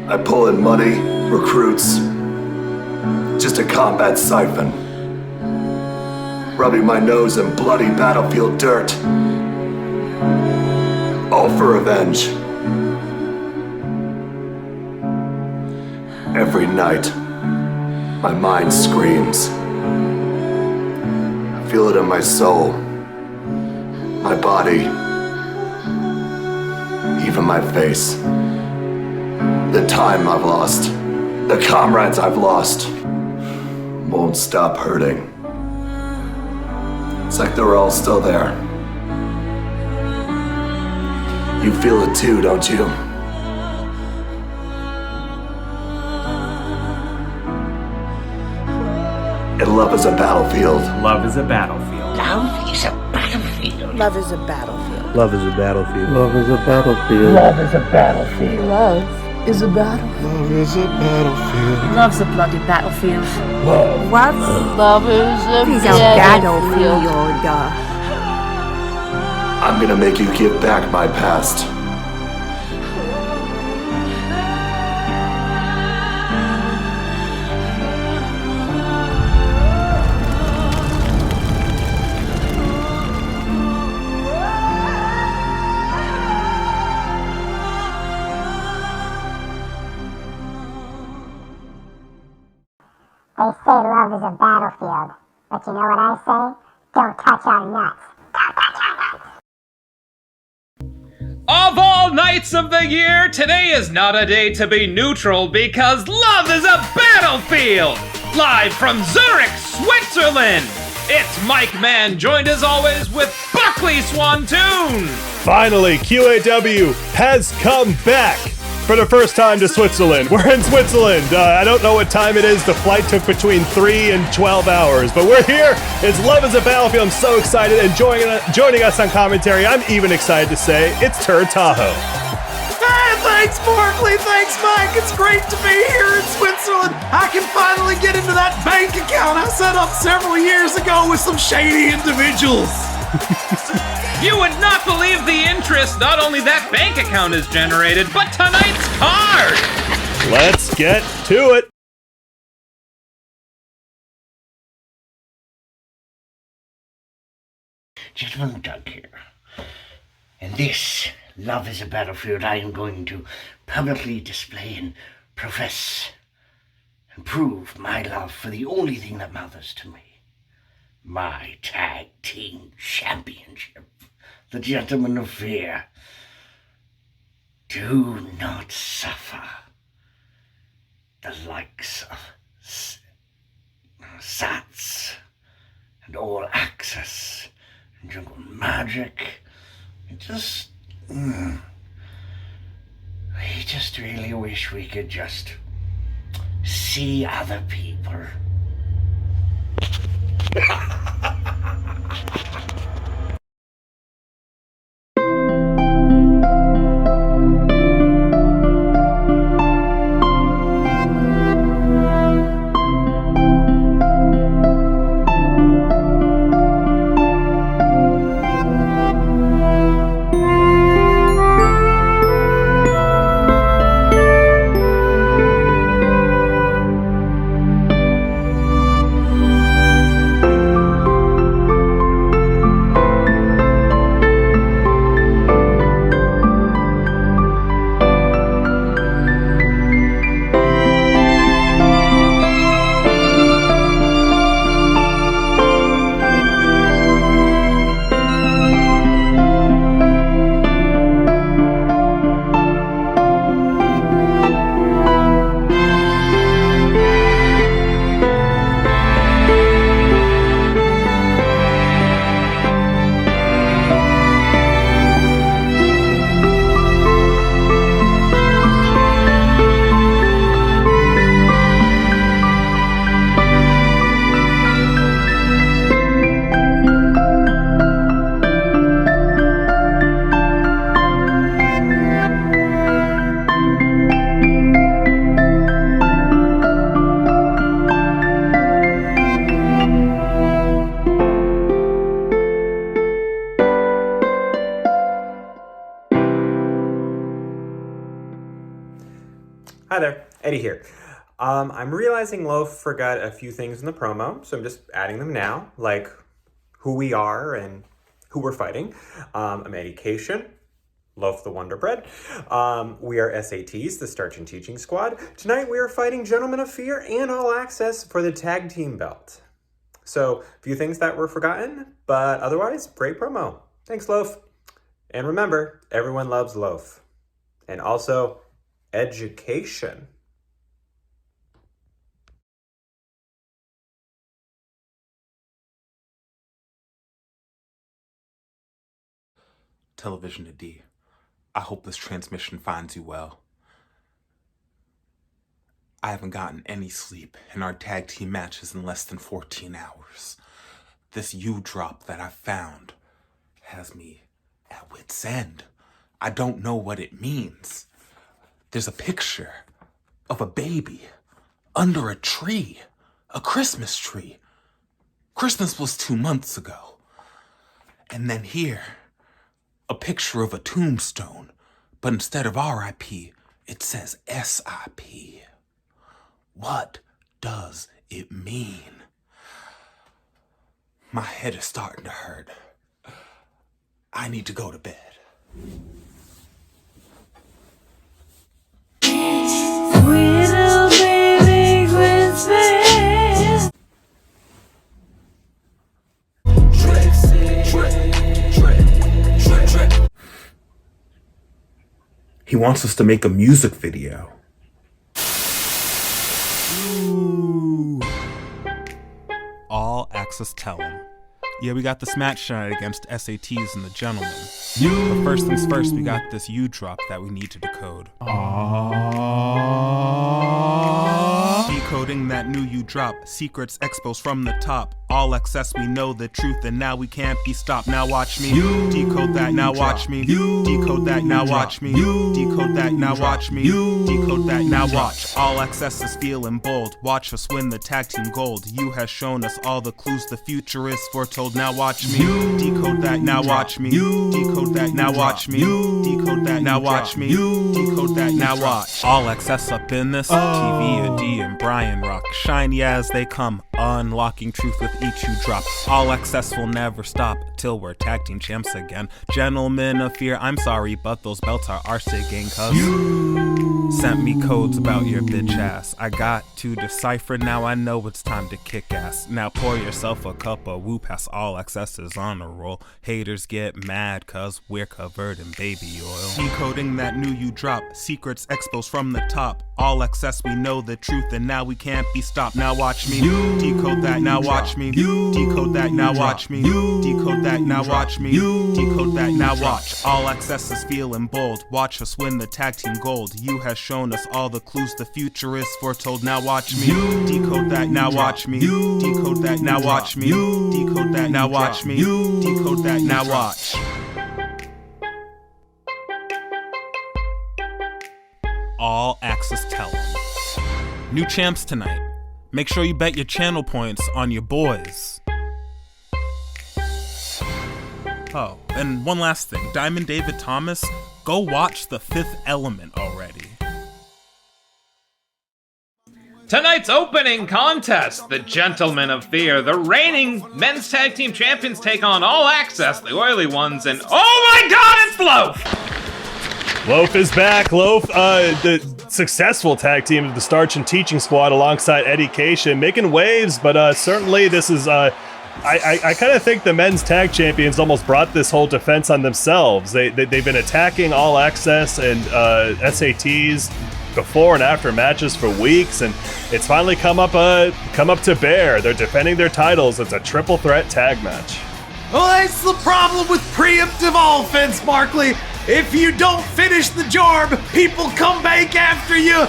I pull in money, recruits, just a combat siphon. Rubbing my nose in bloody battlefield dirt. All for revenge. Every night, my mind screams. I feel it in my soul, my body, even my face. The time I've lost, the comrades I've lost, won't stop hurting. It's like they're all still there. You feel it too, don't you? And love is a battlefield. Love is a battlefield. Love is a battlefield. Love is a battlefield. Love is a battlefield. Love is a battlefield. Love is a battlefield. Love is a battlefield. Love is a battlefield. Love's a bloody battlefield. What? Love is a battlefield. I'm gonna make you give back my past. They say love is a battlefield, but you know what I say? Don't touch our nuts. Don't touch our nuts. Of all nights of the year, today is not a day to be neutral because love is a battlefield! Live from Zurich, Switzerland! It's Mike Mann, joined as always with Buckley Swantoon! Finally, QAW has come back for the first time to Switzerland. We're in Switzerland. I don't know what time it is. The flight took between 3 and 12 hours, but we're here. It's Love is a Battlefield. I'm so excited, and joining us on commentary, I'm even excited to say, it's Tur Tahoe. Hey, thanks, Barkley. Thanks, Mike. It's great to be here in Switzerland. I can finally get into that bank account I set up several years ago with some shady individuals. You would not believe the interest not only that bank account has generated, but tonight's card! Let's get to it. Gentleman Doug here. In this Love is a Battlefield, I am going to publicly display and profess and prove my love for the only thing that matters to me. My tag team championship. The Gentlemen of Fear. Do not suffer. The likes of Sats and All Access and Jungle Magic. We just really wish we could just see other people. Hi there, Eddie here. I'm realizing Loaf forgot a few things in the promo, so I'm just adding them now, like who we are and who we're fighting. I'm Eddie Cation, Loaf the Wonder Bread. We are SATs, the Starch and Teaching Squad. Tonight we are fighting Gentlemen of Fear and All Access for the tag team belt. So, a few things that were forgotten, but otherwise, great promo. Thanks, Loaf. And remember, everyone loves Loaf. And also, education. Television to D. I hope this transmission finds you well. I haven't gotten any sleep in our tag team matches in less than 14 hours. This U-drop that I found has me at wit's end. I don't know what it means. There's a picture of a baby under a tree, a Christmas tree. Christmas was 2 months ago. And then here, a picture of a tombstone, but instead of R.I.P., it says S.I.P. What does it mean? My head is starting to hurt. I need to go to bed. Little baby Christmas. He wants us to make a music video. All Access Tell 'em. Yeah, we got this match tonight against SATs and the Gentlemen. But first things first, we got this U-drop that we need to decode. Decoding that new U-drop, secrets exposed from the top. All access, we know the truth, and now we can't be stopped. Now watch me decode that. Now watch me decode that. Now watch me decode that. Now watch me decode that. Now watch. All access is feeling bold. Watch us win the tag team gold. You has shown us all the clues. The future is foretold. Now watch me decode that. Now watch me decode that. Now watch me decode that. Now watch me decode that. Now watch. All access up in this. TV, D, and Brian rock. Shiny as they come. Unlocking truth with each you drop. All access will never stop till we're tag team champs again. Gentlemen of Fear, I'm sorry, but those belts are ours to gain, cuz you sent me codes about your bitch ass. I got to decipher, now I know it's time to kick ass. Now pour yourself a cup of woo pass. All access is on a roll. Haters get mad cuz we're covered in baby oil. Decoding that new you drop. Secrets exposed from the top. All access, we know the truth, and now we can't be stopped. Now watch me decode that. Now watch me decode that. Now watch me decode that. Now watch me decode that. Now watch. All access is feeling bold. Watch us win the tag team gold. You has shown us all the clues. The future is foretold. Now watch me decode that. Now watch me decode that. Now watch me decode that. Now watch me decode that. Now watch. All access tell 'em. New champs tonight. Make sure you bet your channel points on your boys. Oh, and one last thing. Diamond David Thomas, go watch The Fifth Element already. Tonight's opening contest, the Gentlemen of Fear, the reigning men's tag team champions take on All Access, the oily ones, and oh my god, it's Loaf! Loaf is back. Loaf, the successful tag team of the Starch and Teaching Squad alongside Eddie Cation, making waves, but certainly this is, I kind of think the men's tag champions almost brought this whole defense on themselves. They've been attacking All Access and SATs before and after matches for weeks, and it's finally come up to bear. They're defending their titles. It's a triple threat tag match. Well, that's the problem with preemptive offense, Markley. If you don't finish the job, people come back after you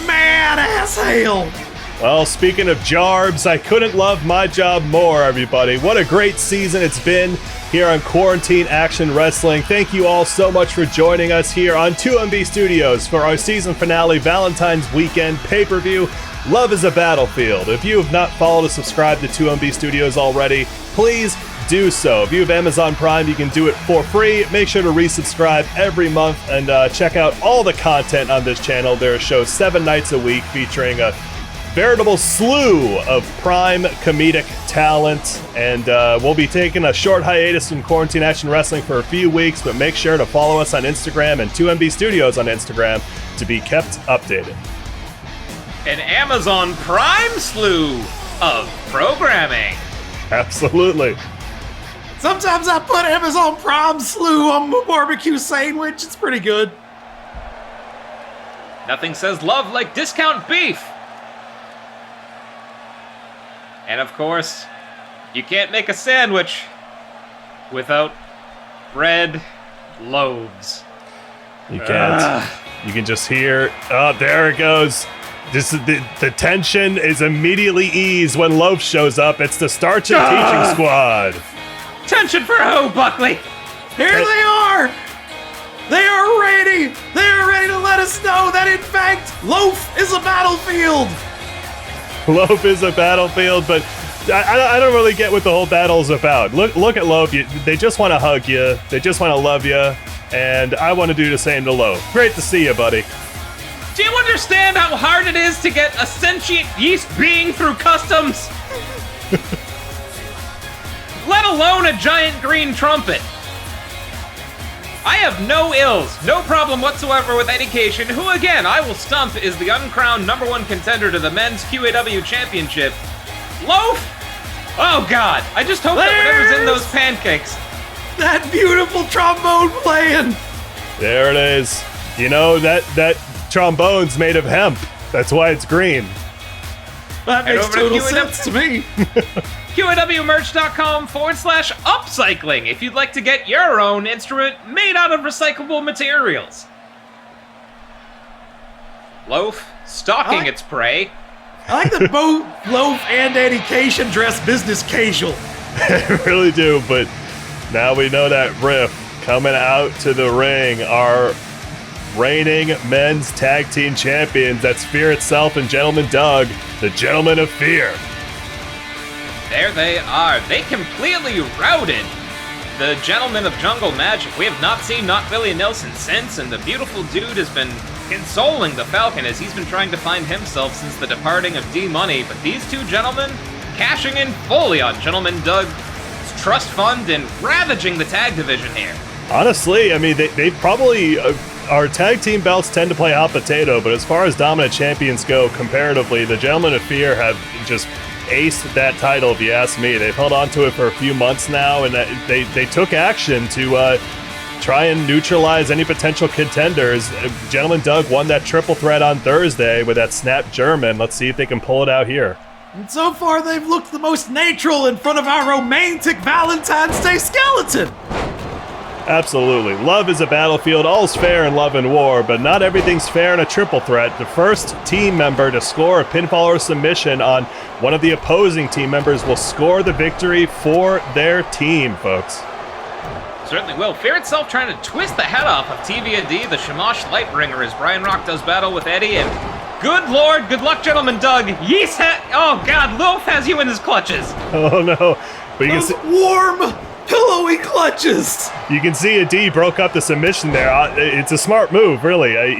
mad as hell. Well, speaking of jarbs, I couldn't love my job more, everybody. What a great season it's been here on Quarantine Action Wrestling. Thank you all so much for joining us here on 2MB Studios for our season finale Valentine's weekend pay-per-view, Love is a Battlefield. If you have not followed or subscribed to 2MB Studios already, please do so. If you have Amazon Prime, you can do it for free. Make sure to resubscribe every month and check out all the content on this channel. There are shows 7 nights a week featuring a veritable slew of prime comedic talent, and we'll be taking a short hiatus from Quarantine Action Wrestling for a few weeks, but make sure to follow us on Instagram and 2MB Studios on Instagram to be kept updated. An Amazon Prime slew of programming. Absolutely. Sometimes I put Amazon Prime slew on my barbecue sandwich. It's pretty good. Nothing says love like discount beef. And of course, you can't make a sandwich without bread loaves. You can't. You can just hear, oh, there it goes. This is the tension is immediately eased when Loaf shows up. It's the Starch and Teaching Squad. Tension for who, Buckley? Here they are! They are ready! They are ready to let us know that, in fact, Loaf is a battlefield! Loaf is a battlefield, but I don't really get what the whole battle's about. Look at Loaf. They just want to hug you. They just want to love you. And I want to do the same to Loaf. Great to see you, buddy. Do you understand how hard it is to get a sentient yeast being through customs? Let alone a giant green trumpet. I have no ills, no problem whatsoever with Eddie Cation, who again, I will stump, is the uncrowned #1 contender to the men's QAW championship. Loaf? Oh God, I just hope that whatever's in those pancakes. That beautiful trombone playing. There it is. You know, that trombone's made of hemp. That's why it's green. That makes total sense to me. QAWmerch.com/upcycling if you'd like to get your own instrument made out of recyclable materials. Loaf stalking its prey. I like that both Loaf and Eddie Cation dress business casual. I really do, but now we know that riff coming out to the ring are reigning men's tag team champions. That's Fear itself and Gentleman Doug, the Gentlemen of Fear. There they are. They completely routed the Gentlemen of Jungle Magic. We have not seen Not Willie Nelson since, and the beautiful dude has been consoling the Falcon as he's been trying to find himself since the departing of D-Money. But these two gentlemen cashing in fully on Gentleman Doug's trust fund and ravaging the tag division here. Honestly, I mean, they probably... our tag team belts tend to play hot potato, but as far as dominant champions go, comparatively, the Gentlemen of Fear have just aced that title, if you ask me. They've held on to it for a few months now, and they took action to try and neutralize any potential contenders. Gentleman Doug won that triple threat on Thursday with that snap German. Let's see if they can pull it out here. And so far, they've looked the most natural in front of our romantic Valentine's Day skeleton. Absolutely. Love is a battlefield. All's fair in love and war, but not everything's fair in a triple threat. The first team member to score a pinfall or submission on one of the opposing team members will score the victory for their team, folks. Certainly will. Fear itself trying to twist the head off of TV&D, the Shamash Lightbringer, as Brian Rock does battle with Eddie, and good lord, good luck, Gentleman Doug. Oh God, Loaf has you in his clutches. Oh no. But you can see warm, pillowy clutches. You can see a D broke up the submission there. It's a smart move, really.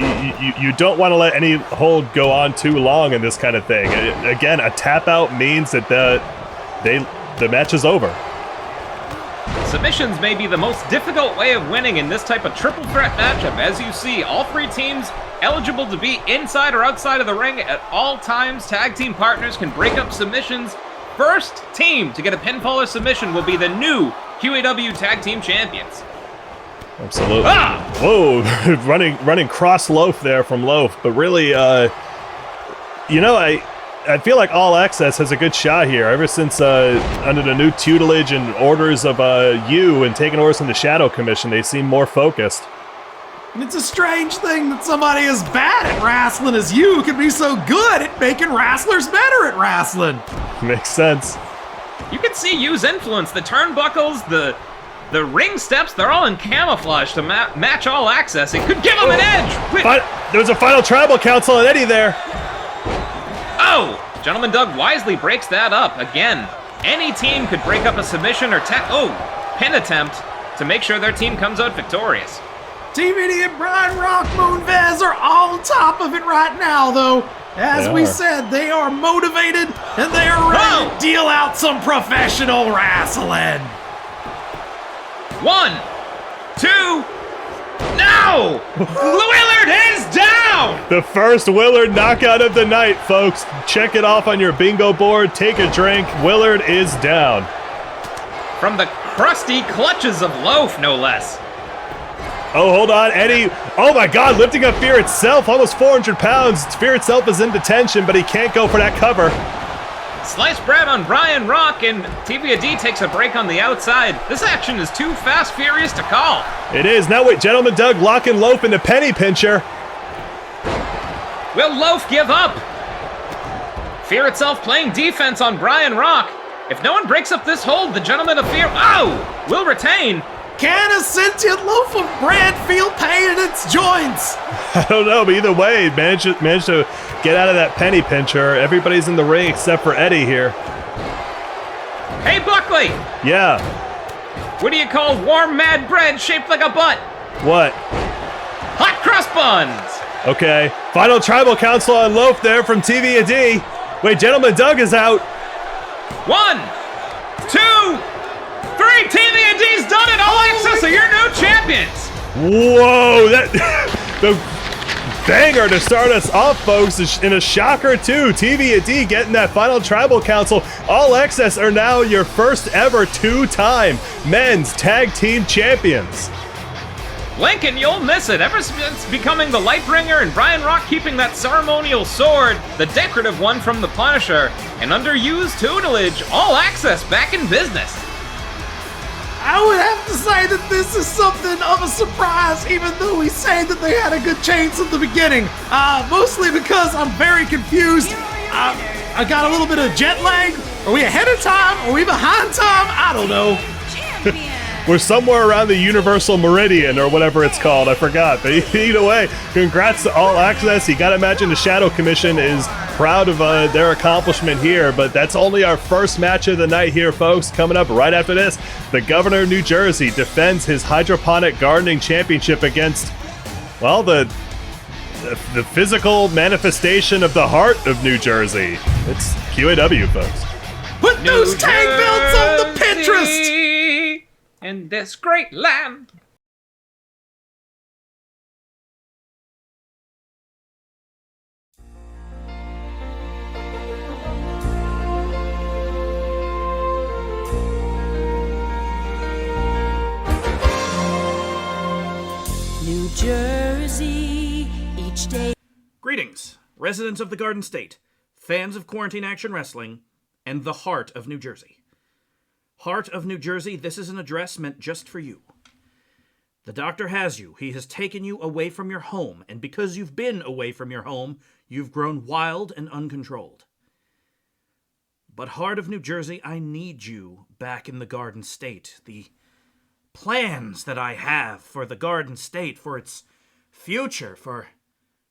You don't want to let any hold go on too long in this kind of thing. Again, a tap out means that the match is over. Submissions may be the most difficult way of winning in this type of triple threat matchup. As you see, all three teams eligible to be inside or outside of the ring at all times. Tag team partners can break up submissions. First team to get a pinfall or submission will be the new QAW Tag Team Champions. Absolutely. Whoa, running cross Loaf there from Loaf, but really, you know, I feel like All Access has a good shot here. Ever since under the new tutelage and orders of you and taking orders from the Shadow Commission, they seem more focused. And it's a strange thing that somebody as bad at wrestling as you can be so good at making wrestlers better at wrestling. Makes sense. You can see Yu's influence. The turnbuckles, the ring steps, they're all in camouflage to match All Access. It could give him an edge. There's a final tribal council on Eddie there. Oh! Gentleman Doug wisely breaks that up again. Any team could break up a submission or pin attempt to make sure their team comes out victorious. TVD and Brian Rock Moonvez are on top of it right now, though. As we said, they are motivated and they are ready to deal out some professional wrestling. 1, 2, no! Willard is down! The first Willard knockout of the night, folks. Check it off on your bingo board. Take a drink. Willard is down. From the crusty clutches of Loaf, no less. Oh, hold on, Eddie. Oh my God, lifting up Fear Itself, almost 400 pounds. Fear Itself is in detention, but he can't go for that cover. Sliced bread on Brian Rock, and TVD takes a break on the outside. This action is too fast, furious to call. It is. Now wait, Gentleman Doug locking Loaf into penny pincher. Will Loaf give up? Fear Itself playing defense on Brian Rock. If no one breaks up this hold, the Gentleman of Fear, will retain. Can a sentient loaf of bread feel pain in its joints? I don't know, but either way, managed to get out of that penny pincher. Everybody's in the ring except for Eddie here. Hey, Buckley! Yeah. What do you call warm, mad bread shaped like a butt? What? Hot cross buns! Okay. Final tribal council on Loaf there from TV&D. Wait, Gentleman Doug is out. 1, 2, 3, TV&D's done it! All Access are your new champions! Whoa, that the banger to start us off, folks, in a shocker too. TV&D getting that final tribal council. All Access are now your first ever 2-time men's tag team champions. Lincoln, you'll miss it. Ever since becoming the Lightbringer and Brian Rock keeping that ceremonial sword, the decorative one from the Punisher, and underused tutelage, All Access back in business. I would have to say that this is something of a surprise, even though we say that they had a good chance at the beginning. Mostly because I'm very confused. I got a little bit of jet lag. Are we ahead of time? Are we behind time? I don't know. We're somewhere around the Universal Meridian or whatever it's called. I forgot. But either way, congrats to All Access. You gotta imagine the Shadow Commission is proud of their accomplishment here, but that's only our first match of the night here, folks. Coming up right after this, the Governor of New Jersey defends his hydroponic gardening championship against, well, the physical manifestation of the heart of New Jersey. It's QAW, folks. Put those tag belts on the Pinterest! In this great land. New Jersey, each day. Greetings, residents of the Garden State, fans of Quarantine Action Wrestling, and the heart of New Jersey. Heart of New Jersey, this is an address meant just for you. The doctor has you. He has taken you away from your home, and because you've been away from your home, you've grown wild and uncontrolled. But Heart of New Jersey, I need you back in the Garden State. The plans that I have for the Garden State, for its future, for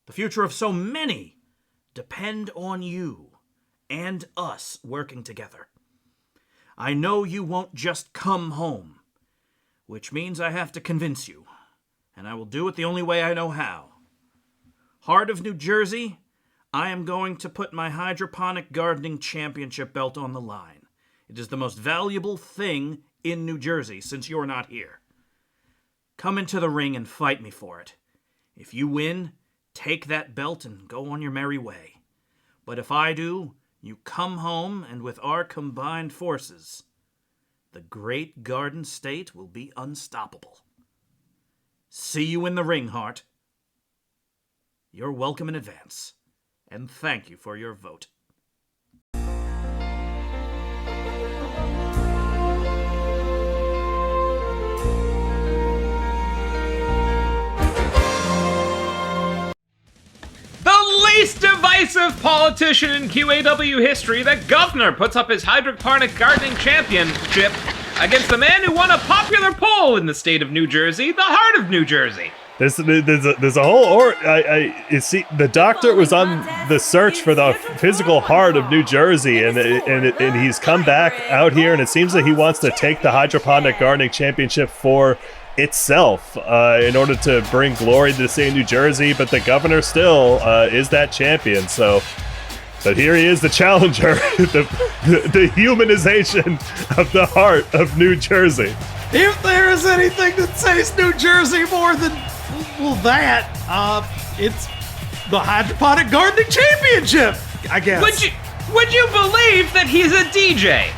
the future of so many, depend on you and us working together. I know you won't just come home, which means I have to convince you, and I will do it the only way I know how. Heart of New Jersey, I am going to put my hydroponic gardening championship belt on the line. It is the most valuable thing in New Jersey since you're not here. Come into the ring and fight me for it. If you win, take that belt and go on your merry way. But if I do, you come home, and with our combined forces, the great Garden State will be unstoppable. See you in the ring, Hart. You're welcome in advance, and thank you for your vote. The least divisive politician in QAW history, the governor puts up his hydroponic gardening championship against the man who won a popular poll in the state of New Jersey, the heart of New Jersey. There's a whole you see, the doctor was on the search for the physical heart of New Jersey, and he's come back out here, and it seems that he wants to take the hydroponic gardening championship for itself in order to bring glory to the state of New Jersey. But the governor still is that champion. But here he is, the challenger, the humanization of the heart of New Jersey. If there is anything that says New Jersey more than that, it's the hydroponic gardening championship, I guess. Would you believe that he's a DJ?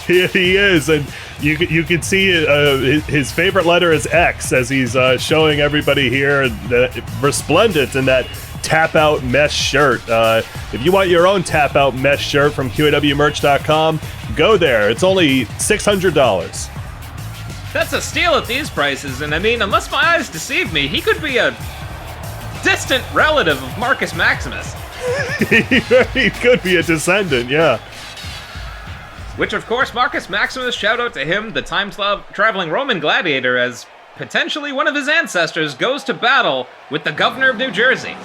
He is, and you can see his favorite letter is X as he's showing everybody here resplendent in that tap out mesh shirt. If you want your own tap out mesh shirt from QAWmerch.com, go there. It's only $600. That's a steal at these prices, and I mean, unless my eyes deceive me, he could be a distant relative of Marcus Maximus. He could be a descendant, yeah. Which, of course, Marcus Maximus, shout out to him, the time-traveling Roman gladiator, as potentially one of his ancestors goes to battle with the governor of New Jersey.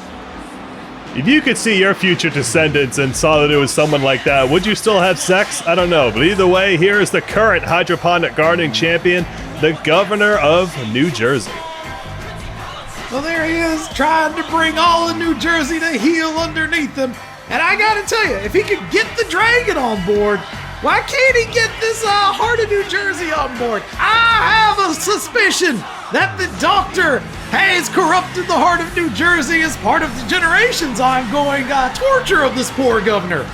If you could see your future descendants and saw that it was someone like that, would you still have sex? I don't know. But either way, here is the current hydroponic gardening champion, the governor of New Jersey. Well, there he is, trying to bring all of New Jersey to heel underneath him. And I gotta tell you, if he could get the dragon on board, why can't he get this Heart of New Jersey on board? I have a suspicion that the doctor has corrupted the Heart of New Jersey as part of the generation's ongoing torture of this poor governor.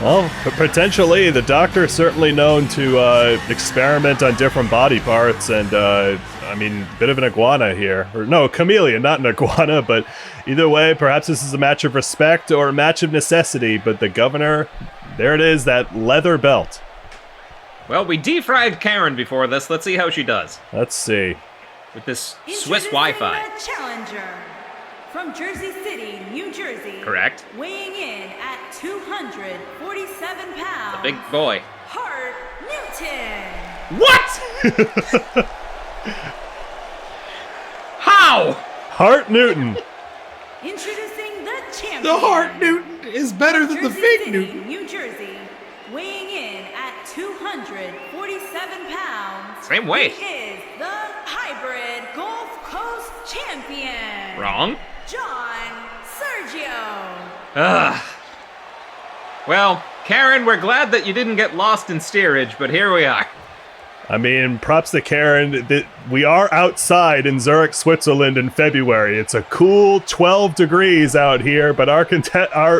Well, potentially, the doctor is certainly known to experiment on different body parts, and I mean, a bit of an iguana here. Or no, a chameleon, not an iguana, but either way, perhaps this is a match of respect or a match of necessity, but the governor, there it is, that leather belt. Well, we defried Karen before this. Let's see how she does. Let's see. With this Swiss Wi-Fi. The challenger from Jersey City, New Jersey. Correct. Weighing in at 247 pounds. A big boy. Hart Newton. What? How? Hart Newton. Introducing the champion. The Hart Newton is better than the fake City, Newton. New Jersey, weighing in at 247 pounds. Same weight. He is the hybrid Gulf Coast champion. Wrong. John Sergio. Ugh. Well, Karen, we're glad that you didn't get lost in steerage, but here we are. I mean, props to Karen. We are outside in Zurich, Switzerland in February. It's a cool 12 degrees out here, but our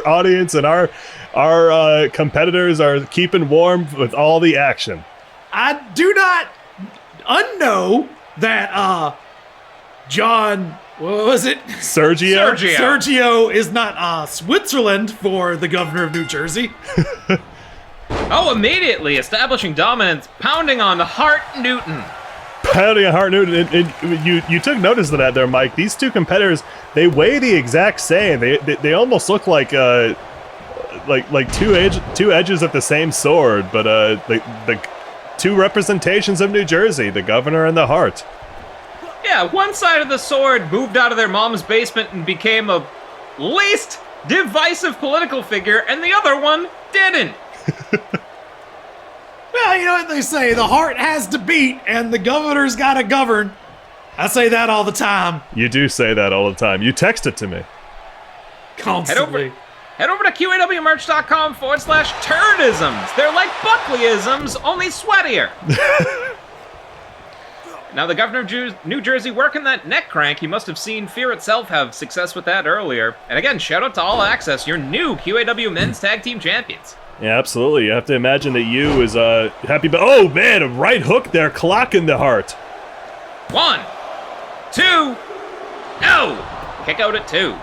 audience and our competitors are keeping warm with all the action. I do not unknow that John, what was it? Sergio? Sergio is not Switzerland for the governor of New Jersey. Oh, immediately establishing dominance, pounding on Hart Newton. Pounding on Hart Newton, and you took notice of that there, Mike. These two competitors, they weigh the exact same. They almost look like two edges of the same sword, but the two representations of New Jersey, the governor and the Hart. Yeah, one side of the sword moved out of their mom's basement and became a least divisive political figure, and the other one didn't. Well, you know what they say, the heart has to beat and the governor's got to govern. I say that all the time. You do say that all the time. You text it to me. Constantly. Head over to QAWmerch.com/turdisms. They're like Buckleyisms, only sweatier. Now, the governor of New Jersey working that neck crank. You must have seen Fear itself have success with that earlier. And again, shout out to All Access, your new QAW Men's Tag Team Champions. Yeah, absolutely. You have to imagine that you is happy, but oh man, a right hook there, clocking the Hart. 1, 2, no! Kick out at 2.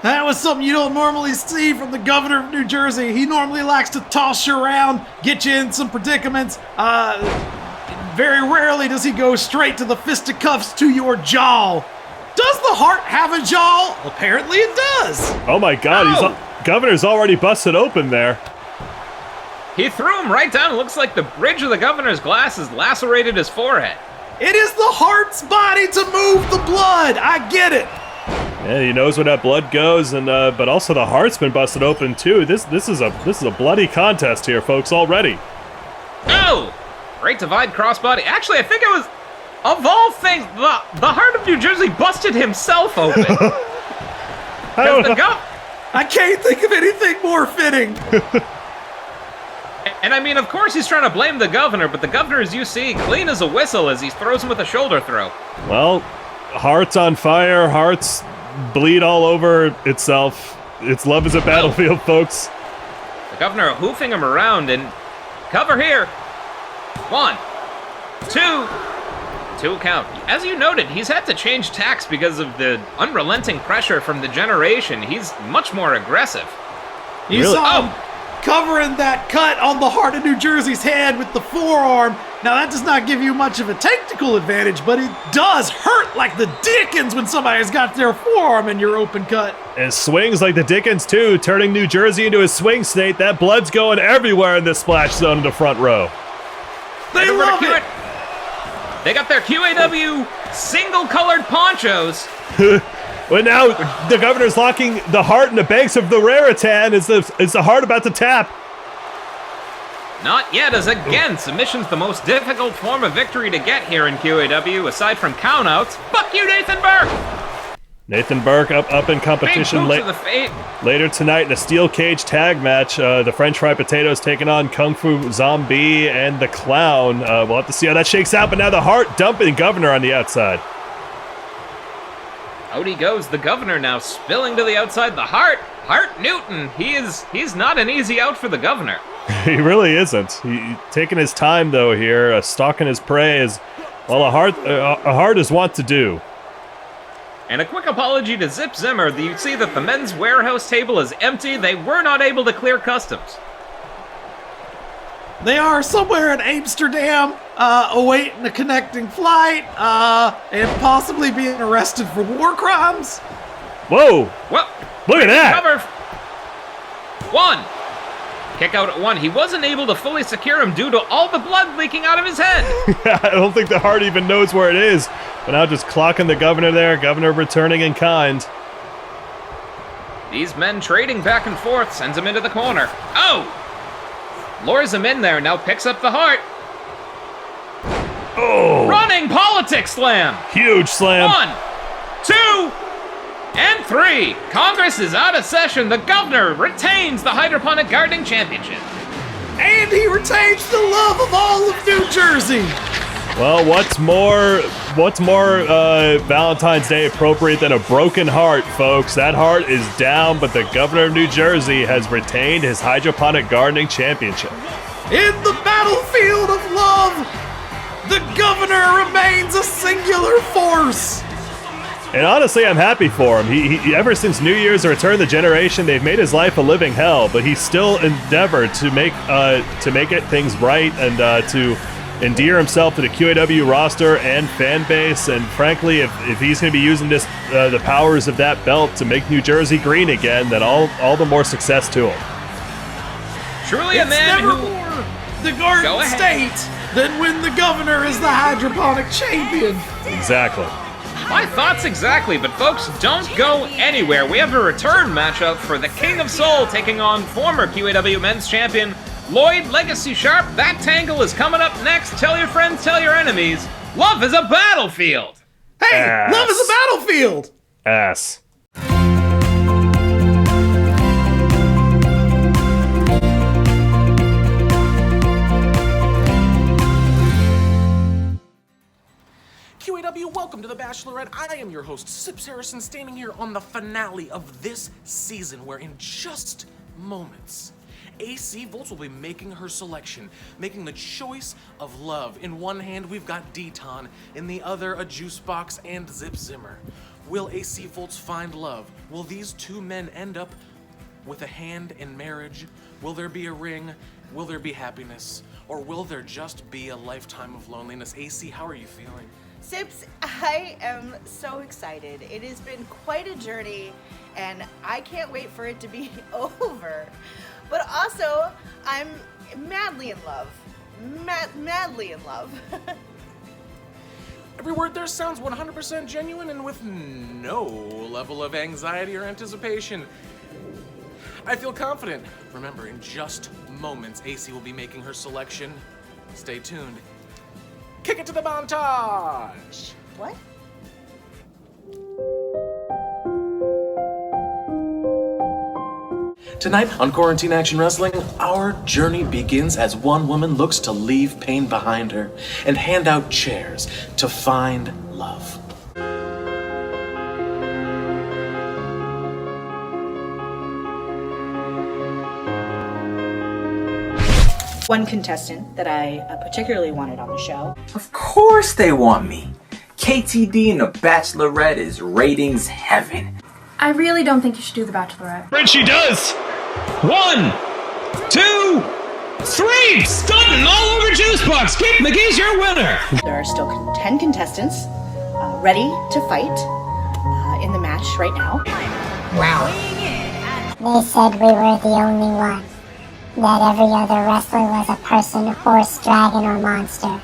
That was something you don't normally see from the governor of New Jersey. He normally likes to toss you around, get you in some predicaments. Very rarely does he go straight to the fisticuffs to your jaw. Does the Hart have a jaw? Apparently it does. Oh my God, governor's already busted open there. He threw him right down. It looks like the bridge of the governor's glasses lacerated his forehead. It is the heart's body to move the blood. I get it. Yeah, he knows where that blood goes, and but also the heart's been busted open too. This is a bloody contest here, folks. Already. Oh! Great divide crossbody. Actually, I think it was, of all things, the Heart of New Jersey busted himself open. I can't think of anything more fitting. And I mean, of course he's trying to blame the governor, but the governor, as you see, clean as a whistle as he throws him with a shoulder throw. Well, Heart's on fire. Heart's bleed all over itself. It's love is a battlefield, folks. The governor hoofing him around, and cover here. 1, 2 count. As you noted, he's had to change tacks because of the unrelenting pressure from the generation. He's much more aggressive. You saw him covering that cut on the Heart of New Jersey's head with the forearm. Now, that does not give you much of a technical advantage, but it does hurt like the dickens when somebody's got their forearm in your open cut. And swings like the dickens, too, turning New Jersey into a swing state. That blood's going everywhere in this splash zone in the front row. They love it. They got their QAW single-colored ponchos. Well, now the governor's locking the Heart in the banks of the Raritan. Is the Heart about to tap? Not yet, as again, submission's the most difficult form of victory to get here in QAW, aside from countouts. Fuck you, Nathan Burke! Nathan Burke up in competition later tonight in a steel cage tag match. The French Fried Potatoes taking on Kung Fu Zombie and the Clown. We'll have to see how that shakes out, but now the Heart dumping Governor on the outside. Out he goes, the governor now spilling to the outside. The Heart Newton, he's not an easy out for the governor. He really isn't. He taking his time though here, stalking his prey as well. A Heart is wont to do. And a quick apology to Zip Zimmer. You see that the men's warehouse table is empty. They were not able to clear customs. They are somewhere in Amsterdam, awaiting a connecting flight, and possibly being arrested for war crimes. Whoa! Well, look at that! Cover. 1. Kick out at 1. He wasn't able to fully secure him due to all the blood leaking out of his head. I don't think the Heart even knows where it is. But now just clocking the governor there. Governor returning in kind. These men trading back and forth sends him into the corner. Oh! Lures him in there, now picks up the Heart. Oh! Running politics slam! Huge slam. 1, 2, and 3. Congress is out of session. The governor retains the Hydroponic Gardening Championship. And he retains the love of all of New Jersey. Well, what's more Valentine's Day appropriate than a broken heart, folks? That heart is down, but the governor of New Jersey has retained his Hydroponic Gardening Championship. In the battlefield of love, the governor remains a singular force. And honestly, I'm happy for him. He ever since New Year's, the return of the generation, they've made his life a living hell, but he's still endeavored to make it things right and to endear himself to the QAW roster and fan base. And frankly, if he's going to be using the powers of that belt to make New Jersey green again, then all the more success to him. Truly a man who... the Garden State than when the governor is the hydroponic champion. Exactly. My thoughts exactly, but folks, don't go anywhere. We have a return matchup for the King of Soul taking on former QAW men's champion Lloyd Legacy Sharp. That tangle is coming up next. Tell your friends, tell your enemies. Love is a battlefield. Hey, Ass. love is a battlefield. Ass. QAW, welcome to The Bachelorette. I am your host, Sips Harrison, standing here on the finale of this season, where in just moments, AC Volts will be making her selection, making the choice of love. In one hand, we've got Deton, in the other, a juice box and Zip Zimmer. Will AC Volts find love? Will these two men end up with a hand in marriage? Will there be a ring? Will there be happiness? Or will there just be a lifetime of loneliness? AC, how are you feeling? Sips, I am so excited. It has been quite a journey, and I can't wait for it to be over. But also, I'm madly in love. Madly in love. Every word there sounds 100% genuine and with no level of anxiety or anticipation. I feel confident. Remember, in just moments, AC will be making her selection. Stay tuned. Kick it to the montage! What? Tonight on Quarantine Action Wrestling, our journey begins as one woman looks to leave pain behind her and hand out chairs to find love. One contestant that I particularly wanted on the show. Of course they want me. KTD and The Bachelorette is ratings heaven. I really don't think you should do The Bachelorette. And she does! 1, 2, 3! Stunting all over Juicebox! Kate McGee's your winner! There are still 10 contestants ready to fight in the match right now. Wow. They said we were the only one. That every other wrestler was a person, horse, dragon, or monster.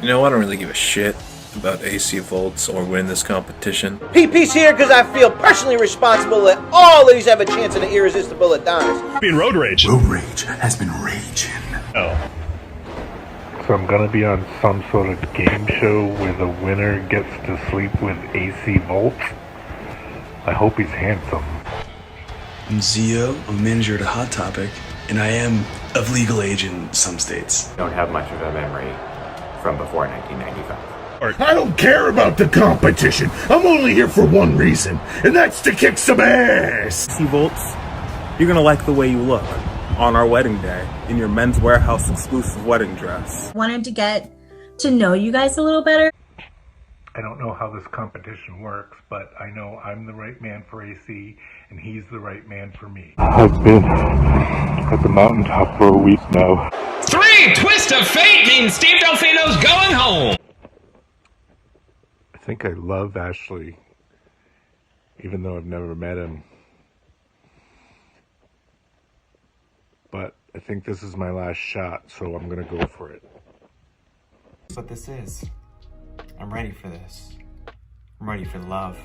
You know, I don't really give a shit about AC Volts or winning this competition. PP's here because I feel personally responsible that all ladies have a chance at an irresistible at dimes. Being road rage. Road rage has been raging. Oh. So I'm gonna be on some sort of game show where the winner gets to sleep with AC Volts. I hope he's handsome. I'm Zio, I'm a manager at a Hot Topic, and I am of legal age in some states. Don't have much of a memory from before 1995. I don't care about the competition. I'm only here for one reason, and that's to kick some ass. AC Volts, you're gonna like the way you look on our wedding day in your Men's Warehouse exclusive wedding dress. Wanted to get to know you guys a little better. I don't know how this competition works, but I know I'm the right man for AC, and he's the right man for me. I've been at the mountaintop for a week now. 3! Twist of fate means Steve Delfino's going home! I think I love Ashley, even though I've never met him. But I think this is my last shot, so I'm gonna go for it. That's what this is. I'm ready for this. I'm ready for love.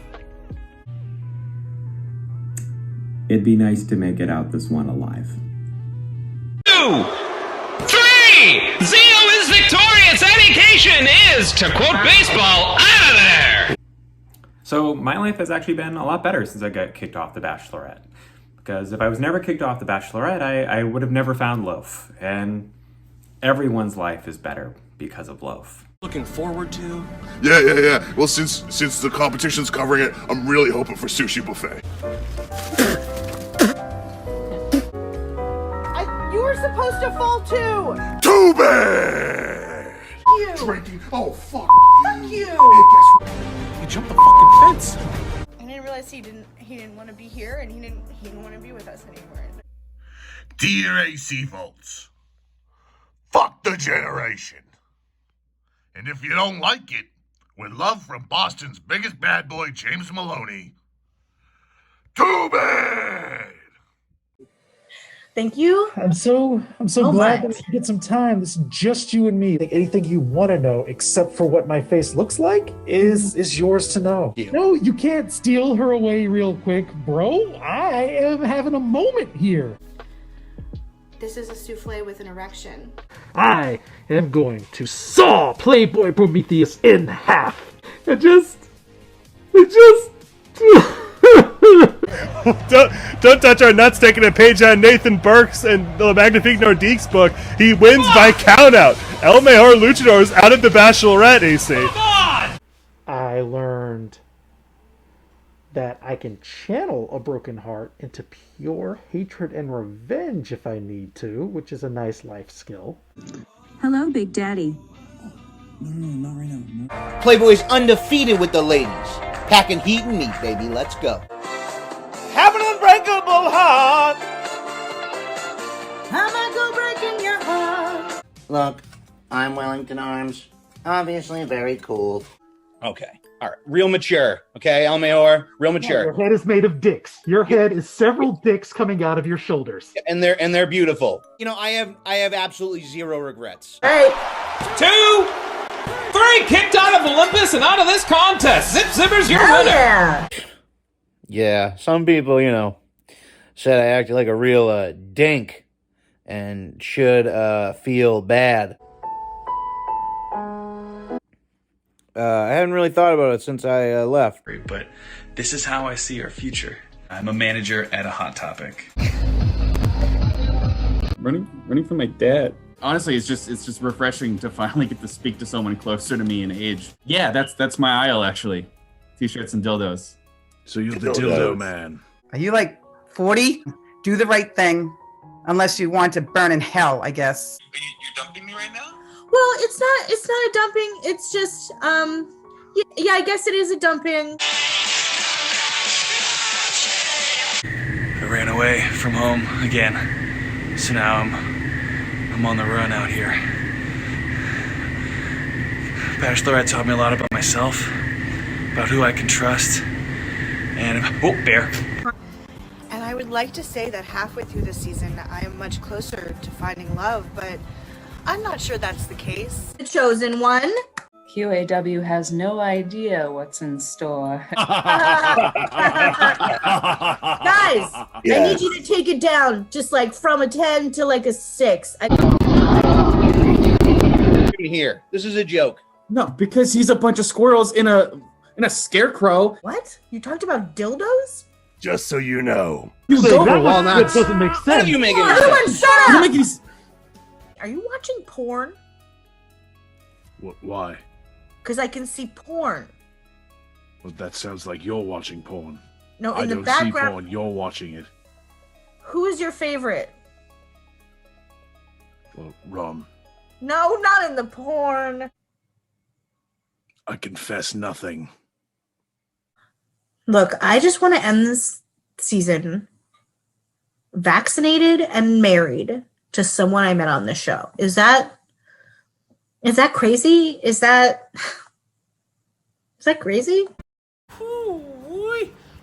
It'd be nice to make it out this one alive. 2, 3! Zio is victorious! Education is, to quote baseball, out of there! So my life has actually been a lot better since I got kicked off The Bachelorette. Because if I was never kicked off The Bachelorette, I would have never found Loaf. And everyone's life is better because of Loaf. Looking forward to? Yeah. Well, since the competition's covering it, I'm really hoping for Sushi Buffet. You were supposed to fall too! Too bad! You. Drinking. Oh, fuck you! You jumped the fucking fence! I didn't realize he didn't want to be here, and he didn't want to be with us anymore. Dear AC Volts, fuck the generation. And if you don't like it, with love from Boston's biggest bad boy, James Maloney, too bad! Thank you. I'm so glad that we can get some time. This is just you and me. Anything you want to know, except for what my face looks like, is yours to know. Yeah. No, you can't steal her away real quick, bro. I am having a moment here. This is a souffle with an erection. I am going to saw Playboy Prometheus in half. It just don't touch our nuts, taking a page out of Nathan Burke's and the Magnifique Nordique's book. He wins by countout. El Mejor Luchador is out of The Bachelorette, AC. I learned that I can channel a broken heart into pure hatred and revenge if I need to, which is a nice life skill. Hello, Big Daddy. No, not right now. Playboy's undefeated with the ladies. Packing heat and meat, baby. Let's go. Have an unbreakable heart. I'ma go breaking your heart. Look, I'm Wellington Arms. Obviously very cool. Okay. All right. Real mature. Okay, El Mayor. Real mature. Your head is made of dicks. Your head is several dicks coming out of your shoulders. And they're beautiful. You know, I have absolutely zero regrets. Hey. 2, 3! 3 kicked out of Olympus and out of this contest. Zip Zipper's your Hell winner. yeah! Yeah, some people, said I acted like a real dink and should feel bad. I haven't really thought about it since I left. But this is how I see our future. I'm a manager at a Hot Topic. Running from my dad. Honestly, it's just refreshing to finally get to speak to someone closer to me in age. Yeah, that's my aisle actually. T-shirts and dildos. So you're the dildo man. Are you like 40? Do the right thing. Unless you want to burn in hell, I guess. Well, it's not a dumping. It's just yeah, I guess it is a dumping. I ran away from home again. So now I'm on the run out here. Bachelorette taught me a lot about myself, about who I can trust, and bear. And I would like to say that halfway through the season, I am much closer to finding love, but I'm not sure that's the case. The chosen one. QAW has no idea what's in store. Guys, I need you to take it down, just like from a 10 to like a 6. Here, this is a joke. No, because he's a bunch of squirrels in a scarecrow. What? You talked about dildos? Just so you know. You go for That doesn't make sense. How do you make it? Everyone, shut You up! make these. Are you watching porn? Why? Because I can see porn. Well, that sounds like you're watching porn. No, I in the don't see background. porn. You're watching it. Who is your favorite? Well, rum. No, not in the porn. I confess nothing. Look, I just want to end this season vaccinated and married to someone I met on this show. Is that crazy? Is that crazy? Ooh,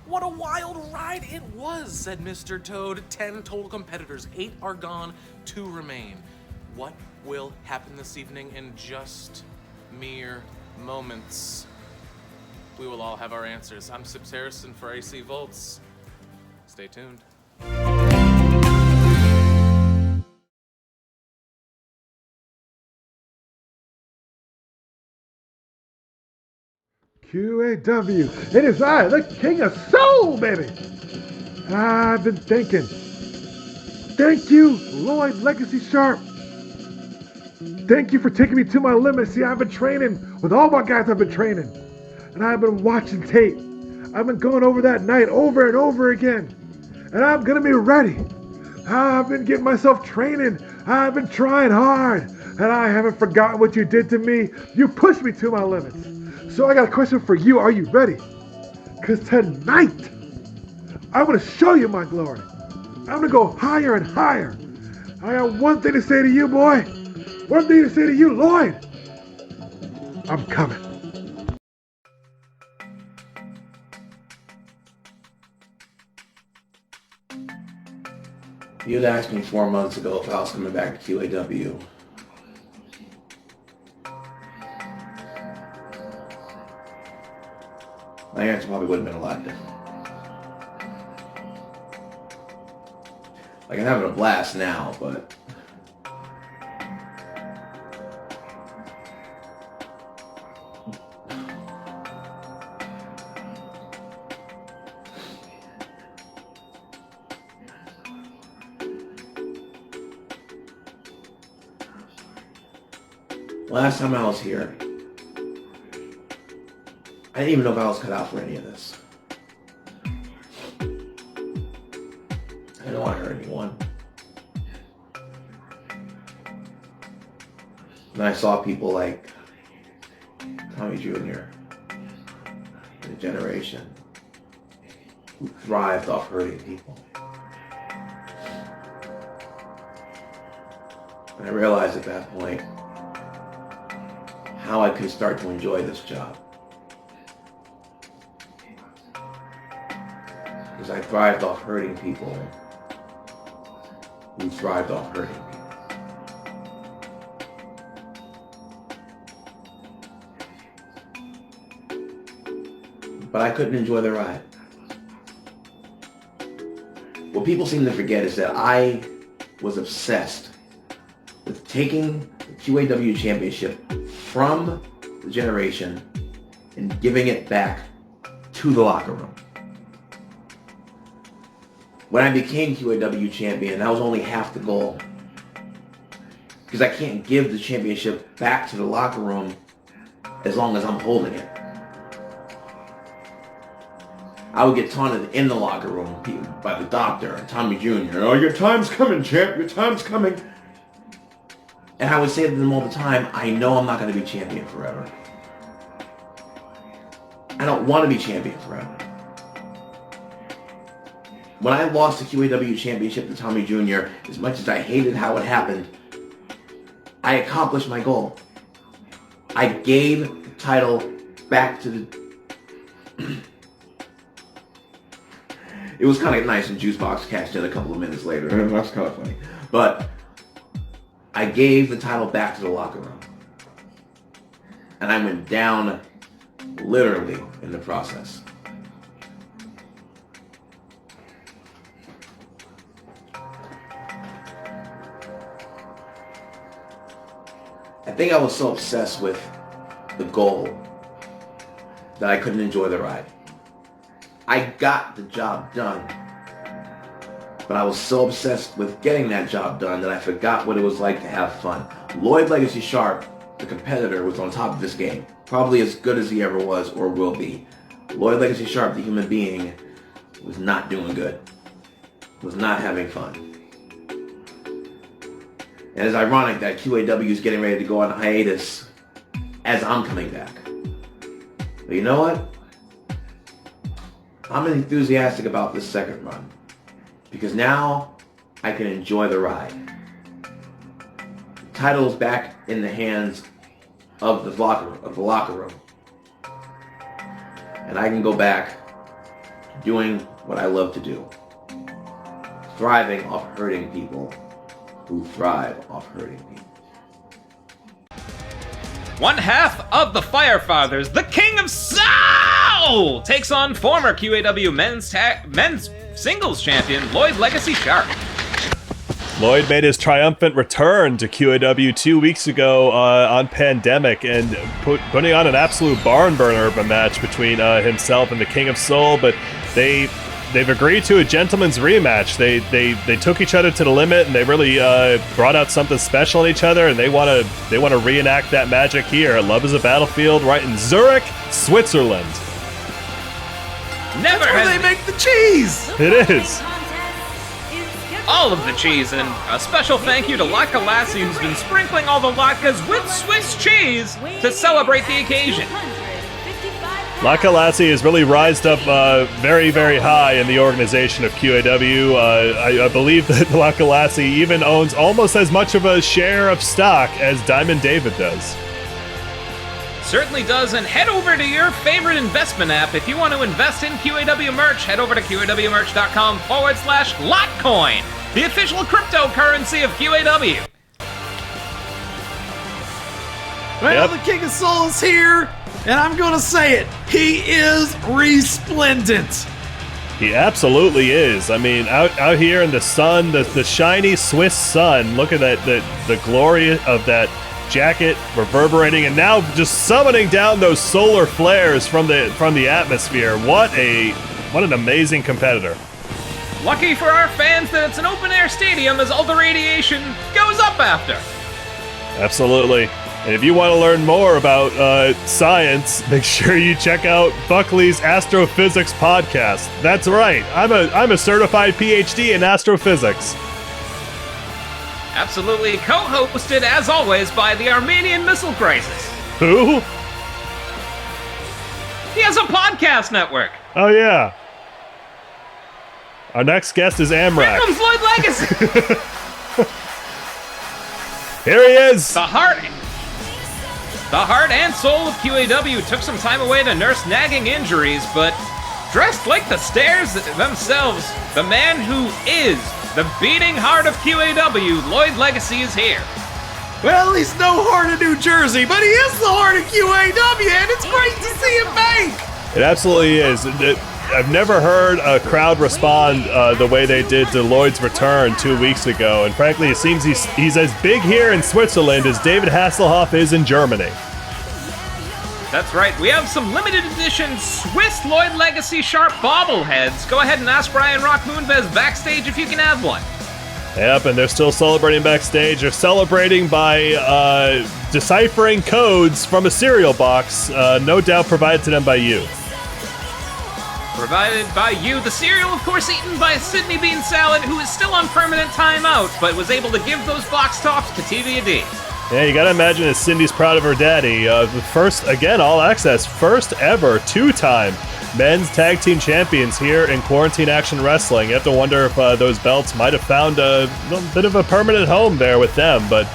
what a wild ride it was, said Mr. Toad. 10 total competitors, 8 are gone, 2 remain. What will happen this evening in just mere moments? We will all have our answers. I'm Sips Harrison for AC Volts. Stay tuned. QAW, it is I, the King of Soul, baby! I've been thinking. Thank you, Lloyd Legacy Sharp. Thank you for taking me to my limit. See, I've been training with all my guys I've been training. And I've been watching tape. I've been going over that night over and over again. And I'm gonna be ready. I've been getting myself training. I've been trying hard. And I haven't forgotten what you did to me. You pushed me to my limits. So I got a question for you. Are you ready? Because tonight, I'm gonna show you my glory. I'm gonna go higher and higher. I got one thing to say to you, boy. One thing to say to you, Lloyd. I'm coming. You had asked me 4 months ago if I was coming back to QAW. My answer probably would have been a lot different. Like, I'm having a blast now, but last time I was here, I didn't even know if I was cut out for any of this. I didn't want to hurt anyone. And I saw people like Tommy Jr., the generation who thrived off hurting people. And I realized at that point how I could start to enjoy this job. Because I thrived off hurting people who thrived off hurting people. but I couldn't enjoy the ride. What people seem to forget is that I was obsessed with taking the QAW championship from the generation and giving it back to the locker room. When I became QAW champion, that was only half the goal. Because I can't give the championship back to the locker room as long as I'm holding it. I would get taunted in the locker room by the doctor and Tommy Jr. Oh, your time's coming, champ. Your time's coming. And I would say to them all the time, I know I'm not going to be champion forever. I don't want to be champion forever. When I lost the QAW championship to Tommy Jr., as much as I hated how it happened, I accomplished my goal. I gave the title back to the... It was kind of nice when Juicebox cashed in a couple of minutes later. That's kind of funny. But I gave the title back to the locker room. And I went down literally in the process. I think I was so obsessed with the goal that I couldn't enjoy the ride. I got the job done, but I was so obsessed with getting that job done that I forgot what it was like to have fun. Lloyd Legacy Sharp, the competitor, was on top of this game, probably as good as he ever was or will be. Lloyd Legacy Sharp, the human being, was not doing good, was not having fun. And it's ironic that QAW is getting ready to go on hiatus as I'm coming back. But you know what? I'm enthusiastic about this second run because now I can enjoy the ride. The title's back in the hands of the locker room. And I can go back doing what I love to do. Thriving off hurting people who thrive off hurting people. One half of the Firefathers, the King of Soul, takes on former QAW men's singles champion Lloyd Legacy Sharp. Lloyd made his triumphant return to QAW 2 weeks ago on Pandemic and putting on an absolute barn burner of a match between himself and the King of Soul, but they've agreed to a gentleman's rematch. They took each other to the limit, and they really brought out something special in each other, and they want to reenact that magic here at Love is a Battlefield, right in Zurich, Switzerland. Never That's where they make the cheese. It is. All of the cheese, and a special thank you to Laka Lassie, who's been sprinkling all the latkes with Swiss cheese to celebrate the occasion. Laka Lassie has really rised up very, very high in the organization of QAW. I believe that Laka Lassie even owns almost as much of a share of stock as Diamond David does. Certainly does, and head over to your favorite investment app. If you want to invest in QAW merch, head over to QAWmerch.com/Lotcoin, the official cryptocurrency of QAW. Well, the King of Soul is here, and I'm going to say it. He is resplendent. He absolutely is. I mean, out here in the sun, the shiny Swiss sun, look at that, the glory of that jacket reverberating, and now just summoning down those solar flares from the atmosphere. What an amazing competitor. Lucky for our fans that it's an open-air stadium as all the radiation goes up after. Absolutely. And if you want to learn more about science, make sure you check out Buckley's Astrophysics podcast. That's right. I'm a certified PhD in astrophysics. Absolutely co-hosted, as always, by the Armenian Missile Crisis. Who? He has a podcast network. Oh, yeah. Our next guest is Amrak. Here comes Lloyd Legacy. Here he is. The heart and soul of QAW took some time away to nurse nagging injuries, but dressed like the stairs themselves, the man who is the beating heart of QAW, Lloyd Legacy, is here. Well, he's no heart of New Jersey, but he is the heart of QAW, and it's great to see him back. It absolutely is. I've never heard a crowd respond the way they did to Lloyd's return 2 weeks ago, and frankly, it seems he's as big here in Switzerland as David Hasselhoff is in Germany. That's right. We have some limited edition Swiss Lloyd Legacy Sharp bobbleheads. Go ahead and ask Brian Rock Moonves backstage if you can have one. Yep, and they're still celebrating backstage. They're celebrating by deciphering codes from a cereal box, no doubt provided to them by you. Provided by you. The cereal, of course, eaten by Sydney Bean Salad, who is still on permanent timeout, but was able to give those box tops to TVD. Yeah, you gotta imagine that Cindy's proud of her daddy. The first, again, All Access, first ever two-time men's tag team champions here in Quarantine Action Wrestling. You have to wonder if those belts might have found a little bit of a permanent home there with them, but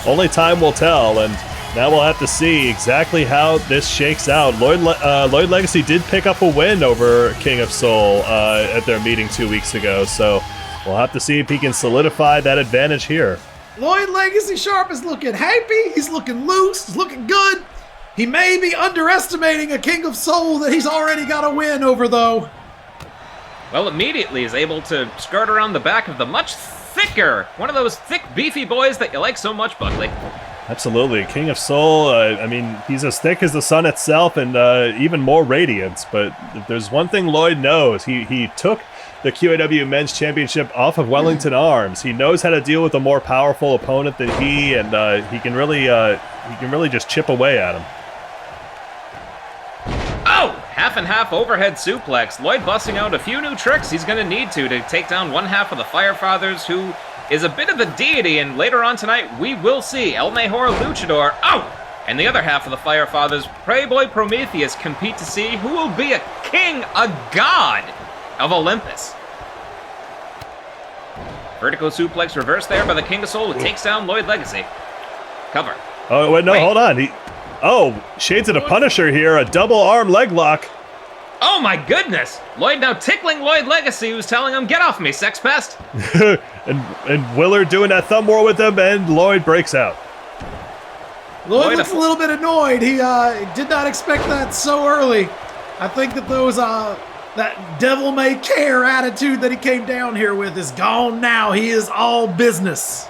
only time will tell, and now we'll have to see exactly how this shakes out. Lloyd Legacy did pick up a win over King of Soul at their meeting 2 weeks ago, so we'll have to see if he can solidify that advantage here. Lloyd Legacy Sharp is looking happy, he's looking loose, he's looking good. He may be underestimating a King of Soul that he's already got a win over, though. Well, immediately is able to skirt around the back of the much thicker, one of those thick, beefy boys that you like so much, Buckley. Absolutely. King of Soul, I mean, he's as thick as the sun itself and even more radiance. But if there's one thing Lloyd knows, he took the QAW Men's Championship off of Wellington Arms. He knows how to deal with a more powerful opponent than he, and he can really just chip away at him. Oh! Half and half overhead suplex. Lloyd busting out a few new tricks he's going to need to take down one half of the Firefathers, who is a bit of a deity, and later on tonight we will see El Mejor Luchador, and the other half of the Firefathers, Playboy Prometheus, compete to see who will be a king, a god of Olympus. Vertical suplex reversed there by the King of Soul, who takes down Lloyd Legacy. Cover. Oh, wait, no, hold on. Shades of the Punisher here, a double arm leg lock. Oh my goodness! Lloyd now tickling Lloyd Legacy, who's telling him, "Get off me, sex pest!" and Willard doing that thumb war with him, and Lloyd breaks out. Lloyd looks a little bit annoyed. He did not expect that so early. I think that that devil-may-care attitude that he came down here with is gone now. He is all business.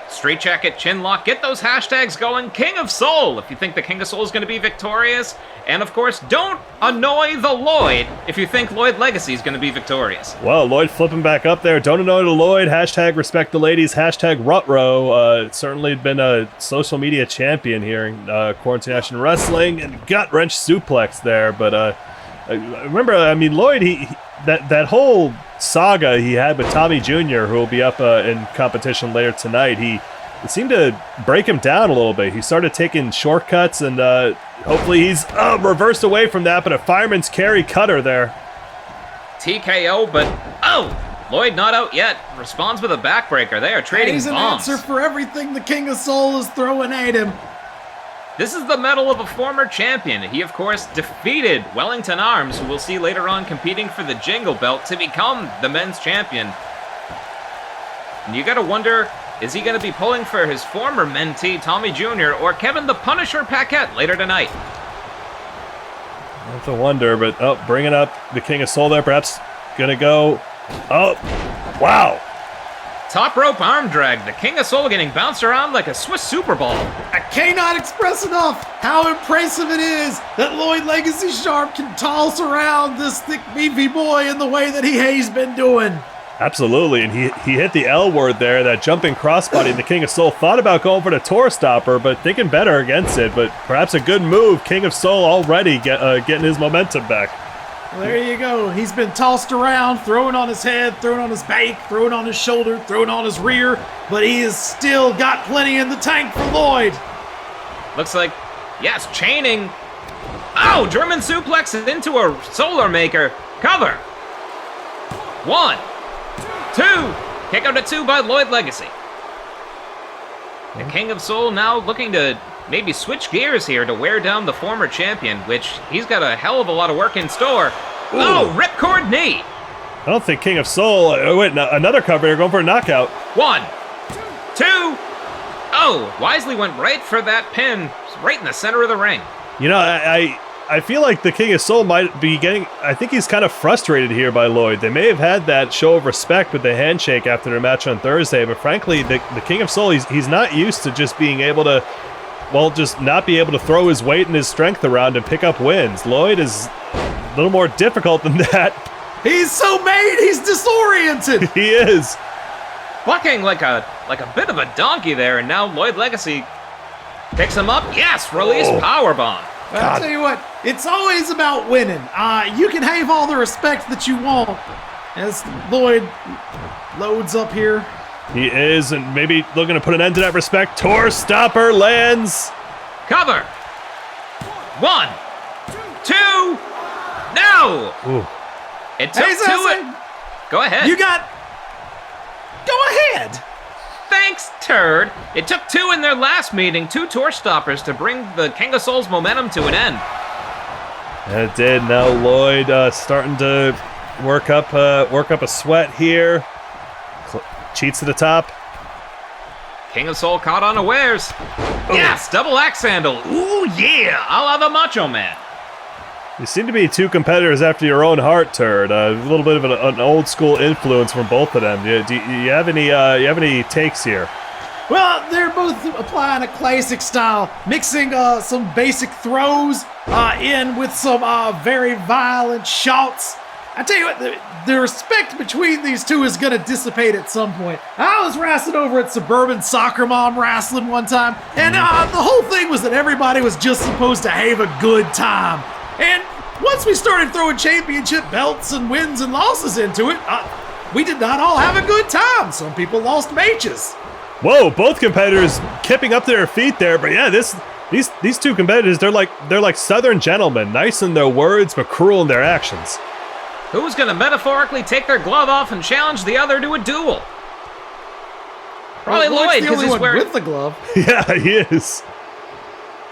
Straight jacket, chin lock, get those hashtags going. King of Soul, if you think the King of Soul is going to be victorious. And of course, don't annoy the Lloyd if you think Lloyd Legacy is going to be victorious. Well, Lloyd flipping back up there. Don't annoy the Lloyd. Hashtag respect the ladies. Hashtag Rutro. Certainly been a social media champion here in Quarantine Action Wrestling. And gut wrench suplex there. But remember, I mean, Lloyd, that whole saga he had with Tommy Jr., who will be up in competition later tonight, it seemed to break him down a little bit. He started taking shortcuts, and hopefully he's reversed away from that, but a fireman's carry cutter there. TKO, but Lloyd not out yet. Responds with a backbreaker. They are trading bombs. He's an answer for everything the King of Soul is throwing at him. This is the medal of a former champion. He, of course, defeated Wellington Arms, who we'll see later on competing for the Jingle Belt to become the men's champion. And you gotta wonder, is he gonna be pulling for his former mentee, Tommy Jr., or Kevin the Punisher Paquette later tonight? I have to wonder, but bringing up the King of Soul there, perhaps gonna go. Wow. Top rope arm drag. The King of Soul getting bounced around like a Swiss Super Bowl. I cannot express enough how impressive it is that Lloyd Legacy Sharp can toss around this thick, beefy boy in the way that he's been doing. Absolutely, and he hit the L word there, that jumping crossbody. The King of Soul thought about going for the Tour Stopper, but thinking better against it. But perhaps a good move. King of Soul already getting his momentum back. There you go. He's been tossed around, thrown on his head, thrown on his back, thrown on his shoulder, thrown on his rear, but he has still got plenty in the tank for Lloyd. Looks like, yes, chaining. German suplex into a Solar Maker. Cover. 1, 2. Kick out at 2 by Lloyd Legacy. The King of Soul now looking to maybe switch gears here to wear down the former champion, which he's got a hell of a lot of work in store. Ooh. Ripcord knee. I don't think King of Soul. Another cover here, going for a knockout. 1, 2. Wisely went right for that pin, right in the center of the ring. You know, I feel like the King of Soul might be getting... I think he's kind of frustrated here by Lloyd. They may have had that show of respect with the handshake after their match on Thursday, but frankly, the King of Soul, he's not used to just being able to, well, just not be able to throw his weight and his strength around and pick up wins. Lloyd is a little more difficult than that. He's so made, he's disoriented. He is. Bucking like a bit of a donkey there, and now Lloyd Legacy picks him up. Yes, release powerbomb. I'll tell you what, it's always about winning. You can have all the respect that you want as Lloyd loads up here. He is, and maybe looking to put an end to that respect. Tour stopper lands. Cover. 1, 2, no. Ooh. It took two. Go ahead. Go ahead. Thanks, turd. It took 2 in their last meeting, 2 tour stoppers to bring the King of Souls momentum to an end. And it did. Now Lloyd starting to work up a sweat here. Cheats to the top. King of Soul caught unawares. Yes, double axe handle. Ooh, yeah, a la the Macho Man. You seem to be 2 competitors after your own heart, turd. A little bit of an old school influence from both of them. Do you have any takes here? Well, they're both applying a classic style, mixing some basic throws in with some very violent shots. I tell you what, the respect between these two is going to dissipate at some point. I was wrestling over at Suburban Soccer Mom Wrestling one time, and the whole thing was that everybody was just supposed to have a good time. And once we started throwing championship belts and wins and losses into it, we did not all have a good time. Some people lost matches. Whoa, both competitors keeping up to their feet there, but yeah, these 2 competitors, they're like Southern gentlemen, nice in their words but cruel in their actions. Who's gonna metaphorically take their glove off and challenge the other to a duel? Probably Lloyd, because he's wearing with the glove. Yeah, he is.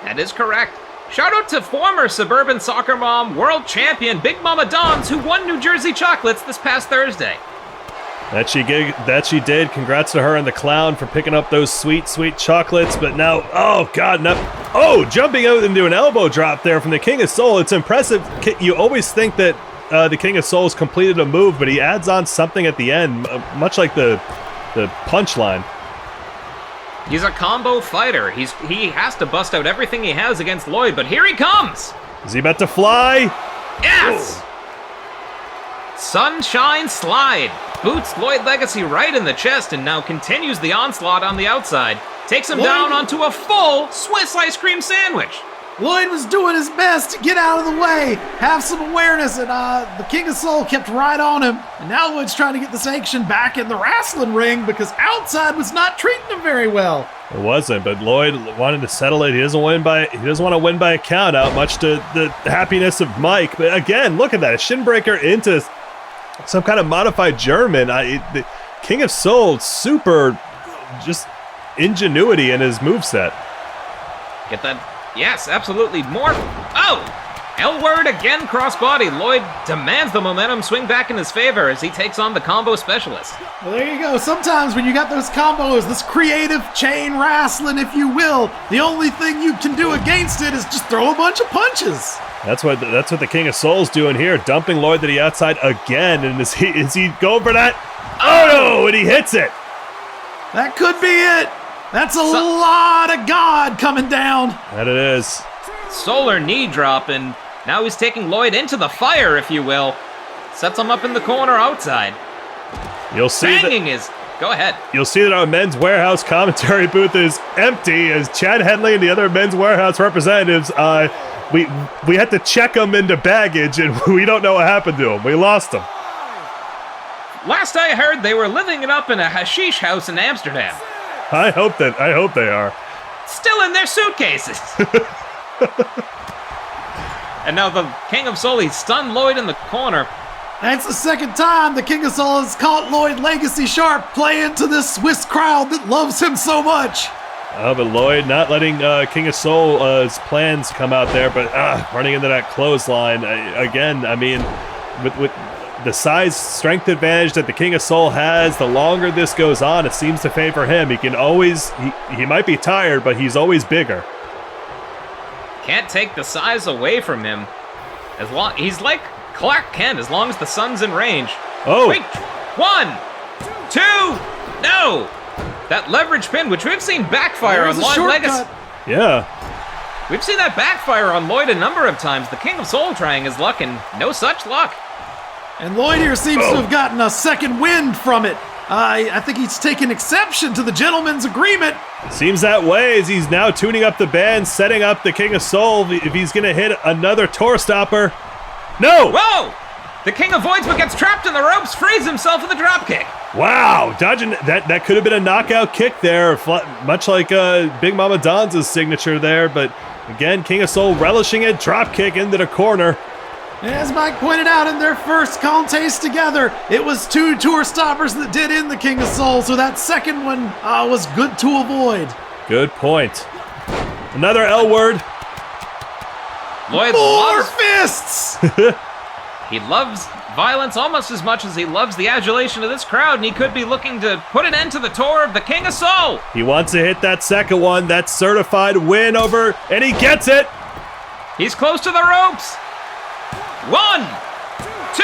That is correct. Shout out to former Suburban Soccer Mom world champion Big Mama Dons, who won New Jersey Chocolates this past Thursday. That she did. Congrats to her and the clown for picking up those sweet, sweet chocolates. But now, oh God, jumping out into an elbow drop there from the King of Soul. It's impressive. You always think that the King of Souls completed a move, but he adds on something at the end, much like the punchline. He's a combo fighter. He has to bust out everything he has against Lloyd, but here he comes! Is he about to fly? Yes! Whoa. Sunshine Slide. Boots Lloyd Legacy right in the chest and now continues the onslaught on the outside. Takes him down onto a full Swiss ice cream sandwich. Lloyd was doing his best to get out of the way, have some awareness, and the King of Soul kept right on him. And now Lloyd's trying to get this action back in the wrestling ring because outside was not treating him very well. It wasn't, but Lloyd wanted to settle it. He doesn't want to win by a count out, much to the happiness of Mike. But again, look at that, a shin breaker into some kind of modified German. The King of Soul, super just ingenuity in his moveset. Get that. Yes, absolutely. More. Oh! L-word again, crossbody. Lloyd demands the momentum swing back in his favor as he takes on the combo specialist. Well, there you go. Sometimes when you got those combos, this creative chain wrestling, if you will, the only thing you can do against it is just throw a bunch of punches. That's what the King of Soul's doing here, dumping Lloyd to the outside again. And is he going for that? Oh no! And he hits it. That could be it. That's a lot of God coming down. That it is. Solar knee drop, and now he's taking Lloyd into the fire, if you will. Sets him up in the corner outside. You'll see Go ahead. You'll see that our Men's Warehouse commentary booth is empty as Chad Henley and the other Men's Warehouse representatives, we had to check them into baggage, and we don't know what happened to them. We lost them. Last I heard, they were living it up in a hashish house in Amsterdam. I hope they are. Still in their suitcases. And now the King of Soul, he stunned Lloyd in the corner. That's the second time the King of Soul has caught Lloyd Legacy sharp playing to this Swiss crowd that loves him so much. But Lloyd not letting King of Soul's plans come out there, but running into that clothesline again. I mean, with the size strength advantage that the King of Soul has, the longer this goes on, it seems to favor him. He can always, he might be tired, but he's always bigger. Can't take the size away from him. He's like Clark Kent as long as the sun's in range. Oh! Wait, 1, 2, no! That leverage pin, which we've seen backfire on Lloyd Legacy. Yeah. We've seen that backfire on Lloyd a number of times. The King of Soul trying his luck, and no such luck. And Lloyd here seems to have gotten a second wind from it. I think he's taken exception to the gentleman's agreement. Seems that way as he's now tuning up the band, setting up the King of Soul if he's going to hit another tour stopper. No! Whoa! The King avoids but gets trapped in the ropes, frees himself with a dropkick. Wow, dodging that could have been a knockout kick there, much like Big Mama Don's signature there, but again, King of Soul relishing it, dropkick into the corner. As Mike pointed out in their first contest together, it was 2 tour stoppers that did in the King of Soul, so that second one was good to avoid. Good point. Another L word. Lloyd More fists! He loves violence almost as much as he loves the adulation of this crowd, and he could be looking to put an end to the tour of the King of Soul. He wants to hit that second one, that certified win over, and he gets it. He's close to the ropes. 1, 2,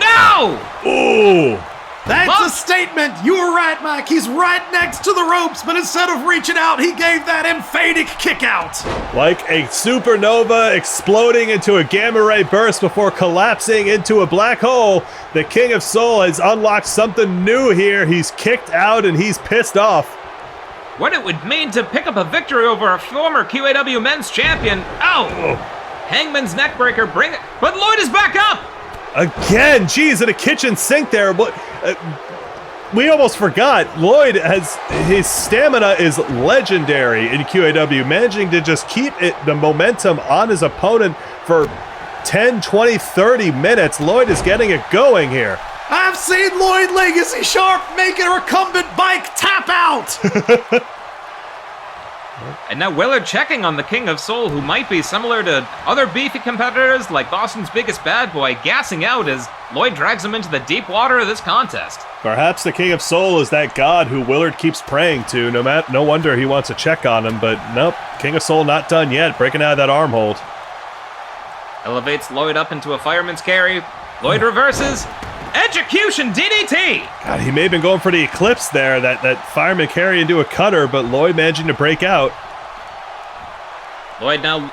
no! Ooh. That's a statement. You were right, Mike. He's right next to the ropes, but instead of reaching out, he gave that emphatic kick out. Like a supernova exploding into a gamma ray burst before collapsing into a black hole, the King of Soul has unlocked something new here. He's kicked out and he's pissed off. What it would mean to pick up a victory over a former QAW men's champion. Oh! Hangman's neckbreaker, bring it. But Lloyd is back up! Again, geez, at a kitchen sink there. We almost forgot. Lloyd his stamina is legendary in QAW, managing to just keep the momentum on his opponent for 10, 20, 30 minutes. Lloyd is getting it going here. I've seen Lloyd Legacy Sharp make a recumbent bike tap out. And now Willard checking on the King of Soul, who might be similar to other beefy competitors like Boston's Biggest Bad Boy, gassing out as Lloyd drags him into the deep water of this contest. Perhaps the King of Soul is that god who Willard keeps praying to. No wonder he wants to check on him, but nope, King of Soul not done yet, breaking out of that arm hold. Elevates Lloyd up into a fireman's carry. Lloyd reverses. Execution DDT! God, he may have been going for the eclipse there, that fireman carry into a cutter, but Lloyd managing to break out. Lloyd now...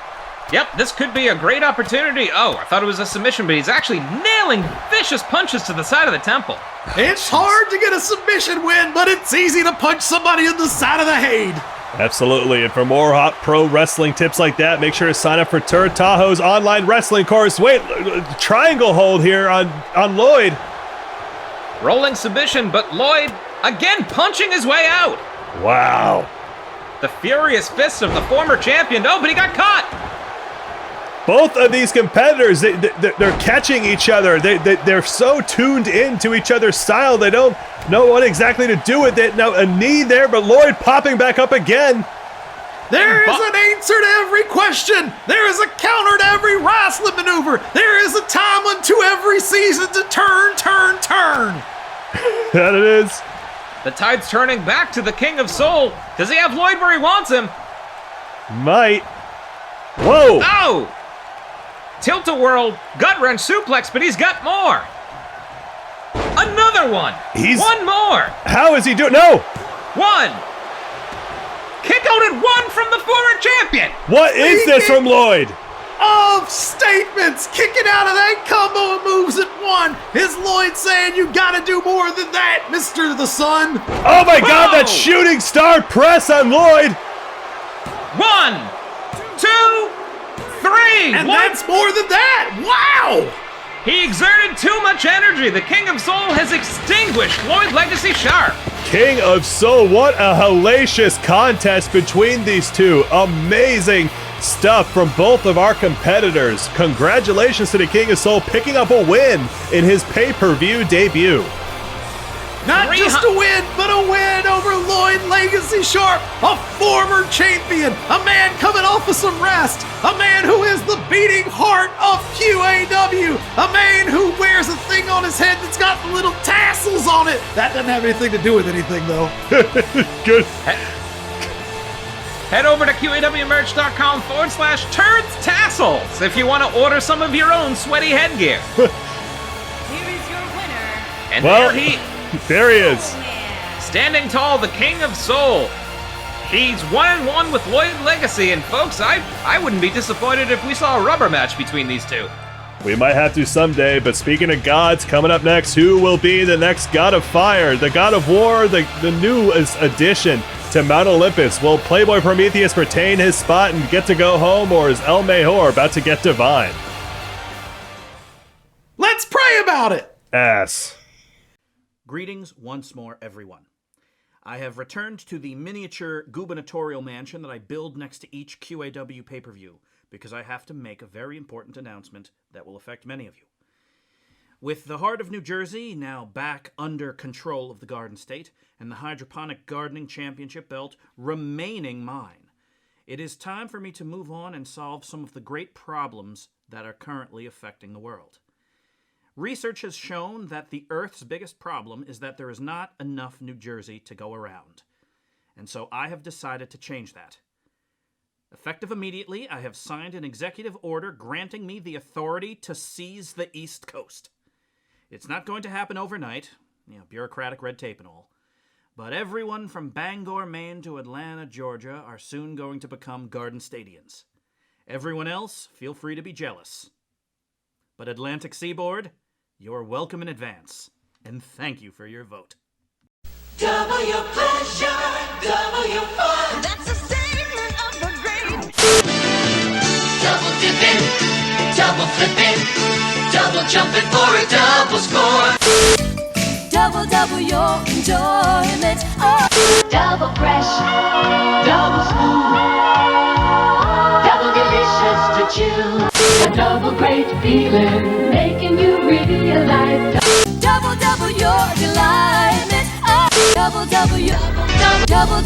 Yep, this could be a great opportunity. Oh, I thought it was a submission, but he's actually nailing vicious punches to the side of the temple. It's hard to get a submission win, but it's easy to punch somebody in the side of the head. Absolutely, and for more hot pro wrestling tips like that, make sure to sign up for Tur Tahoe's online wrestling course. Wait, triangle hold here on Lloyd. Rolling submission, but Lloyd again punching his way out. Wow. The furious fists of the former champion. Oh, but he got caught. Both of these competitors, they're catching each other. They're so tuned into each other's style, they don't know what exactly to do with it. Now, a knee there, but Lloyd popping back up again. There is an answer to every question. There is a counter to every wrestling maneuver. There is a time unto every season to turn. That it is. The tide's turning back to the King of Soul. Does he have Lloyd where he wants him? Might. Whoa. Oh! Tilt-a-whirl, gut-wrench suplex, but he's got more. Another one. One more. How is he doing? No. One. Kick out at one from the former champion. What is this from Lloyd? Of statements, kicking out of that combo of moves at one. Is Lloyd saying you gotta do more than that, Mr. the Sun? Oh my God, that shooting star press on Lloyd. 1, 2, 3. And that's more than that. Wow. He exerted too much energy. The King of Soul has extinguished Lloyd Legacy Sharp. King of Soul, what a hellacious contest between these two. Amazing stuff from both of our competitors. Congratulations to the King of Soul picking up a win in his pay-per-view debut. Not just a win, but a win over Lloyd Legacy Sharp, a former champion, a man coming off of some rest, a man who is the beating heart of QAW, a man who wears a thing on his head that's got little tassels on it. That doesn't have anything to do with anything, though. Good. Head over to QAWmerch.com/turds tassels if you want to order some of your own sweaty headgear. Here is your winner. And Well, there he is. Standing tall, the King of Soul. He's 1-1 with Lloyd Legacy, and folks, I wouldn't be disappointed if we saw a rubber match between these two. We might have to someday, but speaking of gods, coming up next, who will be the next god of fire, the god of war, the newest addition to Mount Olympus? Will Playboy Prometheus retain his spot and get to go home, or is El Mejor about to get divine? Let's pray about it! Ass. Greetings once more, everyone. I have returned to the miniature gubernatorial mansion that I build next to each QAW pay-per-view, because I have to make a very important announcement that will affect many of you. With the heart of New Jersey now back under control of the Garden State, and the Hydroponic Gardening Championship belt remaining mine, it is time for me to move on and solve some of the great problems that are currently affecting the world. Research has shown that the Earth's biggest problem is that there is not enough New Jersey to go around. And so I have decided to change that. Effective immediately, I have signed an executive order granting me the authority to seize the East Coast. It's not going to happen overnight, bureaucratic red tape and all, but everyone from Bangor, Maine to Atlanta, Georgia are soon going to become Garden Stadians. Everyone else, feel free to be jealous. But Atlantic Seaboard, you're welcome in advance, and thank you for your vote. Double your pleasure, double your fun. That's a statement of the great. Double dipping, double flipping, double jumping for a double score. Double your enjoyment. Oh. Double fresh, double smooth, double delicious to chew. A double great feeling, making you realize. Double your delightment. Oh. Double your double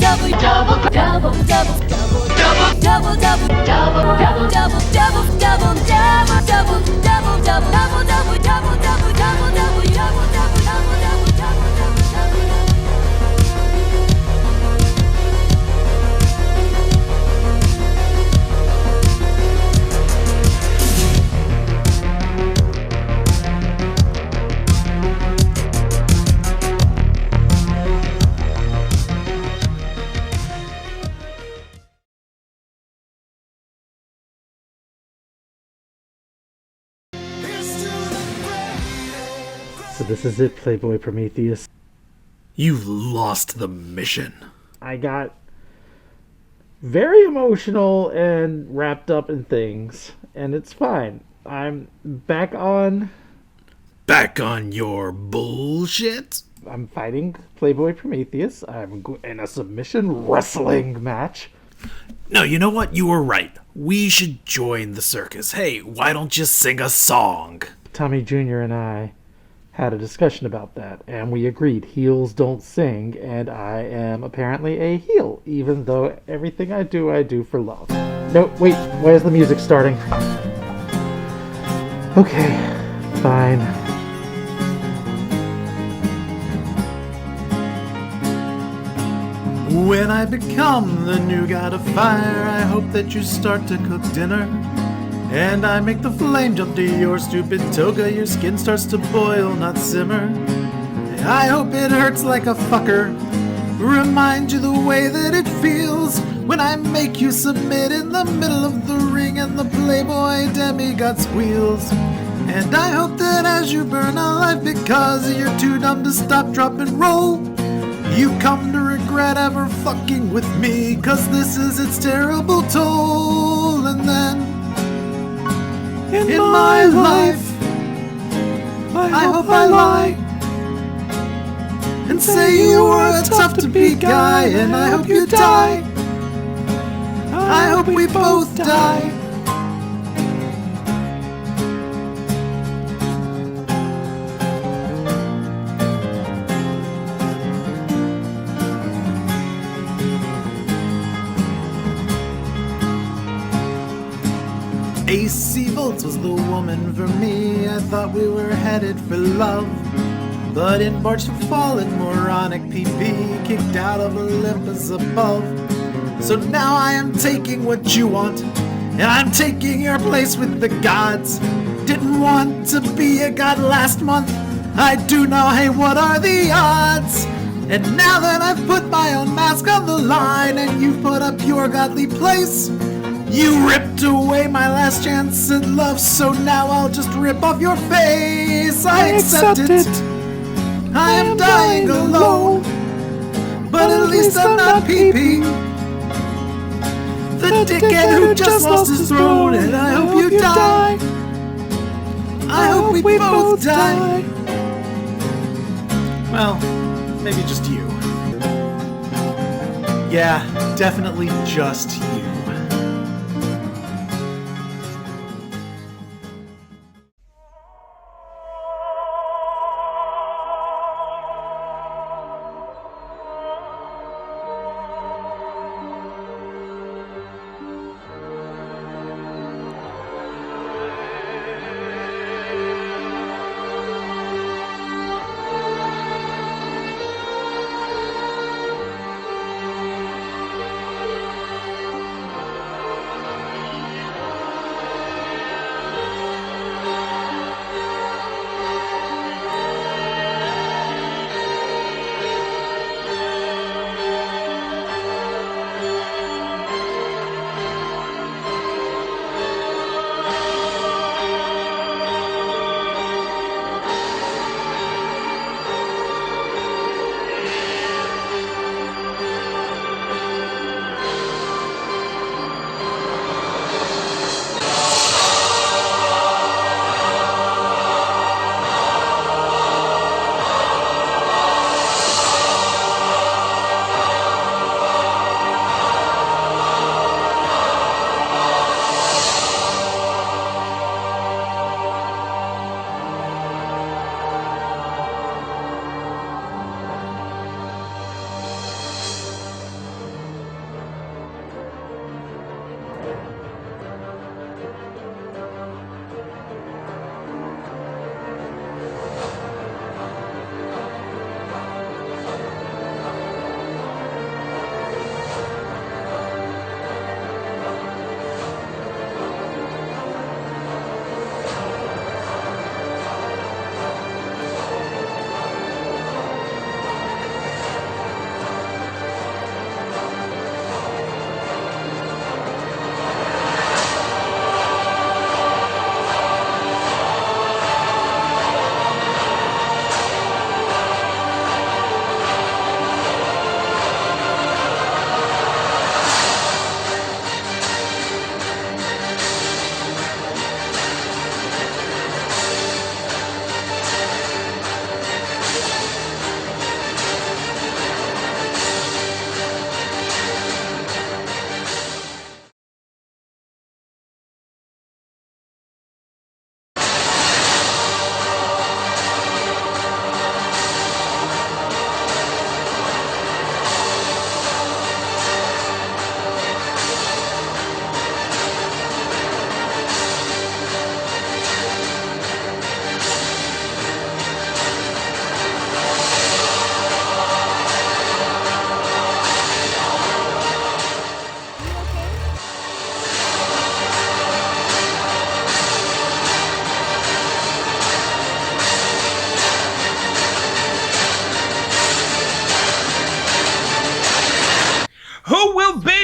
So this is it, Playboy Prometheus. You've lost the mission. I got very emotional and wrapped up in things, and it's fine. I'm back on your bullshit? I'm fighting Playboy Prometheus. I'm in a submission wrestling match. No, you know what? You were right. We should join the circus. Hey, why don't you sing a song? Tommy Jr. and I had a discussion about that, and we agreed heels don't sing, and I am apparently a heel, even though everything I do for love. No, wait, why is the music starting? Okay, fine. When I become the new god of fire, I hope that you start to cook dinner. And I make the flame jump to your stupid toga. Your skin starts to boil, not simmer. I hope it hurts like a fucker. Remind you the way that it feels when I make you submit in the middle of the ring and the Playboy demigod squeals. And I hope that as you burn alive because you're too dumb to stop, drop, and roll, you come to regret ever fucking with me, 'cause this is its terrible toll. And then in my life, I hope I lie and say you were a tough-to-beat guy, and I hope you die. I hope we both die. AC Volts was the woman for me. I thought we were headed for love, but in barged a fallen moronic PP, kicked out of Olympus above. So now I am taking what you want, and I'm taking your place with the gods. Didn't want to be a god last month. I do now, hey, what are the odds? And now that I've put my own mask on the line and you've put up your godly place, you ripped away my last chance at love, so now I'll just rip off your face. I accept it. I am dying alone, but at least I'm not PP, the dickhead who just lost his throne. And I hope you die. I hope we both die. Well, maybe just you. Yeah, definitely just you.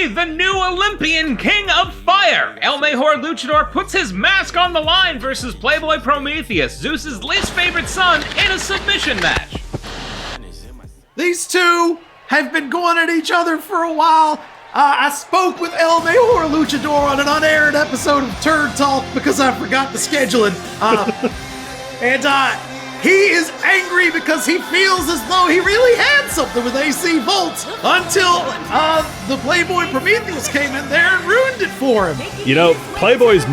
The new Olympian King of Fire! El Mejor Luchador puts his mask on the line versus Playboy Prometheus, Zeus's least favorite son, in a submission match. These two have been going at each other for a while. I spoke with El Mejor Luchador on an unaired episode of Turd Talk because I forgot the scheduling. And he is angry because he feels as though he really had something with AC Volts until the Playboy Prometheus came in there and ruined it for him. You know, Playboy's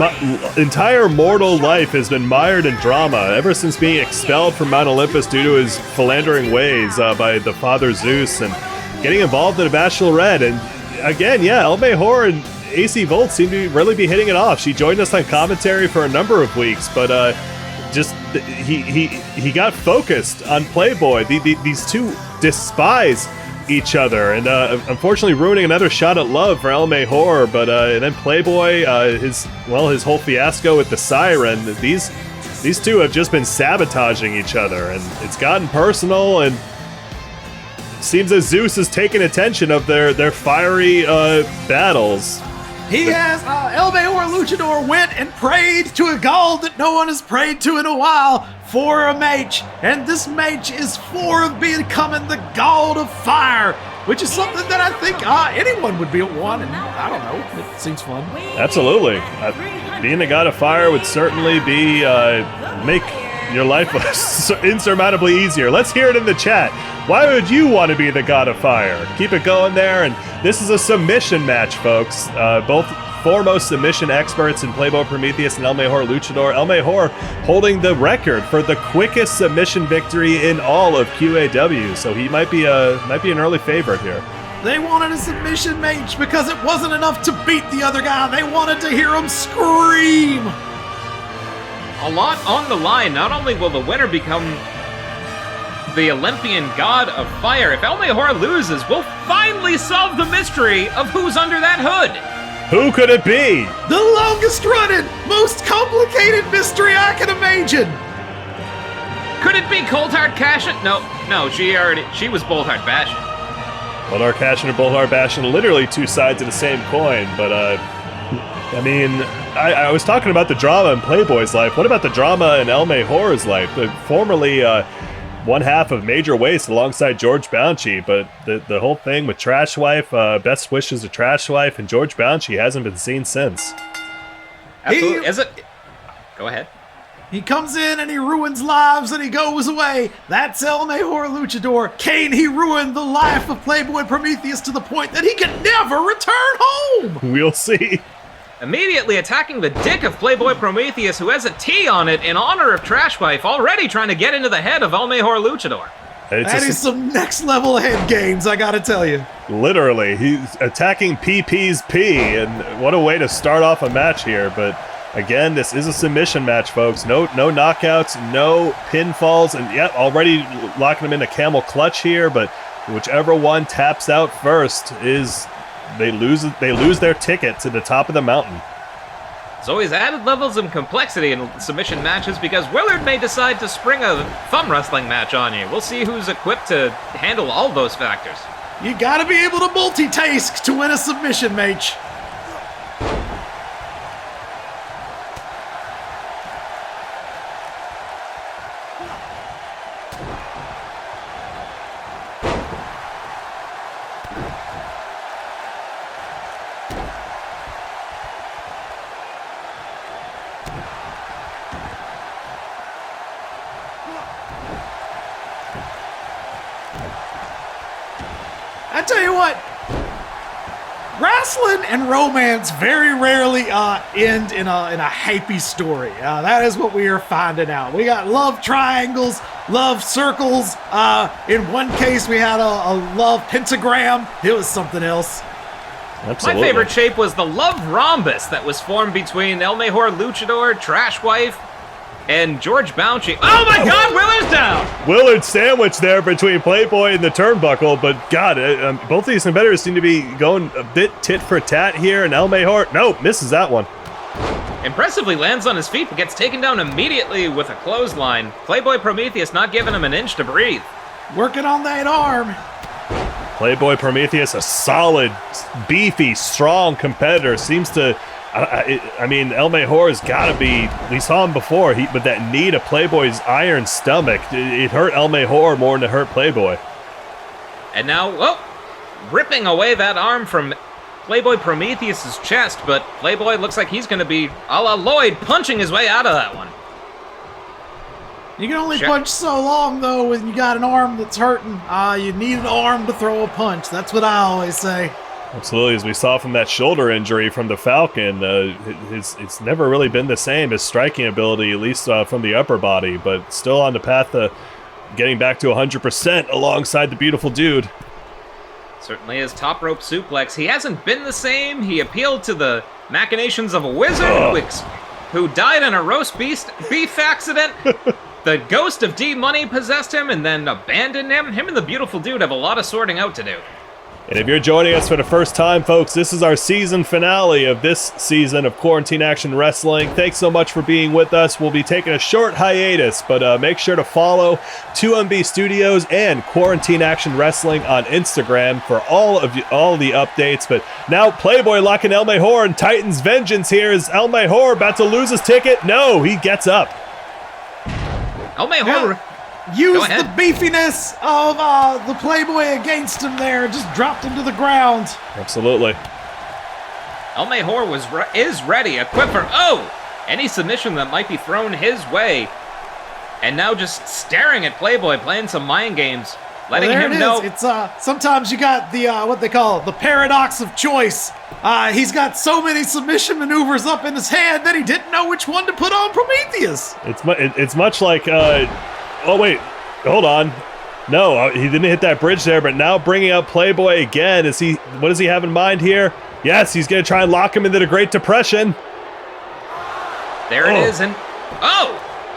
entire mortal life has been mired in drama ever since being expelled from Mount Olympus due to his philandering ways by the father Zeus and getting involved in a bachelorette. And again, yeah, El Mejor and AC Volts seem to really be hitting it off. She joined us on commentary for a number of weeks, but just he got focused on Playboy. These two despise each other, and unfortunately ruining another shot at love for El Mejor. But and then Playboy, his whole fiasco with the siren. These two have just been sabotaging each other, and it's gotten personal. And it seems as Zeus has taken attention of their fiery battles. He has, El Mejor Luchador went and prayed to a god that no one has prayed to in a while for a mage. And this mage is for becoming the god of fire, which is something that I think anyone would be at one. And I don't know, it seems fun. Absolutely. Being the god of fire would certainly be, make your life insurmountably easier. Let's hear it in the chat. Why would you want to be the god of fire? Keep it going there. And this is a submission match, folks. Both foremost submission experts in Playboy Prometheus and El Mejor Luchador. El Mejor holding the record for the quickest submission victory in all of QAW. So he might be an early favorite here. They wanted a submission match because it wasn't enough to beat the other guy. They wanted to hear him scream. A lot on the line. Not only will the winner become the Olympian god of fire, if El Mejor loses, we'll finally solve the mystery of who's under that hood. Who could it be? The longest running, most complicated mystery I can imagine. Could it be Cold Hard Cashin? No, she was Bold Hard Bashin. Cold Hard Cashin and Bold Hard Bashin, literally two sides of the same coin, but I mean, I was talking about the drama in Playboy's life. What about the drama in El Mejor's life? Formerly one half of Major Waste alongside George Bouncy, but the whole thing with Trash Wife, best wishes to Trash Wife, and George Bouncy hasn't been seen since. Absolutely. Go ahead. He comes in and he ruins lives and he goes away. That's El Mejor Luchador. Kane, he ruined the life of Playboy Prometheus to the point that he can never return home. We'll see. Immediately attacking the dick of Playboy Prometheus, who has a T on it in honor of Trash Wife, already trying to get into the head of El Mejor Luchador. That is some next level head games, I gotta tell you. Literally, he's attacking PP's P, and what a way to start off a match here. But again, this is a submission match, folks. No knockouts, no pinfalls, and yep, already locking him in a camel clutch here. But whichever one taps out first is. They lose their ticket to the top of the mountain. There's always added levels of complexity in submission matches because Willard may decide to spring a thumb wrestling match on you. We'll see who's equipped to handle all those factors. You gotta be able to multitask to win a submission match. I tell you what, wrestling and romance very rarely end in a happy story. That is what we are finding out. We got love triangles, love circles. In one case, we had a love pentagram. It was something else. Absolutely. My favorite shape was the love rhombus that was formed between El Mejor Luchador, Trash Wife, and George Bouncy. Oh my God, Willard's down! Willard sandwich there between Playboy and the turnbuckle, but God, both of these competitors seem to be going a bit tit for tat here, and El Mejor, misses that one. Impressively lands on his feet, but gets taken down immediately with a clothesline. Playboy Prometheus not giving him an inch to breathe. Working on that arm. Playboy Prometheus, a solid, beefy, strong competitor, seems to... I mean, El Mejor has got to be, we saw him before, but that knee to Playboy's iron stomach, it hurt El Mejor more than it hurt Playboy. And now, ripping away that arm from Playboy Prometheus's chest, but Playboy looks like he's going to be a la Lloyd punching his way out of that one. You can only punch so long, though, when you got an arm that's hurting. You need an arm to throw a punch. That's what I always say. Absolutely, as we saw from that shoulder injury from the Falcon, it's never really been the same. His striking ability, at least from the upper body, but still on the path to getting back to 100% alongside the beautiful dude. Certainly his top rope suplex. He hasn't been the same. He appealed to the machinations of a wizard who died in a roast beef accident. the ghost of D-Money possessed him and then abandoned him. Him and the Beautiful Dude have a lot of sorting out to do. And if you're joining us for the first time, folks, this is our season finale of this season of Quarantine Action Wrestling. Thanks so much for being with us. We'll be taking a short hiatus, but make sure to follow 2MB Studios and Quarantine Action Wrestling on Instagram for all the updates. But now Playboy locking El Mejor and Titan's Vengeance here. Is El Mejor about to lose his ticket? No, he gets up. El Mejor... Use the beefiness of the Playboy against him there. Just dropped him to the ground. Absolutely. El Mejor is ready, equipped for any submission that might be thrown his way. And now just staring at Playboy, playing some mind games, letting him know. It's sometimes you got the what they call the paradox of choice. He's got so many submission maneuvers up in his head that he didn't know which one to put on Prometheus. It's much like oh wait, hold on. No, he didn't hit that bridge there, but now bringing up Playboy again. What does he have in mind here? Yes, he's going to try and lock him into the Great Depression. There it is, and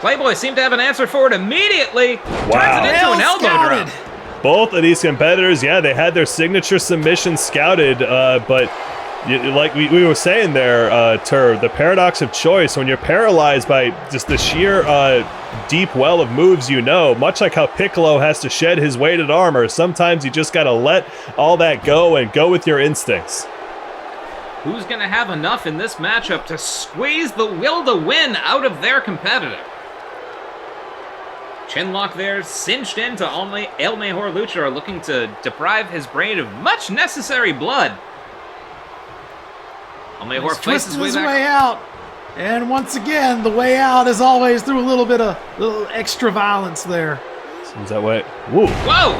Playboy seemed to have an answer for it immediately. Wow. Turns it into an elbow drop. Both of these competitors, they had their signature submission scouted, but like we were saying there, Tur, the paradox of choice, when you're paralyzed by just the sheer deep well of moves, much like how Piccolo has to shed his weighted armor, sometimes you just gotta let all that go and go with your instincts. Who's gonna have enough in this matchup to squeeze the will to win out of their competitor? Chinlock there, cinched into El Mejor Luchador, looking to deprive his brain of much necessary blood. El Mejor He's places twisting his way way out. And once again, the way out is always through a little extra violence there. Seems that way. Woo. Whoa!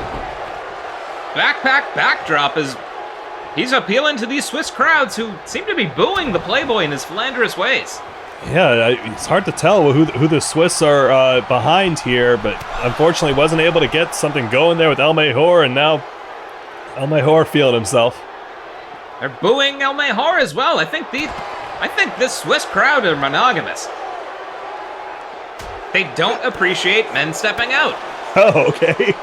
Backpack backdrop is... He's appealing to these Swiss crowds who seem to be booing the Playboy in his philanderous ways. Yeah, it's hard to tell who the Swiss are behind here, but unfortunately wasn't able to get something going there with El Mejor, and now El Mejor feeling himself. They're booing El Mejor as well. I think this Swiss crowd are monogamous. They don't appreciate men stepping out. Oh, okay.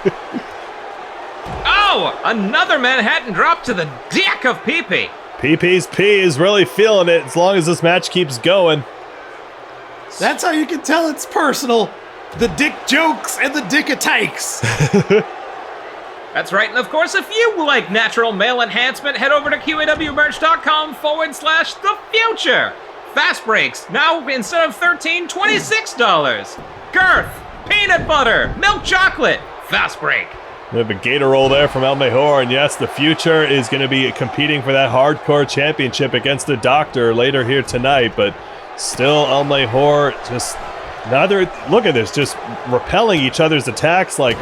Another Manhattan drop to the dick of PP. PP's P is really feeling it as long as this match keeps going. That's how you can tell it's personal. The dick jokes and the dick it takes. That's right, and of course, if you like natural male enhancement, head over to QAWmerch.com/the-future. Fast breaks, now instead of $13, $26. Girth, peanut butter, milk chocolate, fast break. We have a gator roll there from El Mejor, and yes, the future is going to be competing for that hardcore championship against the Doctor later here tonight, but still El Mejor just... Look at this, just repelling each other's attacks like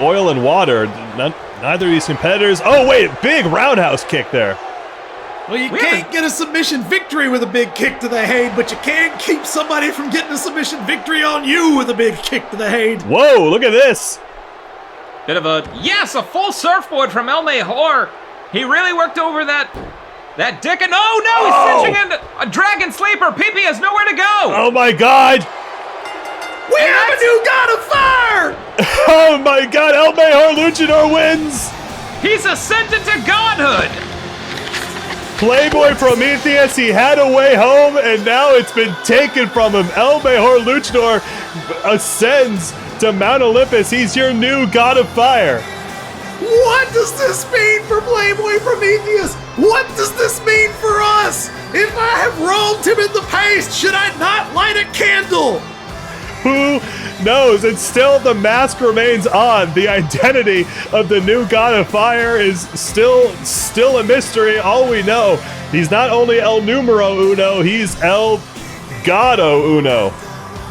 oil and water. Neither of these competitors... Oh, wait, big roundhouse kick there. Well, you can't get a submission victory with a big kick to the head, but you can keep somebody from getting a submission victory on you with a big kick to the head. Whoa, look at this. Bit of a full surfboard from El Mejor. He really worked over that dick, and he's cinching into a dragon sleeper. PP has nowhere to go. Oh my God. We have a new God of Fire! Oh my God, El Mejor Luchador wins! He's ascended to godhood! Playboy Prometheus, he had a way home, and now it's been taken from him. El Mejor Luchador ascends to Mount Olympus. He's your new God of Fire. What does this mean for Playboy Prometheus? What does this mean for us? If I have wronged him in the past, should I not light a candle? Who knows? And still the mask remains on. The identity of the new God of Fire is still a mystery. All we know, he's not only El Numero Uno, he's El Gado Uno.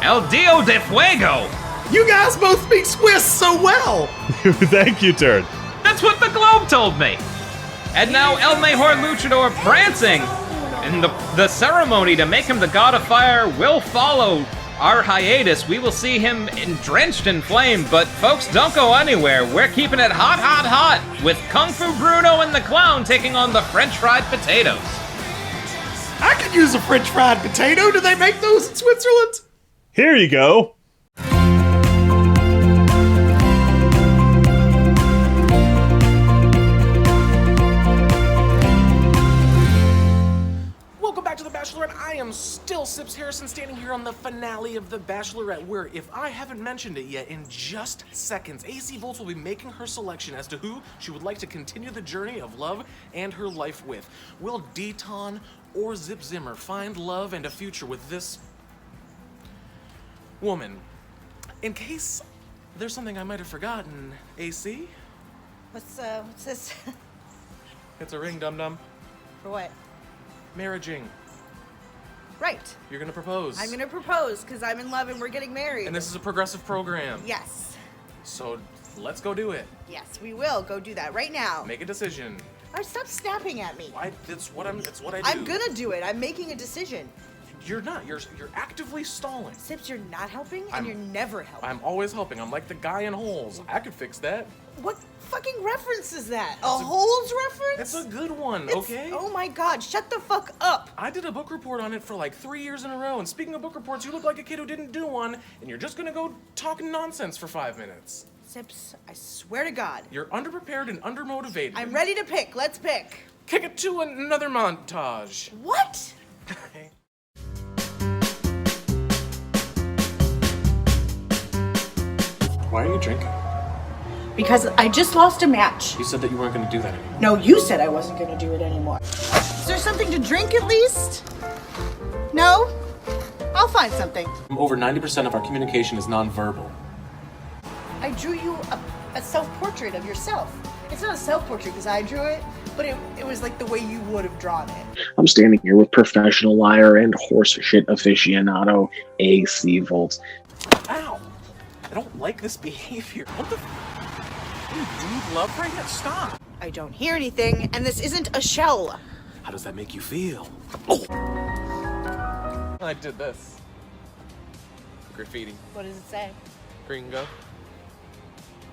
El Dio de Fuego. You guys both speak Swiss so well. Thank you, Turd. That's what the Globe told me. And now El Mejor Luchador prancing. And the ceremony to make him the God of Fire will follow our hiatus. We will see him drenched in flame, but folks, don't go anywhere. We're keeping it hot, hot, hot with Kung Fu Bruno and the Clown taking on the French fried potatoes. I could use a French fried potato. Do they make those in Switzerland? Here you go. Sips Harrison standing here on the finale of The Bachelorette, where, if I haven't mentioned it yet, in just seconds, AC Volts will be making her selection as to who she would like to continue the journey of love and her life with. Will Deton or Zip Zimmer find love and a future with this woman? In case there's something I might have forgotten, AC? What's this? It's a ring, dum-dum. For what? Marriaging. Right. You're gonna propose. I'm gonna propose because I'm in love and we're getting married. And this is a progressive program. Yes. So let's go do it. Yes, we will go do that right now. Make a decision. Stop snapping at me. It's what I do. I'm gonna do it. I'm making a decision. You're not. You're actively stalling. Sips, you're not helping, and you're never helping. I'm always helping. I'm like the guy in Holes. I could fix that. What fucking reference is that? A Holes reference? It's a good one, okay? Oh my god, shut the fuck up. I did a book report on it for like 3 years in a row, and speaking of book reports, you look like a kid who didn't do one, and you're just gonna go talking nonsense for 5 minutes. Sips, I swear to God. You're underprepared and undermotivated. I'm ready to pick. Let's pick. Kick it to another montage. What? Why are you drinking? Because I just lost a match. You said that you weren't gonna do that anymore. No, you said I wasn't gonna do it anymore. Is there something to drink at least? No? I'll find something. Over 90% of our communication is nonverbal. I drew you a self-portrait of yourself. It's not a self-portrait because I drew it, but it was like the way you would have drawn it. I'm standing here with professional liar and horse shit aficionado, AC Volts. Ow! I don't like this behavior. What the you need love right now? Stop! I don't hear anything, and this isn't a shell. How does that make you feel? Oh! I did this. Graffiti. What does it say? Gringo.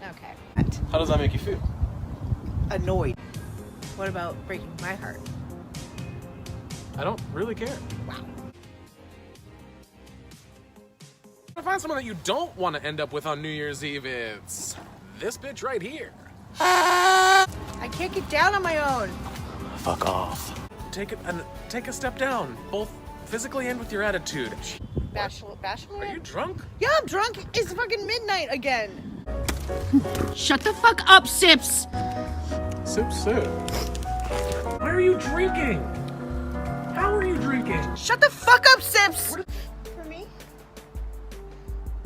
Okay. How does that make you feel? Annoyed. What about breaking my heart? I don't really care. Wow. To find someone that you don't want to end up with on New Year's Eve, it's this bitch right here. I can't get down on my own. Fuck off. Take a step down, both physically and with your attitude. Bachelor? Are you drunk? Yeah, I'm drunk. It's fucking midnight again. Shut the fuck up, Sips. Sip. Why are you drinking? How are you drinking? Shut the fuck up, Sips. For me?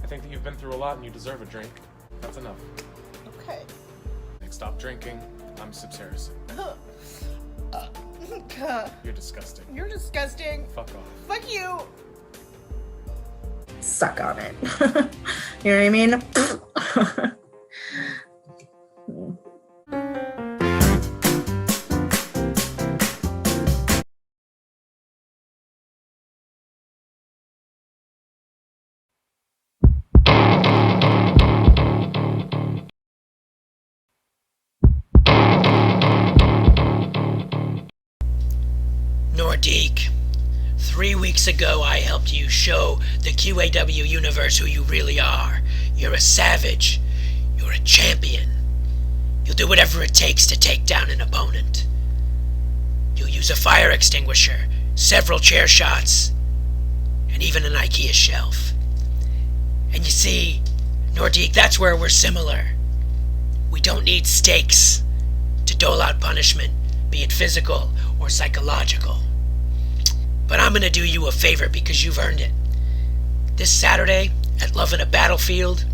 I think that you've been through a lot and you deserve a drink. That's enough. Okay. Stop drinking. I'm Sips Harrison. You're disgusting. You're disgusting. Fuck off. Fuck you. Suck on it. You know what I mean? Nordique, 3 weeks ago I helped you show the QAW universe who you really are. You're a savage. You're a champion. You'll do whatever it takes to take down an opponent. You'll use a fire extinguisher, several chair shots, and even an IKEA shelf. And you see, Nordique, that's where we're similar. We don't need stakes to dole out punishment, be it physical or psychological. But I'm gonna do you a favor because you've earned it. This Saturday, at Love in a Battlefield,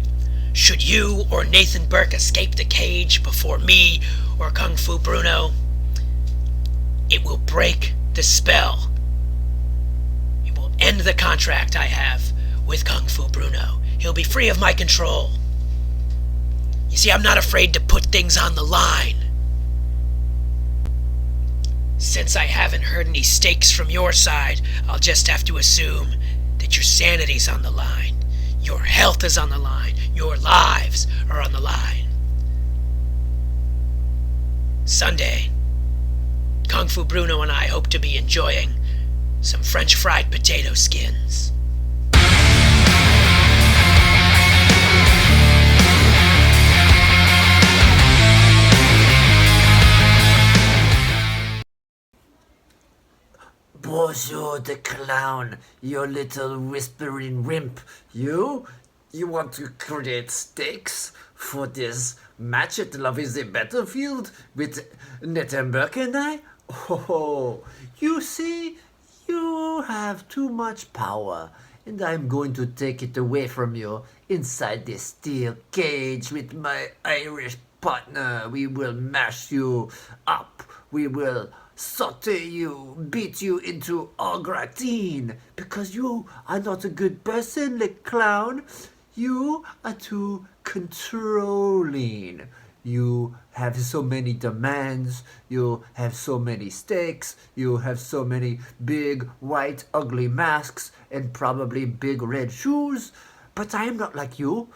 should you or Nathan Burke escape the cage before me or Kung Fu Bruno, it will break the spell. It will end the contract I have with Kung Fu Bruno. He'll be free of my control. You see, I'm not afraid to put things on the line. Since I haven't heard any stakes from your side, I'll just have to assume that your sanity's on the line, your health is on the line, your lives are on the line. Sunday, Kung Fu Bruno and I hope to be enjoying some French fried potato skins. Boy, Bonjour, the clown, you little whispering wimp. You want to create stakes for this match at Love is a Battlefield with Nathan Burke and I? Oh, you see, you have too much power, and I'm going to take it away from you inside this steel cage with my Irish partner. We will mash you up. We will saute you, beat you into au gratin, because you are not a good person, the clown. You are too controlling. You have so many demands, you have so many stakes, you have so many big, white, ugly masks, and probably big red shoes. But I am not like you.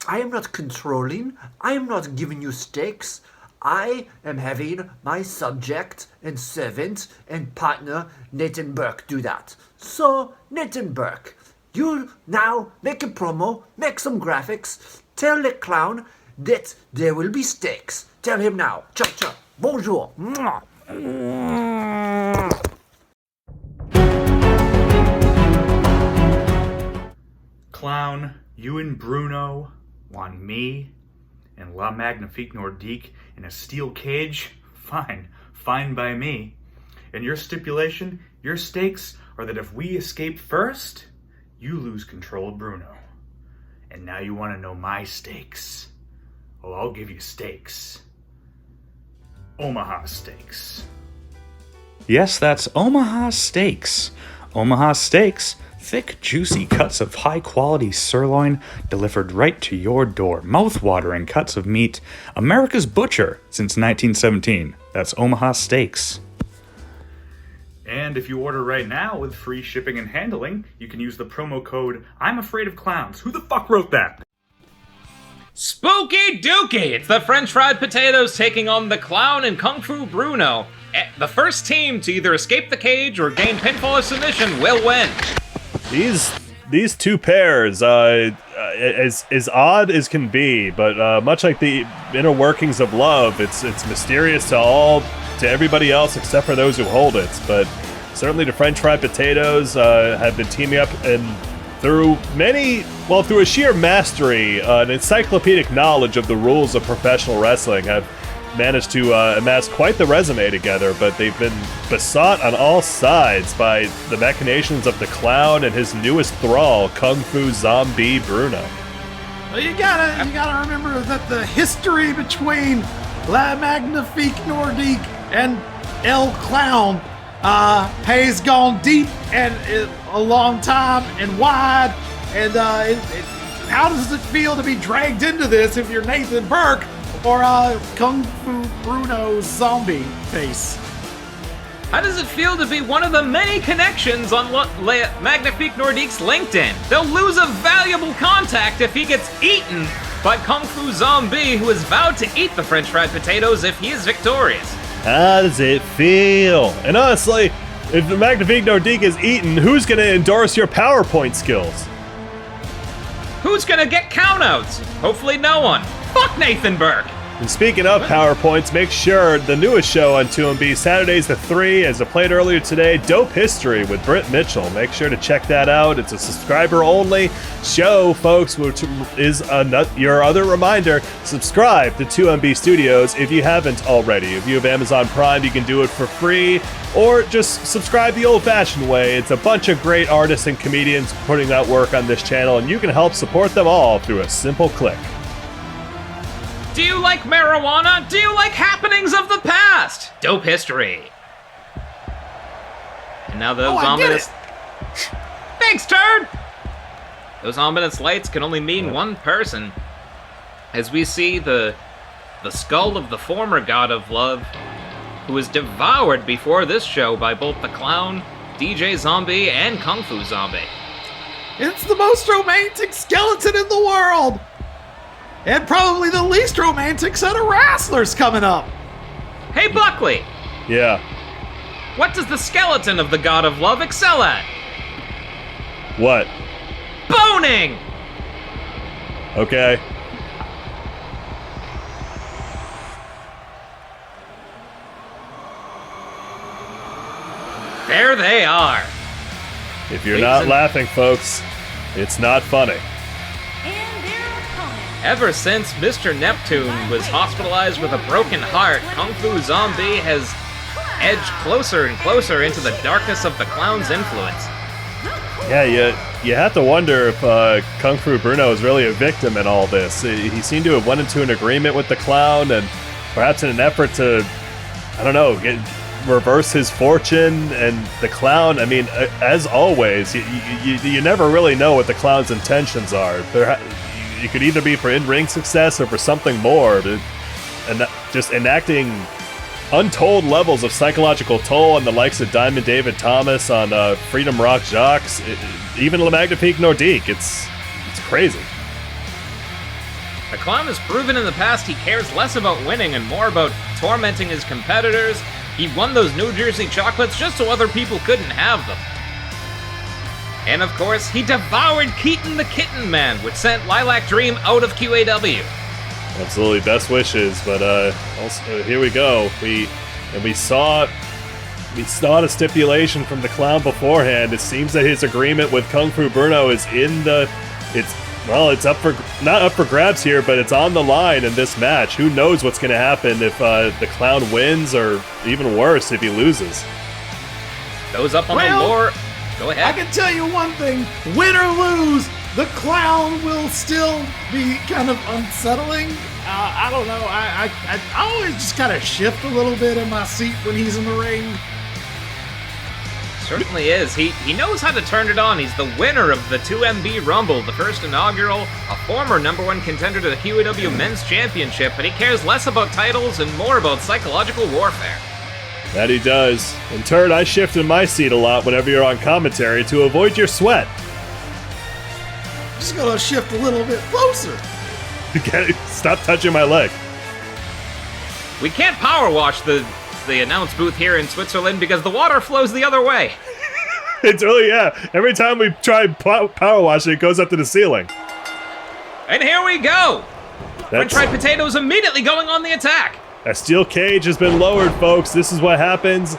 I am not controlling. I am not giving you stakes. I am having my subject and servant and partner, Nathan Burke, do that. So, Nathan Burke, you now make a promo, make some graphics, tell the clown that there will be stakes. Tell him now. Cha-cha. Bonjour. Mwah. Clown, you and Bruno want me and La Magnifique Nordique in a steel cage? Fine. Fine by me. And your stipulation, your stakes, are that if we escape first, you lose control of Bruno. And now you want to know my stakes. Well, I'll give you steaks. Omaha Steaks. Yes, that's Omaha Steaks. Omaha Steaks, thick, juicy cuts of high-quality sirloin delivered right to your door. Mouth-watering cuts of meat. America's butcher since 1917. That's Omaha Steaks. And if you order right now with free shipping and handling, you can use the promo code I'm Afraid of Clowns. Who the fuck wrote that? Spooky Dookie! It's the French Fried Potatoes taking on the Clown and Kung Fu Bruno. The first team to either escape the cage or gain pinfall or submission will win. These two pairs, as odd as can be, but much like the inner workings of love, it's mysterious to everybody else except for those who hold it. But certainly the French Fried Potatoes have been teaming up and through a sheer mastery, an encyclopedic knowledge of the rules of professional wrestling, have managed to amass quite the resume together, but they've been besought on all sides by the machinations of the Clown and his newest thrall, Kung Fu Zombie Bruno. Well, you gotta remember that the history between La Magnifique Nordique and El Clown has gone deep and a long time and wide. And how does it feel to be dragged into this if you're Nathan Burke or Kung Fu Bruno's zombie face? How does it feel to be one of the many connections on Magnifique Nordique's LinkedIn? They'll lose a valuable contact if he gets eaten by Kung Fu Zombie, who has vowed to eat the French Fried Potatoes if he is victorious. How does it feel? And honestly, if the Magnifique Nordique is eaten, who's going to endorse your PowerPoint skills? Who's gonna get countouts? Hopefully no one. Fuck Nathan Burke! And speaking of PowerPoints, make sure the newest show on 2MB, Saturdays at 3, as I played earlier today, Dope History with Britt Mitchell. Make sure to check that out. It's a subscriber-only show, folks, which is your other reminder. Subscribe to 2MB Studios if you haven't already. If you have Amazon Prime, you can do it for free, or just subscribe the old-fashioned way. It's a bunch of great artists and comedians putting out work on this channel, and you can help support them all through a simple click. Do you like marijuana? Do you like happenings of the past? Dope History. And now those ominous... Thanks, turd! Those ominous lights can only mean one person. As we see the skull of the former god of love, who was devoured before this show by both the Clown, DJ Zombie, and Kung Fu Zombie. It's the most romantic skeleton in the world! And probably the least romantic set of wrestlers coming up. Hey, Buckley! Yeah? What does the skeleton of the god of love excel at? What? Boning! Okay. There they are. If you're not laughing, folks, it's not funny. Ever since Mr. Neptune was hospitalized with a broken heart, Kung Fu Zombie has edged closer and closer into the darkness of the Clown's influence. Yeah, you have to wonder if Kung Fu Bruno is really a victim in all this. He seemed to have went into an agreement with the Clown, and perhaps in an effort to, I don't know, reverse his fortune. And the Clown, I mean, as always, you never really know what the Clown's intentions are. You could either be for in-ring success or for something more, and just enacting untold levels of psychological toll on the likes of Diamond David Thomas, on Freedom Rock Jacques, even Le Magnifique Nordique. It's crazy. The Clown has proven in the past he cares less about winning and more about tormenting his competitors. He won those New Jersey chocolates just so other people couldn't have them. And of course, he devoured Keaton the Kitten Man, which sent Lilac Dream out of QAW. Absolutely, best wishes, but also, here we go. We saw the stipulation from the Clown beforehand. It seems that his agreement with Kung Fu Bruno is it's not up for grabs here, but it's on the line in this match. Who knows what's going to happen if the Clown wins, or even worse, if he loses. Goes up on the lore. Go ahead. I can tell you one thing: win or lose, the Clown will still be kind of unsettling. I don't know. I always just kind of shift a little bit in my seat when he's in the ring. Certainly is. He knows how to turn it on. He's the winner of the 2MB Rumble, the first inaugural, a former #1 contender to the QAW Men's Championship, but he cares less about titles and more about psychological warfare. That he does. In turn, I shift in my seat a lot whenever you're on commentary to avoid your sweat. Just gonna shift a little bit closer. Stop touching my leg. We can't power wash the announce booth here in Switzerland because the water flows the other way. It's really, yeah. Every time we try power wash it goes up to the ceiling. And here we go. French fried potatoes immediately going on the attack. A steel cage has been lowered, folks. This is what happens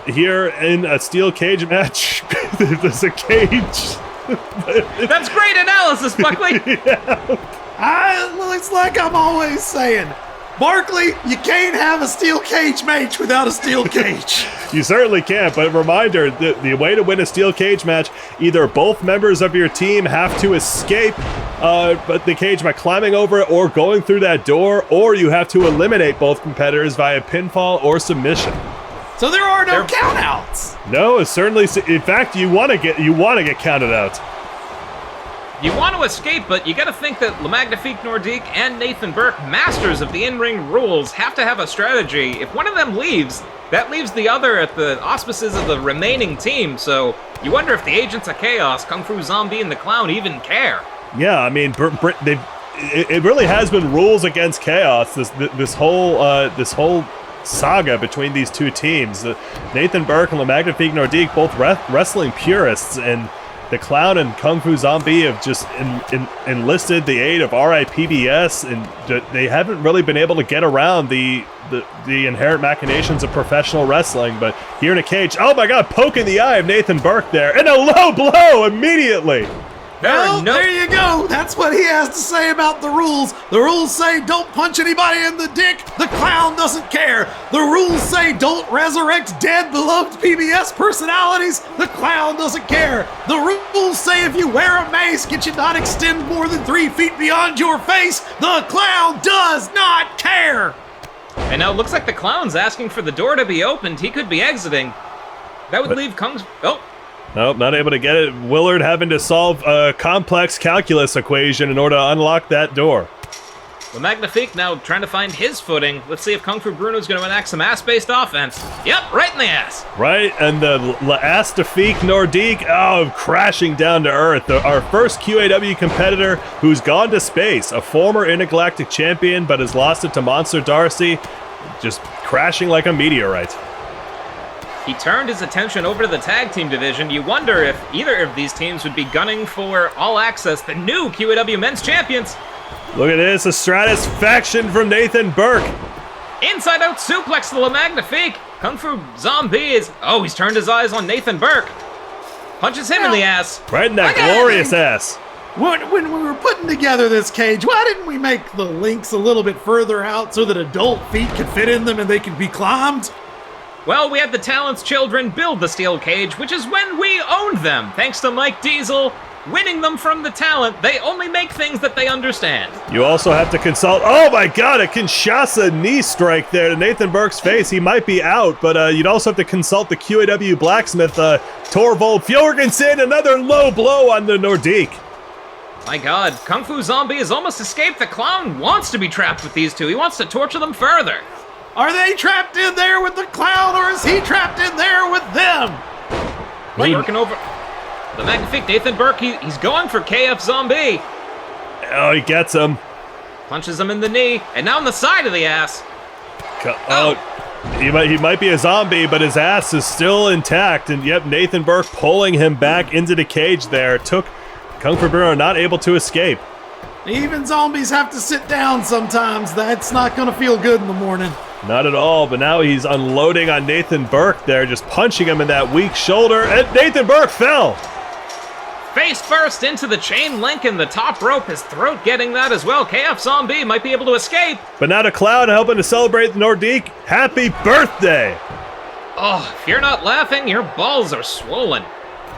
here in a steel cage match. There's a cage. That's great analysis, Buckley. It's like I'm always saying, Barkley, you can't have a steel cage match without a steel cage. You certainly can't, but reminder, the way to win a steel cage match, either both members of your team have to escape but the cage by climbing over it or going through that door, or you have to eliminate both competitors via pinfall or submission. So there are no countouts. No, it's certainly. In fact, you want to get counted out. You want to escape, but you got to think that Le Magnifique Nordique and Nathan Burke, masters of the in-ring rules, have to have a strategy. If one of them leaves, that leaves the other at the auspices of the remaining team. So you wonder if the Agents of Chaos, Kung Fu Zombie, and the Clown even care. Yeah, I mean, it really has been rules against chaos. This whole saga between these two teams. Nathan Burke and Le Magnifique Nordique, both wrestling purists, and the Clown and Kung Fu Zombie have just enlisted the aid of RIPBS, and they haven't really been able to get around the inherent machinations of professional wrestling. But here in a cage, oh my God, poking the eye of Nathan Burke there, and a low blow immediately. Well, there you go. That's what he has to say about the rules. The rules say don't punch anybody in the dick. The Clown doesn't care. The rules say don't resurrect dead beloved PBS personalities. The Clown doesn't care. The rules say if you wear a mask, it should not extend more than 3 feet beyond your face. The Clown does not care. And now it looks like the Clown's asking for the door to be opened. He could be exiting. That would leave Kung's... Oh. Nope, not able to get it. Willard having to solve a complex calculus equation in order to unlock that door. Le Magnifique now trying to find his footing. Let's see if Kung Fu Bruno's going to enact some ass-based offense. Yep, right in the ass. Right, and the L'Astifique Nordique, crashing down to earth. Our first QAW competitor who's gone to space, a former Intergalactic champion, but has lost it to Monster Darcy, just crashing like a meteorite. He turned his attention over to the tag team division. You wonder if either of these teams would be gunning for All Access, the new QAW Men's Champions. Look at this, a Stratus faction from Nathan Burke. Inside out suplex to Le Magnifique. Kung Fu Zombie is... Oh, he's turned his eyes on Nathan Burke. Punches him in the ass. Right in that glorious ass. When we were putting together this cage, why didn't we make the links a little bit further out so that adult feet could fit in them and they could be climbed? Well, we had the Talent's children build the steel cage, which is when we owned them. Thanks to Mike Diesel winning them from the Talent, they only make things that they understand. You also have to consult... Oh my god, a Kinshasa knee strike there to Nathan Burke's face. He might be out, but you'd also have to consult the QAW blacksmith, Torvald Fjorgensen. Another low blow on the Nordique. My god, Kung Fu Zombie has almost escaped. The clown wants to be trapped with these two. He wants to torture them further. Are they trapped in there with the clown, or is he trapped in there with them? Working over the Magnifique Nathan Burke. He's going for KF Zombie. Oh, he gets him. Punches him in the knee, and now on the side of the ass. He might be a zombie, but his ass is still intact. And yep, Nathan Burke pulling him back into the cage there. Took Kung Fu Bruno not able to escape. Even zombies have to sit down sometimes. That's not going to feel good in the morning. Not at all, but now he's unloading on Nathan Burke there, just punching him in that weak shoulder, and Nathan Burke fell! Face first into the chain link and the top rope, his throat getting that as well. KF Zombie might be able to escape. But now the Clown helping to celebrate the Nordique. Happy birthday! Oh, if you're not laughing, your balls are swollen.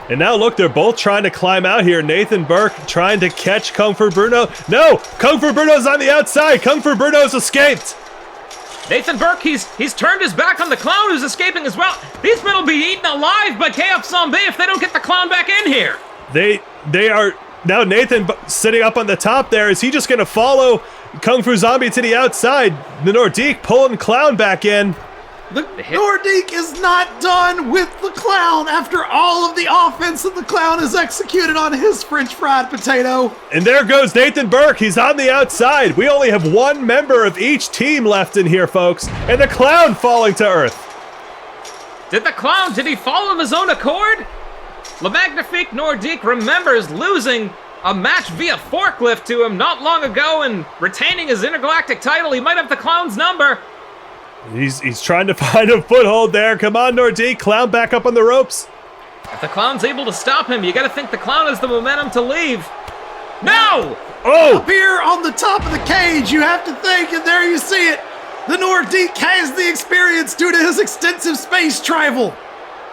And now look, they're both trying to climb out here. Nathan Burke trying to catch Kung Fu Bruno. No! Kung Fu Bruno's on the outside! Kung Fu Bruno's escaped! Nathan Burke, he's turned his back on the clown who's escaping as well. These men will be eaten alive by KF Zombie if they don't get the clown back in here. They are... Now Nathan sitting up on the top there. Is he just going to follow Kung Fu Zombie to the outside? The Nordique pulling Clown back in. The Nordique is not done with the clown after all of the offense that the clown has executed on his French fried potato. And there goes Nathan Burke. He's on the outside. We only have one member of each team left in here, folks. And the clown falling to earth. Did he fall of his own accord? Le Magnifique Nordique remembers losing a match via forklift to him not long ago and retaining his intergalactic title. He might have the clown's number. He's trying to find a foothold there. Come on, Nordique. Clown back up on the ropes. If the clown's able to stop him, you gotta think the clown has the momentum to leave. No! Oh! Up here on the top of the cage, you have to think, and there you see it. The Nordique has the experience due to his extensive space travel.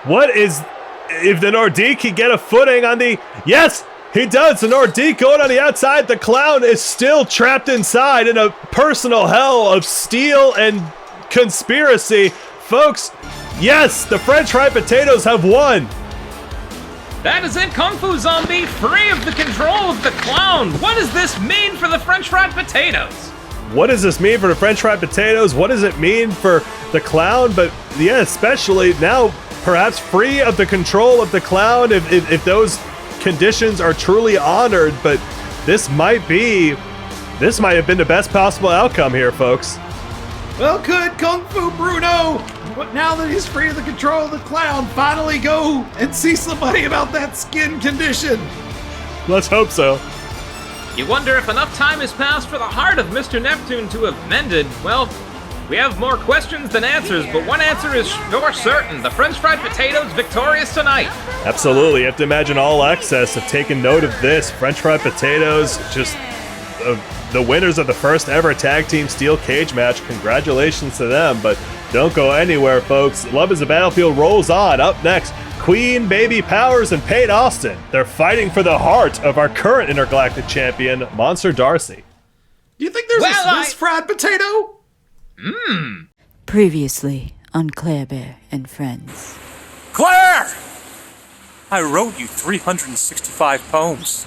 What is... If the Nordique can get a footing on the... Yes! He does! The Nordique going on the outside. The clown is still trapped inside in a personal hell of steel and conspiracy. Folks, yes, the French fried potatoes have won. That is it, Kung Fu Zombie, free of the control of the clown. What does this mean for the French fried potatoes? What does this mean for the French fried potatoes? What does it mean for the clown? But yeah, especially now, perhaps free of the control of the clown if those conditions are truly honored. But this might have been the best possible outcome here, folks. Well, could Kung Fu Bruno, but now that he's free of the control of the clown, finally go and see somebody about that skin condition? Let's hope so. You wonder if enough time has passed for the heart of Mr. Neptune to have mended. Well, we have more questions than answers, but one answer is for certain. The French fried potatoes victorious tonight. Absolutely. You have to imagine All Access have taken note of this. French fried potatoes, just the winners of the first ever tag team steel cage match. Congratulations to them, but don't go anywhere, folks. Love is a Battlefield rolls on. Up next, Queen, Baby Powers, and Pate Austin. They're fighting for the heart of our current intergalactic champion, Monster Darcy. Do you think there's a Swiss fried potato? Previously on Claire Bear and Friends. Claire! I wrote you 365 poems.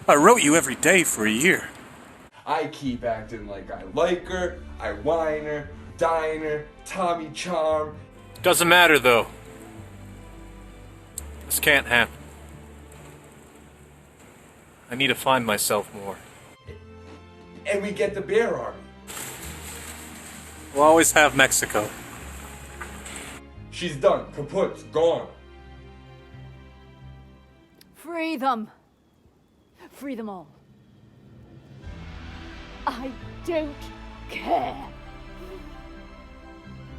I wrote you every day for a year. I keep acting like I like her, I whine her, dine her, Tommy Charm. Doesn't matter though. This can't happen. I need to find myself more. And we get the Bear Army. We'll always have Mexico. She's done, kaput, gone. Free them. Free them all. I don't care.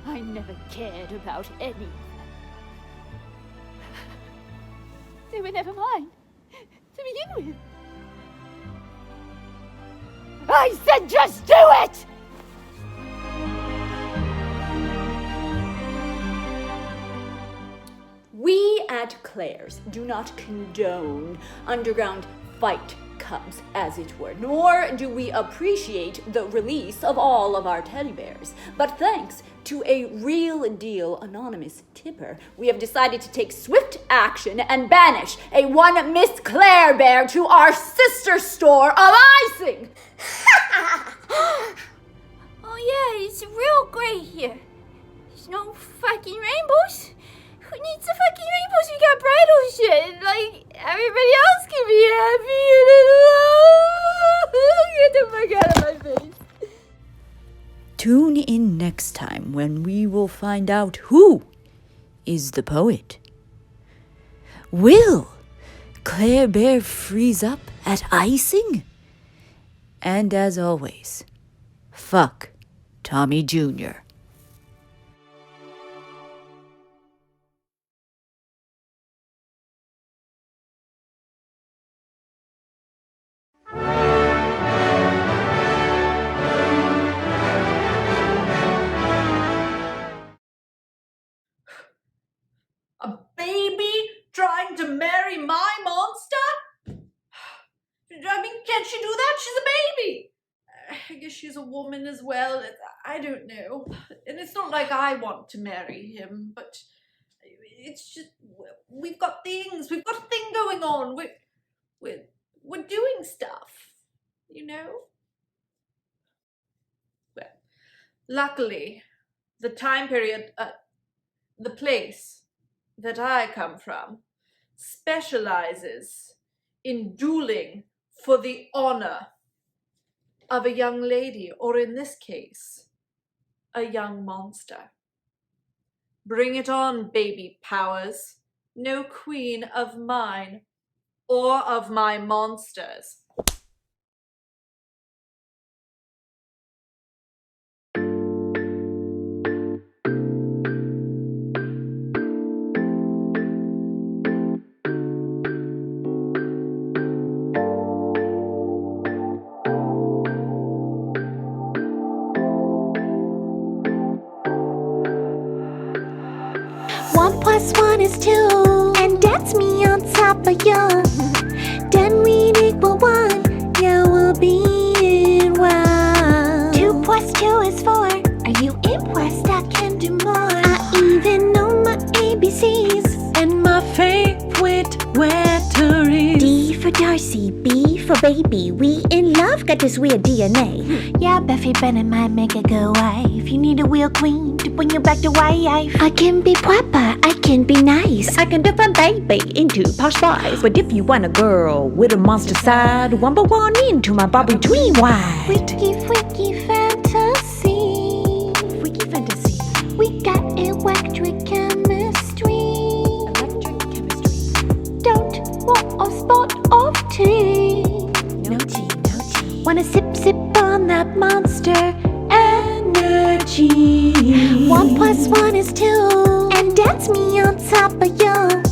I never cared about any of them. They were never mine to begin with. I said just do it! We at Claire's do not condone underground fight clubs, as it were, nor do we appreciate the release of all of our teddy bears. But thanks to a real deal anonymous tipper, we have decided to take swift action and banish a one Miss Claire bear to our sister store of icing. Oh yeah, it's real great here. There's no fucking rainbows. Who needs the fucking rainbows? We got bridal shit. Like, everybody else can be happy and in love. Get the fuck out of my face. Tune in next time when we will find out who is the poet. Will Claire Bear freeze up at icing? And as always, fuck Tommy Jr. A baby trying to marry my monster? I mean, can't she do that? She's a baby. I guess she's a woman as well. I don't know. And it's not like I want to marry him, but it's just, we've got things. We've got a thing going on. We're doing stuff, you know? Well, luckily, the time period, the place that I come from specializes in dueling for the honor of a young lady, or in this case, a young monster. Bring it on, baby powers. No queen of mine or of my monsters. One plus one is two, and that's me on top of you. Then we equal one, yeah, we'll be in one. 2 plus 2 is 4. Are you impressed? I can do more. I even know my ABCs and my favorite letter is D for Darcy, B for baby. We in love, got this weird DNA. Yeah, Buffy Bennett might make it go away. If you need a real queen to bring you back to life, I can be proper, I can be nice. I can different baby into posh spice. But if you want a girl with a monster side, one by one into my Bobby Dream wide. Freaky, freaky fantasy. Freaky fantasy. We got electric chemistry. Electric chemistry. Don't want a spot of tea. No tea, no tea. Wanna sip, sip on that monster energy. 1 plus 1 is 2, and that's me on top of you.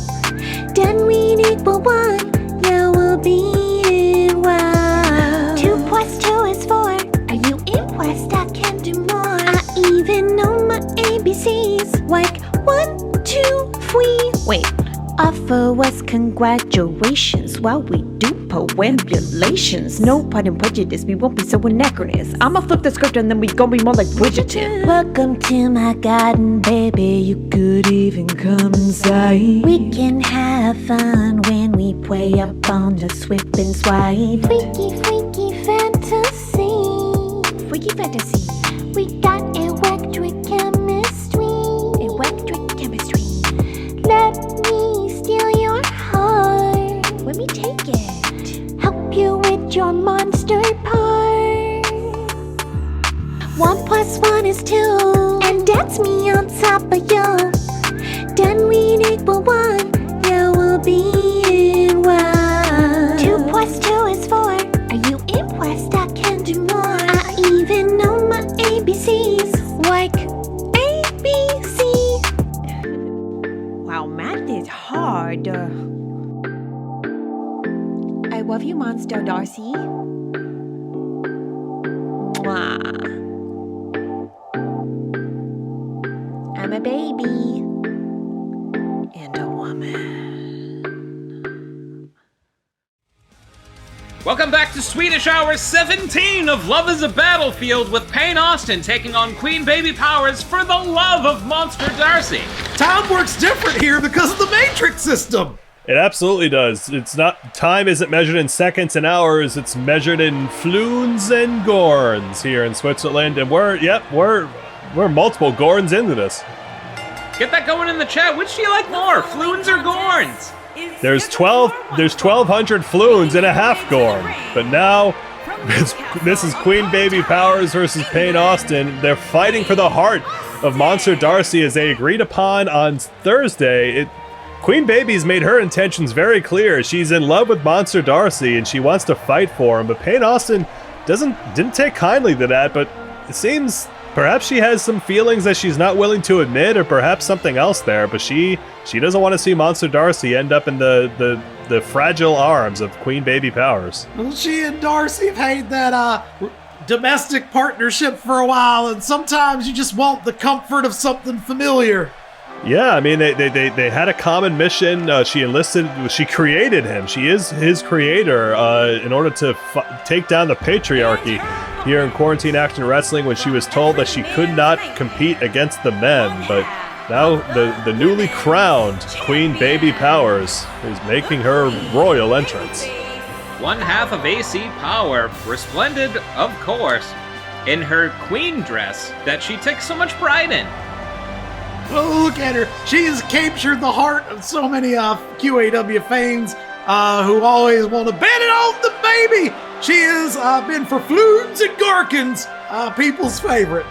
Then we equal 1, yeah, we'll be in one. 2 plus 2 is 4. Are you impressed? I can do more. I even know my ABCs, like 1, 2, 3. Wait, offer us congratulations while we do perambulations. No Pride and Prejudice, we won't be so anachronist. I'ma flip the script and then we gon' be more like Bridgerton. Welcome to my garden, baby. You could even come inside. We can have fun when we play up on the swip and swipe. Freaky, freaky fantasy. Freaky fantasy. We got electric chemistry. Electric chemistry. Let me steal your heart. Let me take it. Help you with your monster part. 1 plus 1 is 2, and that's me on top of you. Then we equal 1, yeah, we'll be in one. 2 plus 2 is 4. Are you impressed? I can do more. I even know my ABCs, like A, B, Monster Darcy. Mwah. I'm a baby. And a woman. Welcome back to Swedish Hour 17 of Love is a Battlefield with Payne Austin taking on Queen Baby Powers for the love of Monster Darcy. Time works different here because of the Matrix system. It absolutely does. It's not, time isn't measured in seconds and hours, it's measured in floons and gorns here in Switzerland, and we're multiple gorns into this. Get that going in the chat. Which do you like more, floons or gorns? There's 1,200 floons and a half gorn, but now this is Queen Baby Powers versus Payne Austin. They're fighting for the heart of Monster Darcy as they agreed upon on Thursday. Queen Baby's made her intentions very clear. She's in love with Monster Darcy and she wants to fight for him, but Payne Austin didn't take kindly to that, but it seems perhaps she has some feelings that she's not willing to admit, or perhaps something else there, but she doesn't want to see Monster Darcy end up in the fragile arms of Queen Baby Powers. Well, she and Darcy have had that domestic partnership for a while, and sometimes you just want the comfort of something familiar. Yeah, I mean, they had a common mission. She created him. She is his creator in order to take down the patriarchy here in Quarantine Action Wrestling when she was told that she could not compete against the men. But now the newly crowned Queen Baby Powers is making her royal entrance. One half of AC Power, resplendent, of course, in her queen dress that she takes so much pride in. Oh, look at her. She has captured the heart of so many QAW fans who always want to bet it on the baby. She has been for floons and gherkins, people's favorite.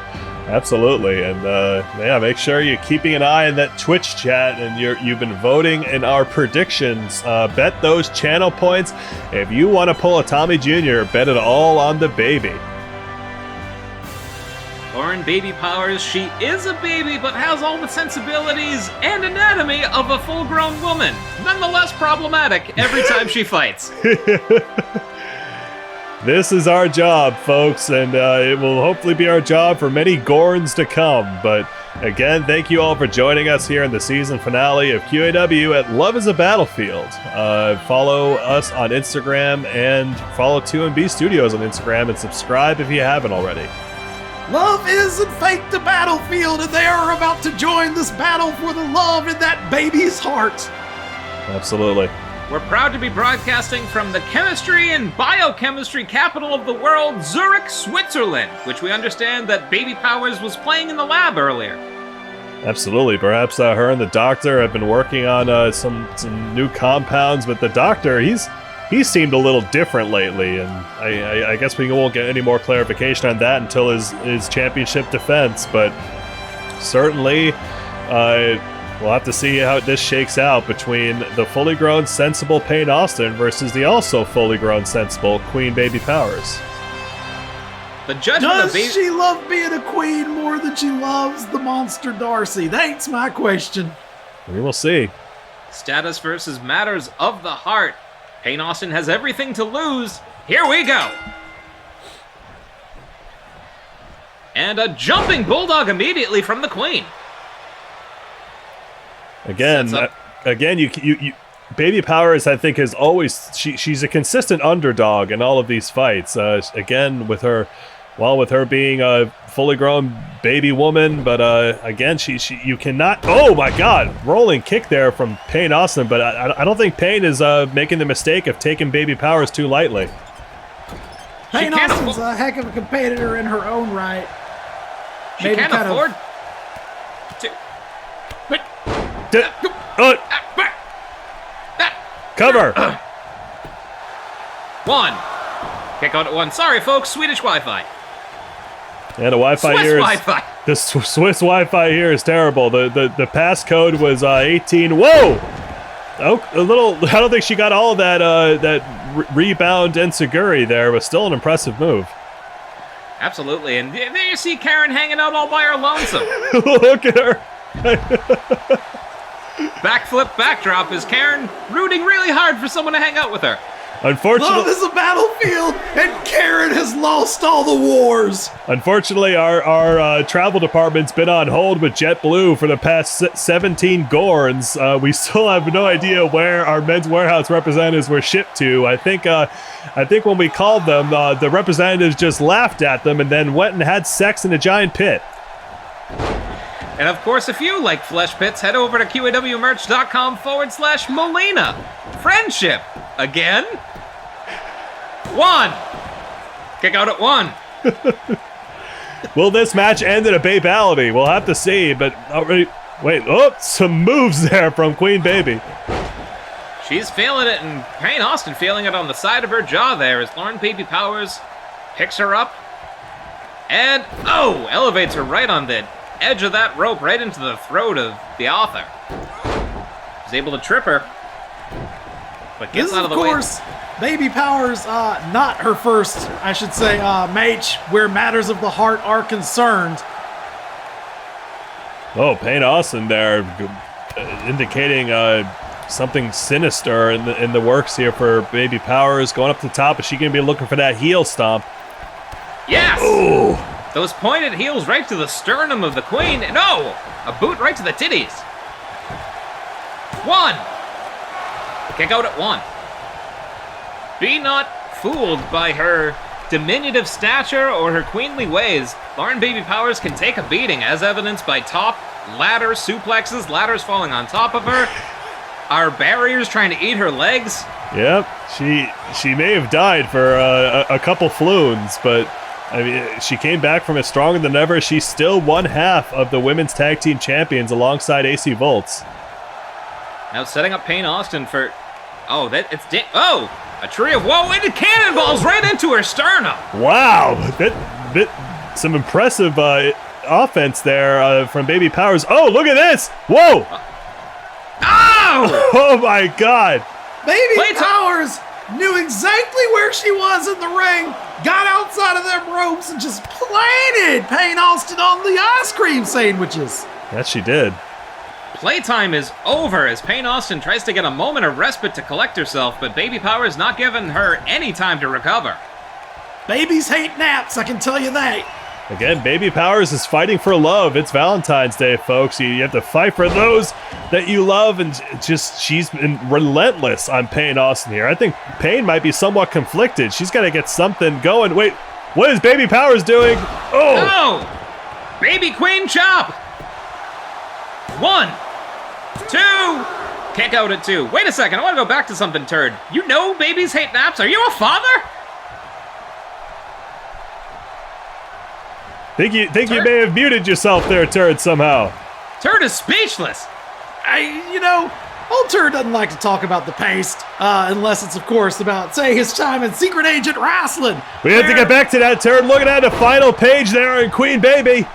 Absolutely, and yeah, make sure you're keeping an eye on that Twitch chat, and you've been voting in our predictions. Bet those channel points. If you want to pull a Tommy Jr., bet it all on the baby. Lauren Baby Powers, she is a baby, but has all the sensibilities and anatomy of a full-grown woman. Nonetheless problematic every time she fights. This is our job, folks, and it will hopefully be our job for many Gorns to come. But again, thank you all for joining us here in the season finale of QAW at Love is a Battlefield. Follow us on Instagram and follow 2MB Studios on Instagram and subscribe if you haven't already. Love is in fact the battlefield, and they are about to join this battle for the love in that baby's heart. Absolutely. We're proud to be broadcasting from the chemistry and biochemistry capital of the world, Zurich, Switzerland, which we understand that Baby Powers was playing in the lab earlier. Absolutely. Perhaps her and the doctor have been working on some new compounds, but the doctor, he's seemed a little different lately, and I guess we won't get any more clarification on that until his championship defense, but certainly we'll have to see how this shakes out between the fully grown, sensible Payne Austin versus the also fully grown, sensible Queen Baby Powers. The judgment Does of Baby... she love being a queen more than she loves the monster Darcy? That's my question. We will see. Status versus matters of the heart. Payne Austin has everything to lose. Here we go. And a jumping bulldog immediately from the queen. Again, you Baby Powers, I think, is always she's a consistent underdog in all of these fights. Again, with her being a fully grown baby woman, but again, you cannot. Oh my God, rolling kick there from Payne Austin, but I don't think Payne is making the mistake of taking Baby Powers too lightly. Payne Austin's a heck of a competitor in her own right. She can't afford to. Cover. One. Kick out at one. Sorry, folks. Swedish Wi-Fi. Yeah, the Wi-Fi Swiss here is Wi-Fi. the Swiss Wi-Fi here is terrible. The passcode was 18. Whoa! Oh, a little. I don't think she got all of that rebound and Seguri there, but still an impressive move. Absolutely, and there you see Karen hanging out all by her lonesome. Look at her. Backflip backdrop is Karen rooting really hard for someone to hang out with her. Unfortunately, love is a battlefield, and Karen has lost all the wars. Unfortunately, our travel department's been on hold with JetBlue for the past 17 Gorns. We still have no idea where our Men's Warehouse representatives were shipped to. I think when we called them, the representatives just laughed at them and then went and had sex in a giant pit. And of course, if you like flesh pits, head over to QAWmerch.com/Molina. Friendship. Again? 1. Kick out at 1. Will this match end in a babality? We'll have to see, but already... Wait, some moves there from Queen Baby. She's feeling it, and Payne Austin feeling it on the side of her jaw there as Lauren Baby Powers picks her up and, elevates her right on the edge of that rope, right into the throat of the author. She's able to trip her, but gets out of the way. Of course, Baby Powers, not her first, I should say, match where matters of the heart are concerned. Oh, Payne Austin there, indicating something sinister in the works here for Baby Powers. Going up to the top, is she going to be looking for that heel stomp? Yes! Ooh. Those pointed heels right to the sternum of the Queen. No! A boot right to the titties. 1. Kick out at 1. Be not fooled by her diminutive stature or her queenly ways. Lauren Baby Powers can take a beating, as evidenced by top ladder suplexes, ladders falling on top of her. Our barriers trying to eat her legs. Yep, she may have died for a couple floons, but I mean, she came back from it stronger than ever. She's still one half of the women's tag team champions alongside AC Volts. Now setting up Payne Austin for... a tree of woe, and it cannonballs right into her sternum. Wow, some impressive offense there from Baby Powers. Oh, look at this! Whoa! Oh my God! Baby Powers knew exactly where she was in the ring, got outside of them ropes, and just planted Payne Austin on the ice cream sandwiches. Yes, she did. Playtime is over as Payne Austin tries to get a moment of respite to collect herself, but Baby Powers not giving her any time to recover. Babies hate naps, I can tell you that. Again, Baby Powers is fighting for love. It's Valentine's Day, folks. You have to fight for those that you love, and she's been relentless on Payne Austin here. I think Payne might be somewhat conflicted. She's got to get something going. Wait, what is Baby Powers doing? Oh! Baby Queen chop! 1, 2, kick out at 2. Wait a second, I want to go back to something, Turd. You know babies hate naps. Are you a father? Think you may have muted yourself there, Turd, somehow. Turd is speechless. Old Turd doesn't like to talk about the past, unless it's, of course, about, say, his time in Secret Agent Wrestling. We have to get back to that, Turd. Looking at the final page there in Queen Baby.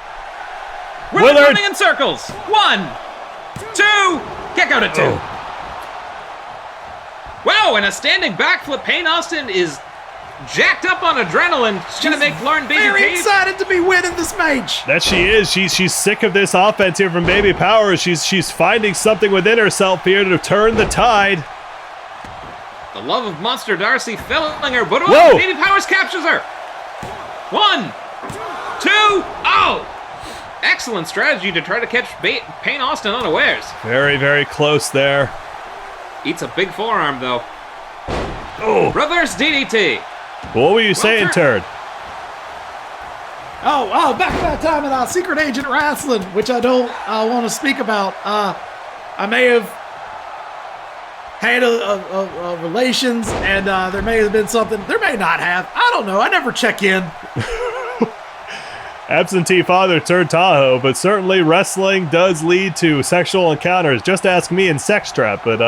We're running in circles. 1, 2, kick out at 2. Wow, and a standing backflip. Payne Austin is jacked up on adrenaline. She's going to make Lauren Baby very excited to be winning this match. That she is. She's sick of this offense here from Baby Powers. She's finding something within herself here to turn the tide. The love of Monster Darcy filling her, but Baby Powers captures her. 1, 2, excellent strategy to try to catch Payne Austin unawares. Very, very close there. Eats a big forearm, though. Oh! Reverse DDT. What were you saying, Turd? Back to that time in Secret Agent Wrestling, which I don't want to speak about. I may have had a relations, and there may have been something. There may not have. I don't know. I never check in. Absentee father Turd Tahoe, but certainly wrestling does lead to sexual encounters. Just ask me in Sex Trap, but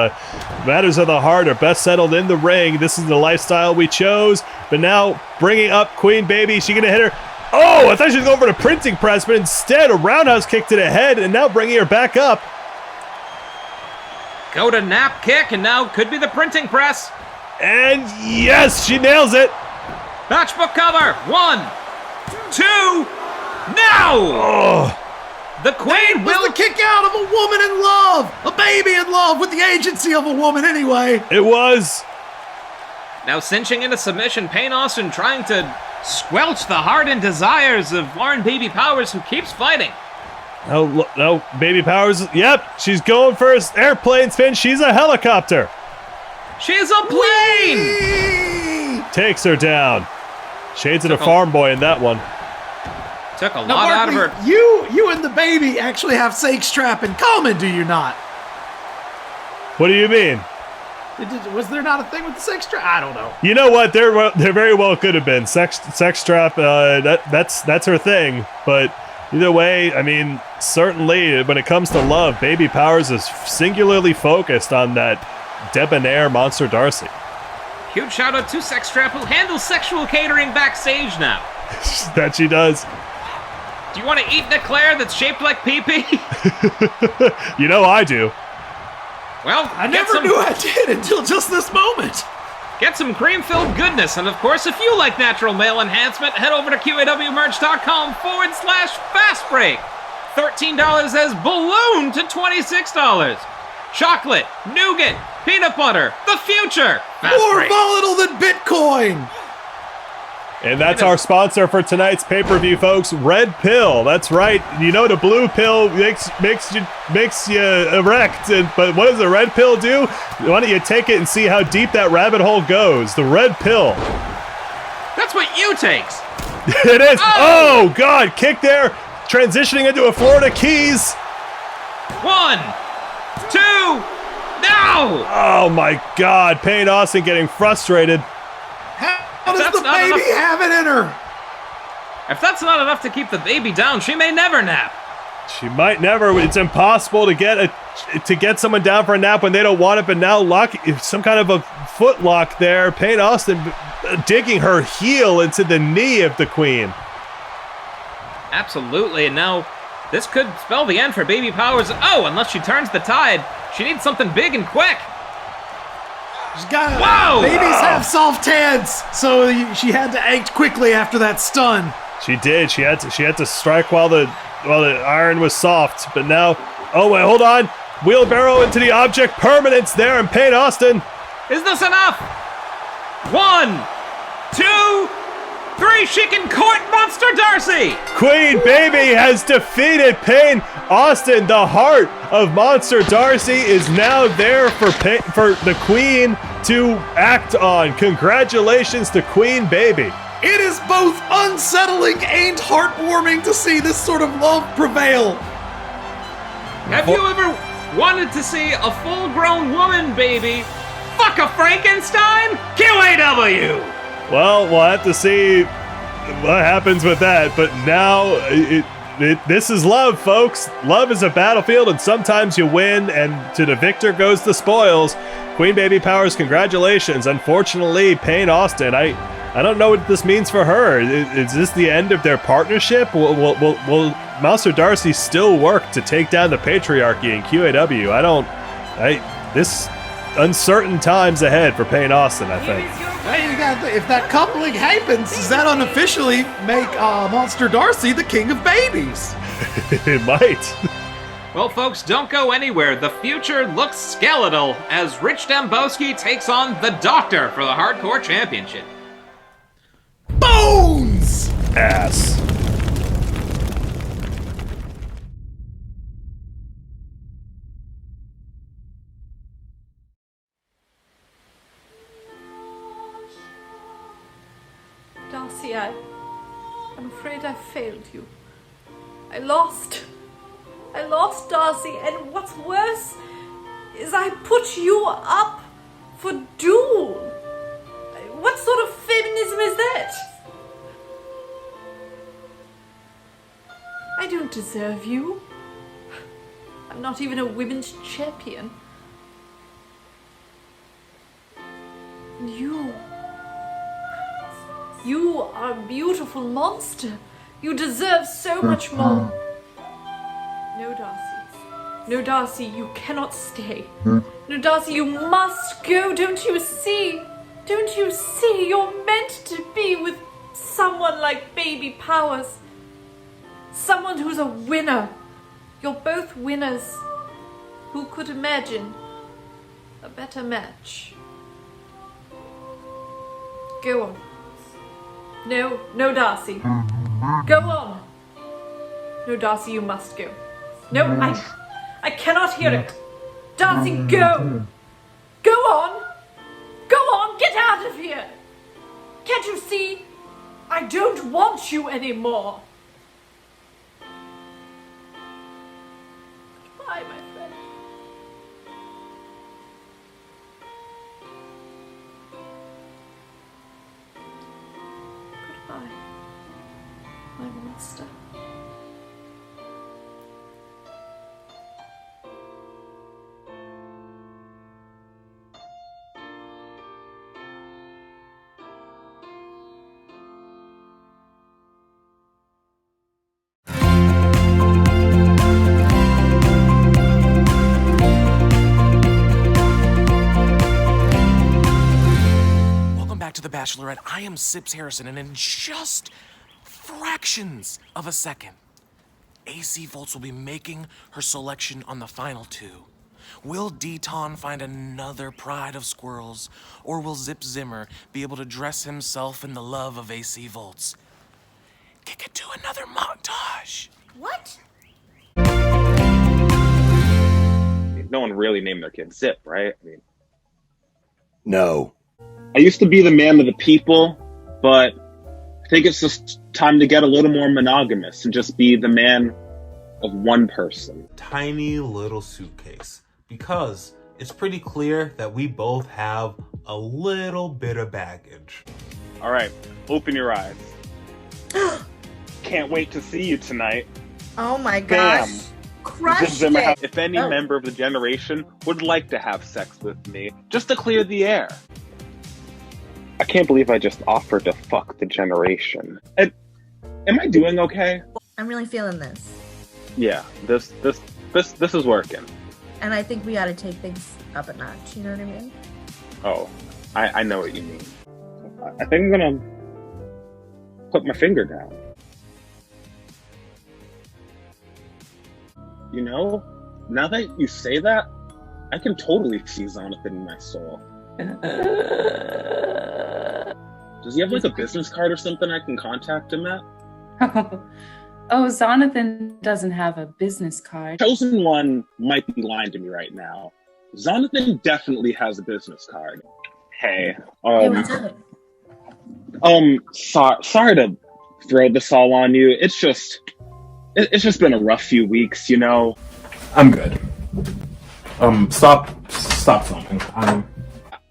matters of the heart are best settled in the ring. This is the lifestyle we chose, but now bringing up Queen Baby, she gonna hit her. Oh, I thought she was going for the printing press, but instead a roundhouse kick to the head, and now bringing her back up. Go to nap kick, and now could be the printing press. And yes, she nails it. Matchbook cover. 1, 2. No! The Queen will the kick out of a woman in love, a baby in love with the agency of a woman anyway. It was. Now cinching into submission, Payne Austin trying to squelch the heart and desires of Lauren Baby Powers, who keeps fighting. No, Baby Powers. Yep, she's going for an airplane spin. She's a helicopter. She's a plane! Takes her down. Shades of the farm boy in that one. Took a Now, lot out of her. Barkley, you and the baby actually have sex trap in common, do you not? What do you mean? Was there not a thing with the sex trap? I don't know. You know what? There very well could have been sex trap. That's her thing. But either way, I mean, certainly when it comes to love, Baby Powers is singularly focused on that debonair Monster Darcy. Huge shout out to Sextrap, who handles sexual catering backstage now. That she does. Do you want to eat an eclair that's shaped like PP? You know I do. Well, I never knew I did until just this moment. Get some cream-filled goodness, and of course, if you like natural male enhancement, head over to QAWmerch.com/fastbreak. $13 has ballooned to $26. Chocolate, nougat, peanut butter, the future. Fast More break. volatile than Bitcoin. And that's our sponsor for tonight's pay-per-view, folks. Red Pill. That's right. You know the blue pill makes you erect, but what does the red pill do? Why don't you take it and see how deep that rabbit hole goes? The red pill. That's what you takes. It is. Oh God! Kick there. Transitioning into a Florida Keys. 1, 2, now! Oh my God! Payne Austin getting frustrated. How does the baby have it in her? If that's not enough to keep the baby down, she may never nap. She might never. It's impossible to get someone down for a nap when they don't want it. But now some kind of a foot lock there. Payne Austin digging her heel into the knee of the Queen. Absolutely, and now this could spell the end for Baby Powers. Oh, unless she turns the tide. She needs something big and quick. She's got Whoa! Babies have soft heads, so she had to act quickly after that stun. She did. She had to strike while the iron was soft. But now, oh wait, hold on. Wheelbarrow into the object permanence there, and Payne Austin. Is this enough? 1, 2, 3. She can court Monster Darcy. Queen Baby has defeated Payne Austin. The heart of Monster Darcy is now there for the Queen to act on. Congratulations to Queen Baby. It is both unsettling and heartwarming to see this sort of love prevail. Have you ever wanted to see a full-grown woman, baby, fuck a Frankenstein? QAW! Well, we'll have to see what happens with that. But now, this is love, folks. Love is a battlefield, and sometimes you win, and to the victor goes the spoils. Queen Baby Powers, congratulations. Unfortunately, Payne Austin, I don't know what this means for her. Is this the end of their partnership? Will Monster Darcy still work to take down the patriarchy in QAW? This uncertain times ahead for Payne Austin, I think. If that coupling happens, does that unofficially make Monster Darcy the king of babies? It might. Well, folks, don't go anywhere. The future looks skeletal as Rich Dembowski takes on the Doctor for the Hardcore Championship. Bones! Ass. Darcy, I'm afraid I failed you. I lost, Darcy, and what's worse is I put you up for duel. What sort of feminism is that? I don't deserve you. I'm not even a women's champion. And you are a beautiful monster. You deserve so much more. No, Darcy. No, Darcy, you cannot stay. No, Darcy, you must go. Don't you see? Don't you see? You're meant to be with someone like Baby Powers. Someone who's a winner. You're both winners. Who could imagine a better match? Go on. No, Darcy. Go on. No, Darcy, you must go. No, I cannot hear it. Darcy, go. Go on. Go on, get out of here. Can't you see? I don't want you anymore. Goodbye, my friend. Goodbye, my monster. Back to The Bachelorette. I am Sips Harrison, and in just fractions of a second, AC Volts will be making her selection on the final two. Will Deton find another pride of squirrels, or will Zip Zimmer be able to dress himself in the love of AC Volts? Kick it to another montage. What? No one really named their kid Zip, right? I mean, No. I used to be the man of the people, but I think it's just time to get a little more monogamous and just be the man of one person. Tiny little suitcase, because it's pretty clear that we both have a little bit of baggage. All right, open your eyes. Can't wait to see you tonight. Oh my gosh. Bam. Crushed it. If any member of the generation would like to have sex with me, just to clear the air. I can't believe I just offered to fuck the generation. Am I doing okay? I'm really feeling this. Yeah, this is working. And I think we ought to take things up a notch, you know what I mean? Oh, I know what you mean. I think I'm gonna put my finger down. You know, now that you say that, I can totally see Zonathan in my soul. Does he have like a business card or something I can contact him at? Oh, Zonathan doesn't have a business card. Chosen One might be lying to me right now. Zonathan definitely has a business card. Hey, sorry to throw this all on you. It's just been a rough few weeks, you know. I'm good. Stop something.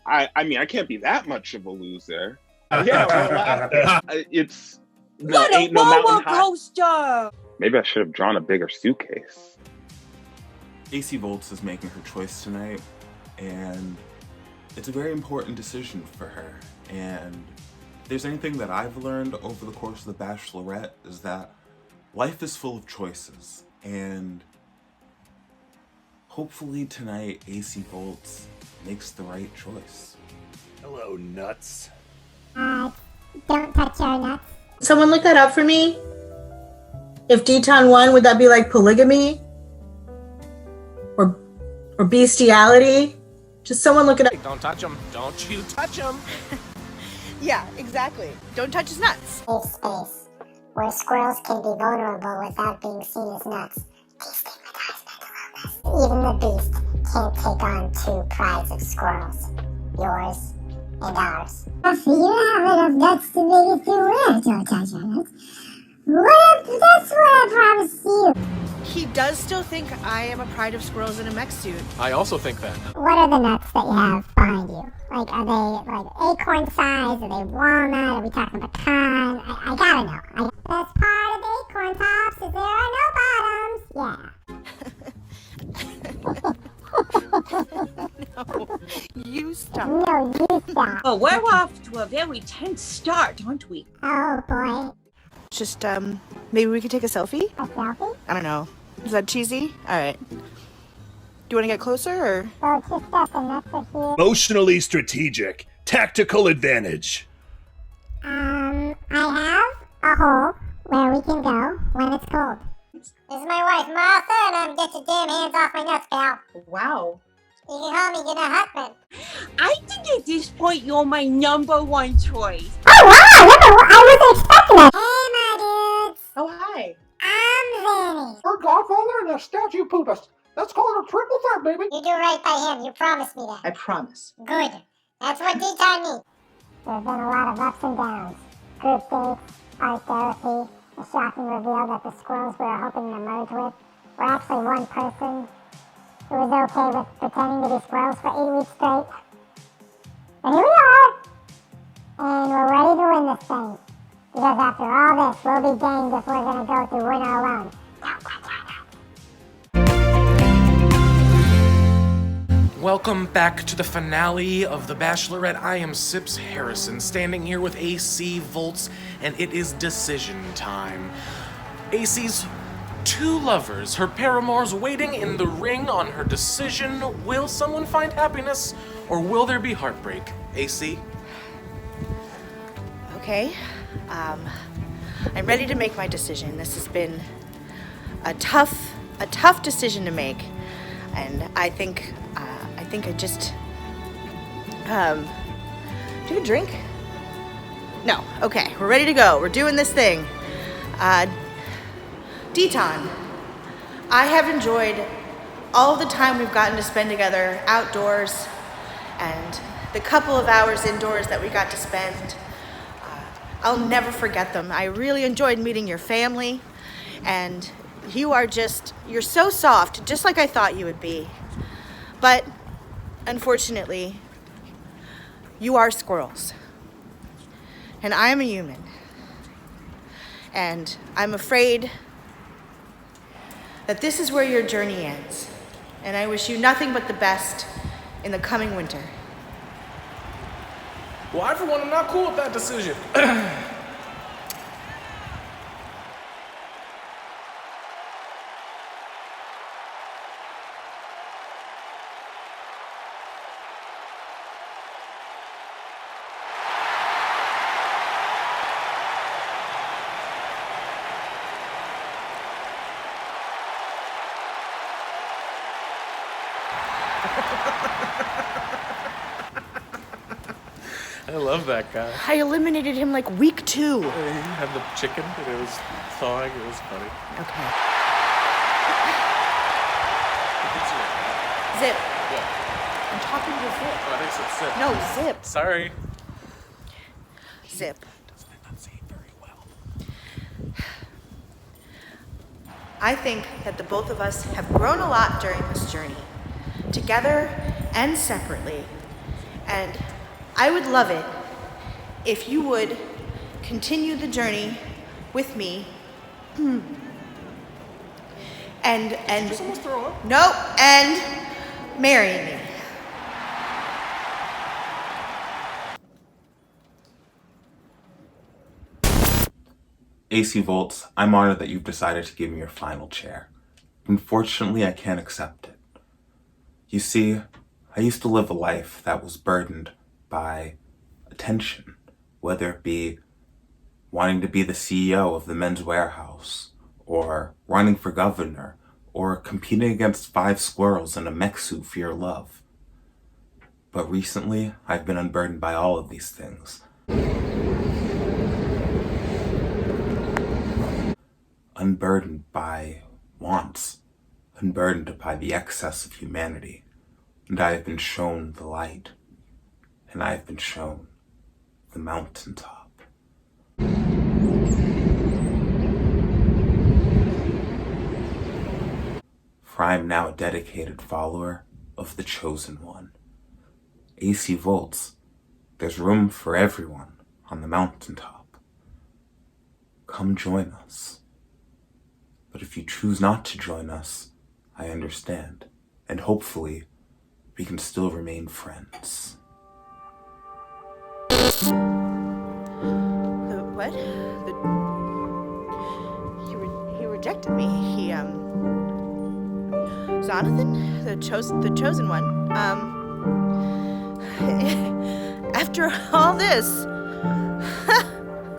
I mean, I can't be that much of a loser. Yeah, it's What ain't a no mountain roller high. coaster! Maybe I should have drawn a bigger suitcase. AC Volts is making her choice tonight, and it's a very important decision for her. And if there's anything that I've learned over the course of The Bachelorette is that life is full of choices, and hopefully tonight AC Volts makes the right choice. Hello, nuts. Don't touch your nuts. Someone look that up for me. If Deton won, would that be like polygamy? Or bestiality? Just someone look it up. Don't touch him. Don't you touch him. Yeah, exactly. Don't touch his nuts. Safe space, where squirrels can be vulnerable without being seen as nuts. Even the beast can't take on two prides of squirrels. Yours and ours. If you have enough nuts to make it through, don't touch your nuts. That's what I promise you. He does still think I am a pride of squirrels in a mech suit. I also think that. What are the nuts that you have behind you? Like, are they like acorn size? Are they walnut? Are we talking pecan? I gotta know. Best part of acorn tops is there are no bottoms. No, you stop. No, you stop. Oh, we're off to a very tense start, aren't we? Oh boy. Just, maybe we could take a selfie? A selfie? I don't know. Is that cheesy? Alright. Do you want to get closer, or? Oh, just us and that's a huge... Emotionally strategic. Tactical advantage. I have a hole where we can go when it's cold. This is my wife, Martha, and get your damn hands off my nuts, pal. Wow. You can call me Gina Huckman. I think at this point you're my number one choice. Oh wow, I wasn't expecting it. Hey my dudes. Oh, hi. I'm Vanny. Her godfather and a statue poopist. Let's call it a triple threat, baby. You do right by him. You promised me that. I promise. Good. That's what D-Town needs. There have been a lot of ups and downs. Group dates, art therapy, the shocking reveal that the squirrels we were hoping to merge with were actually one person who was okay with pretending to be squirrels for 8 weeks straight. But here we are, and we're ready to win this thing. Because after all this, we'll be danged if we're gonna go through winner alone. Welcome back to the finale of The Bachelorette. I am Sips Harrison, standing here with AC Volts, and it is decision time. AC's two lovers, her paramours, waiting in the ring on her decision. Will someone find happiness, or will there be heartbreak? AC? Okay. I'm ready to make my decision. This has been a tough decision to make, and I think I just do you have a drink? No. Okay, we're ready to go. We're doing this thing. Deton, I have enjoyed all the time we've gotten to spend together outdoors and the couple of hours indoors that we got to spend. I'll never forget them. I really enjoyed meeting your family, and you're so soft, just like I thought you would be. But unfortunately, you are squirrels, and I am a human, and I'm afraid that this is where your journey ends, and I wish you nothing but the best in the coming winter. Well, I for one am not cool with that decision. I love that guy. I eliminated him like week 2. He had the chicken and it was thawing. It was funny. Okay. Zip. Yeah. I'm talking to Zip. Oh, I think it's Zip. No, Zip. Sorry. Zip. I think that the both of us have grown a lot during this journey, together and separately. And I would love it if you would continue the journey with me. And Just almost throw up. no, and marry me. AC Volts, I'm honored that you've decided to give me your final chair. Unfortunately, I can't accept it. You see, I used to live a life that was burdened by attention, whether it be wanting to be the CEO of the Men's Warehouse, or running for governor, or competing against 5 squirrels in a mech suit for your love. But recently, I've been unburdened by all of these things. Unburdened by wants, unburdened by the excess of humanity, and I have been shown the light, and I have been shown the mountaintop. For I am now a dedicated follower of the Chosen One. AC Volts, there's room for everyone on the mountaintop. Come join us. But if you choose not to join us, I understand, and hopefully we can still remain friends. What? He rejected me. Jonathan, the chosen one. After all this,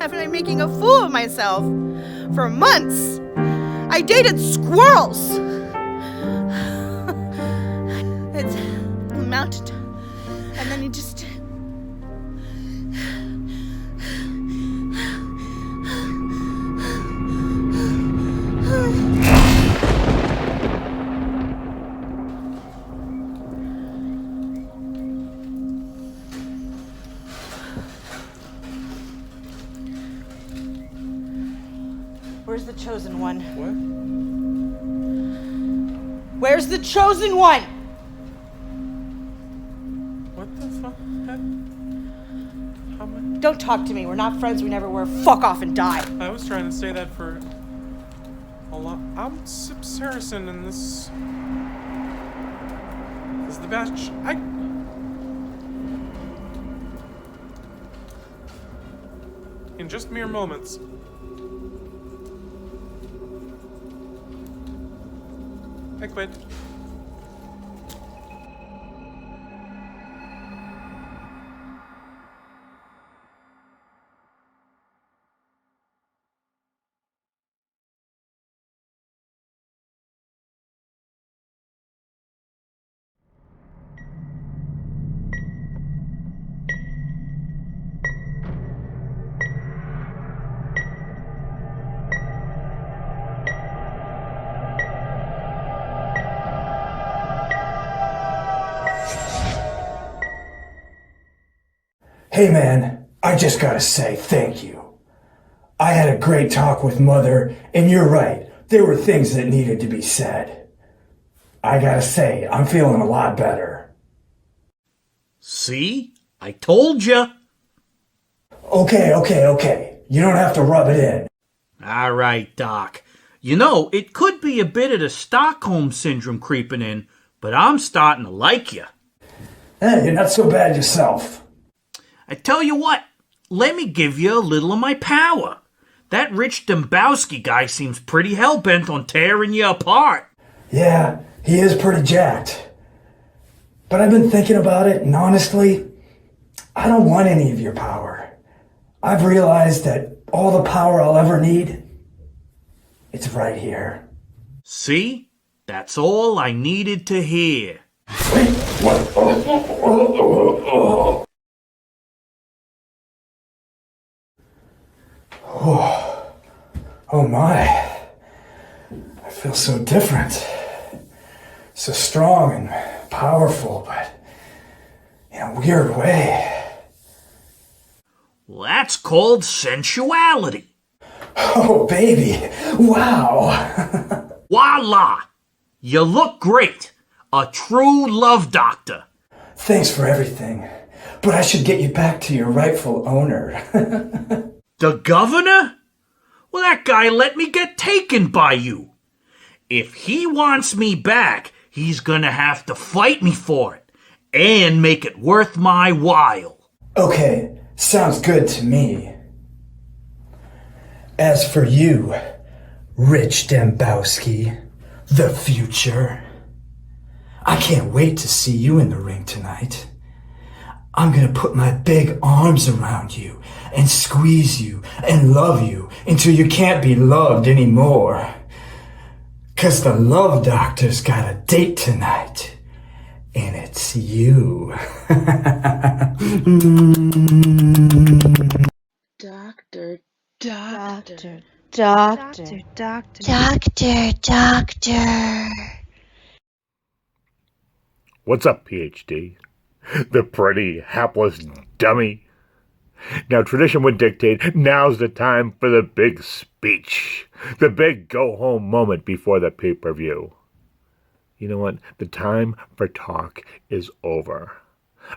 after making a fool of myself for months, I dated squirrels. mountaintop. And then he just... Where's the chosen one? What? Where's the chosen one? What the fuck? How many? Don't talk to me. We're not friends. We never were. Fuck off and die. I was trying to say that for a lot. I'm Sip Saracen, and this is the batch. In just mere moments. I quit. Hey man, I just gotta say thank you. I had a great talk with Mother, and you're right, there were things that needed to be said. I gotta say, I'm feeling a lot better. See? I told you. Okay. You don't have to rub it in. All right, Doc. You know, it could be a bit of the Stockholm Syndrome creeping in, but I'm starting to like you. Hey, you're not so bad yourself. I tell you what, let me give you a little of my power. That Rich Dembowski guy seems pretty hell-bent on tearing you apart. Yeah, he is pretty jacked. But I've been thinking about it, and honestly, I don't want any of your power. I've realized that all the power I'll ever need, it's right here. See? That's all I needed to hear. Wait, what? Oh my. I feel so different. So strong and powerful, but in a weird way. Well, that's called sensuality. Oh, baby. Wow. Voila! You look great. A true love doctor. Thanks for everything. But I should get you back to your rightful owner. The governor? Well, that guy let me get taken by you. If he wants me back, he's gonna have to fight me for it. And make it worth my while. Okay, sounds good to me. As for you, Rich Dembowski, the future, I can't wait to see you in the ring tonight. I'm gonna put my big arms around you and squeeze you and love you until you can't be loved anymore. 'Cause the love doctor's got a date tonight. And it's you. Doctor. What's up, PhD? The pretty, hapless dummy? Now, tradition would dictate now's the time for the big speech. The big go-home moment before the pay-per-view. You know what? The time for talk is over.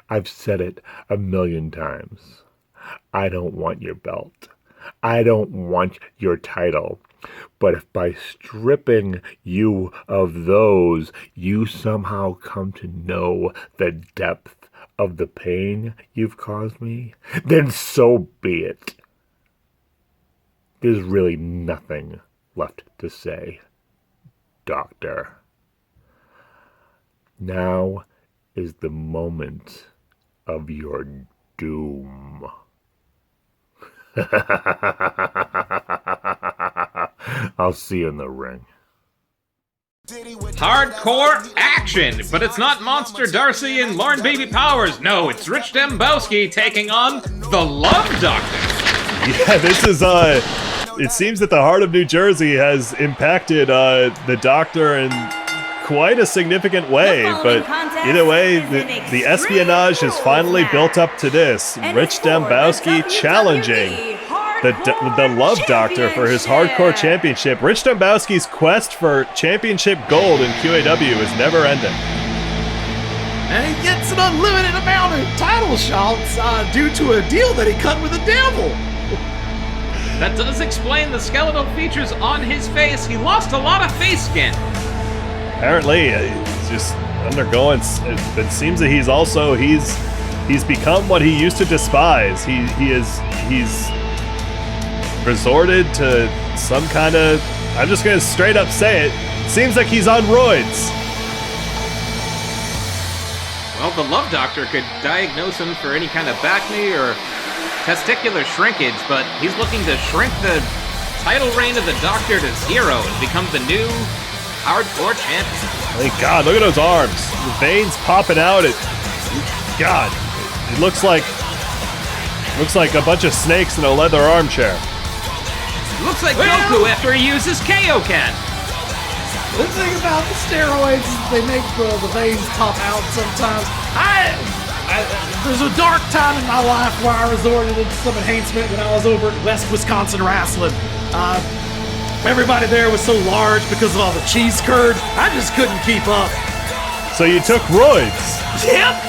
I've said it 1,000,000 times. I don't want your belt. I don't want your title. But if by stripping you of those, you somehow come to know the depth of the pain you've caused me, then so be it. There's really nothing left to say, Doctor. Now is the moment of your doom. I'll see you in the ring. Hardcore action, but it's not Monster Darcy and Lauren Baby Powers. No, it's Rich Dembowski taking on the Love Doctor. Yeah, this is, it seems that the heart of New Jersey has impacted, the Doctor in quite a significant way, but either way, the espionage has finally built up to this. Rich Dembowski challenging the Love Doctor for his Hardcore Championship. Rich Dembowski's quest for championship gold in QAW is never ending. And he gets an unlimited amount of title shots due to a deal that he cut with the devil. That does explain the skeletal features on his face. He lost a lot of face skin. Apparently, he's just undergoing. It seems that he's become what he used to despise. He's resorted to some kind of. I'm just gonna straight up say it. Seems like he's on roids. Well, the Love Doctor could diagnose him for any kind of back knee or testicular shrinkage, but he's looking to shrink the title reign of the Doctor to 0 and become the new Hardcore champion. Thank God, look at those arms. The veins popping out. God, it looks like a bunch of snakes in a leather armchair. Looks like Goku after he uses Kaioken. The thing about the steroids is they make the veins pop out sometimes. There's a dark time in my life where I resorted to some enhancement when I was over at West Wisconsin Wrestling. Everybody there was so large because of all the cheese curd, I just couldn't keep up. So you took roids? Yep!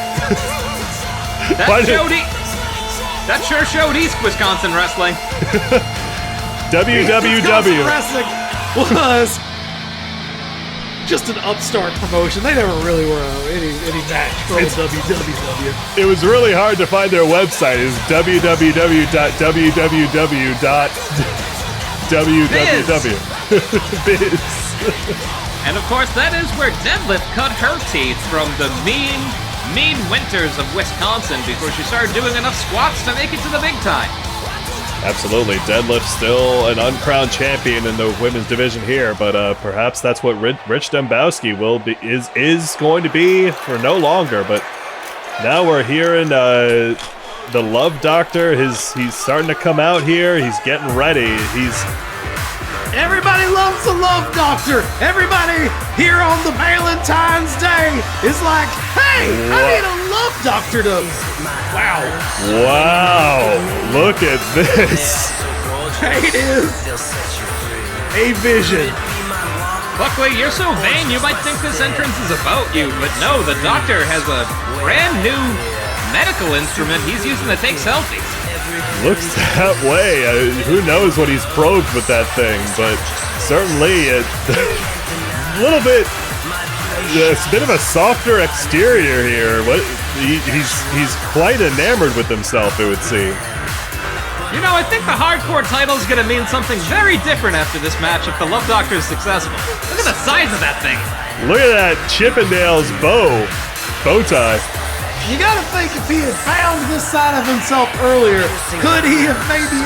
That sure showed East Wisconsin Wrestling. WWW. Wrestling was just an upstart promotion. They never really were any match for WWW. It was really hard to find their website. It's www.www.www. Biz. And of course, that is where Deadlift cut her teeth from the mean winters of Wisconsin before she started doing enough squats to make it to the big time. Absolutely. Deadlift's still an uncrowned champion in the women's division here, but perhaps that's what Rich Dembowski is going to be for no longer. But now we're hearing the Love Doctor. He's starting to come out here. He's getting ready. Everybody loves the Love Doctor. Everybody here on the Valentine's Day is like, hey, I need a Love Doctor to... Wow. Look at this. It is a vision. Buckley, you're so vain you might think this entrance is about you, but no, the Doctor has a brand new medical instrument he's using to take selfies. Looks that way. Who knows what he's probed with that thing, but certainly a little bit. It's a bit of a softer exterior here. He's quite enamored with himself, it would seem. You know, I think the Hardcore title is going to mean something very different after this match if the Love Doctor is successful. Look at the size of that thing. Look at that Chippendale's bow tie. You gotta think if he had found this side of himself earlier, could he have maybe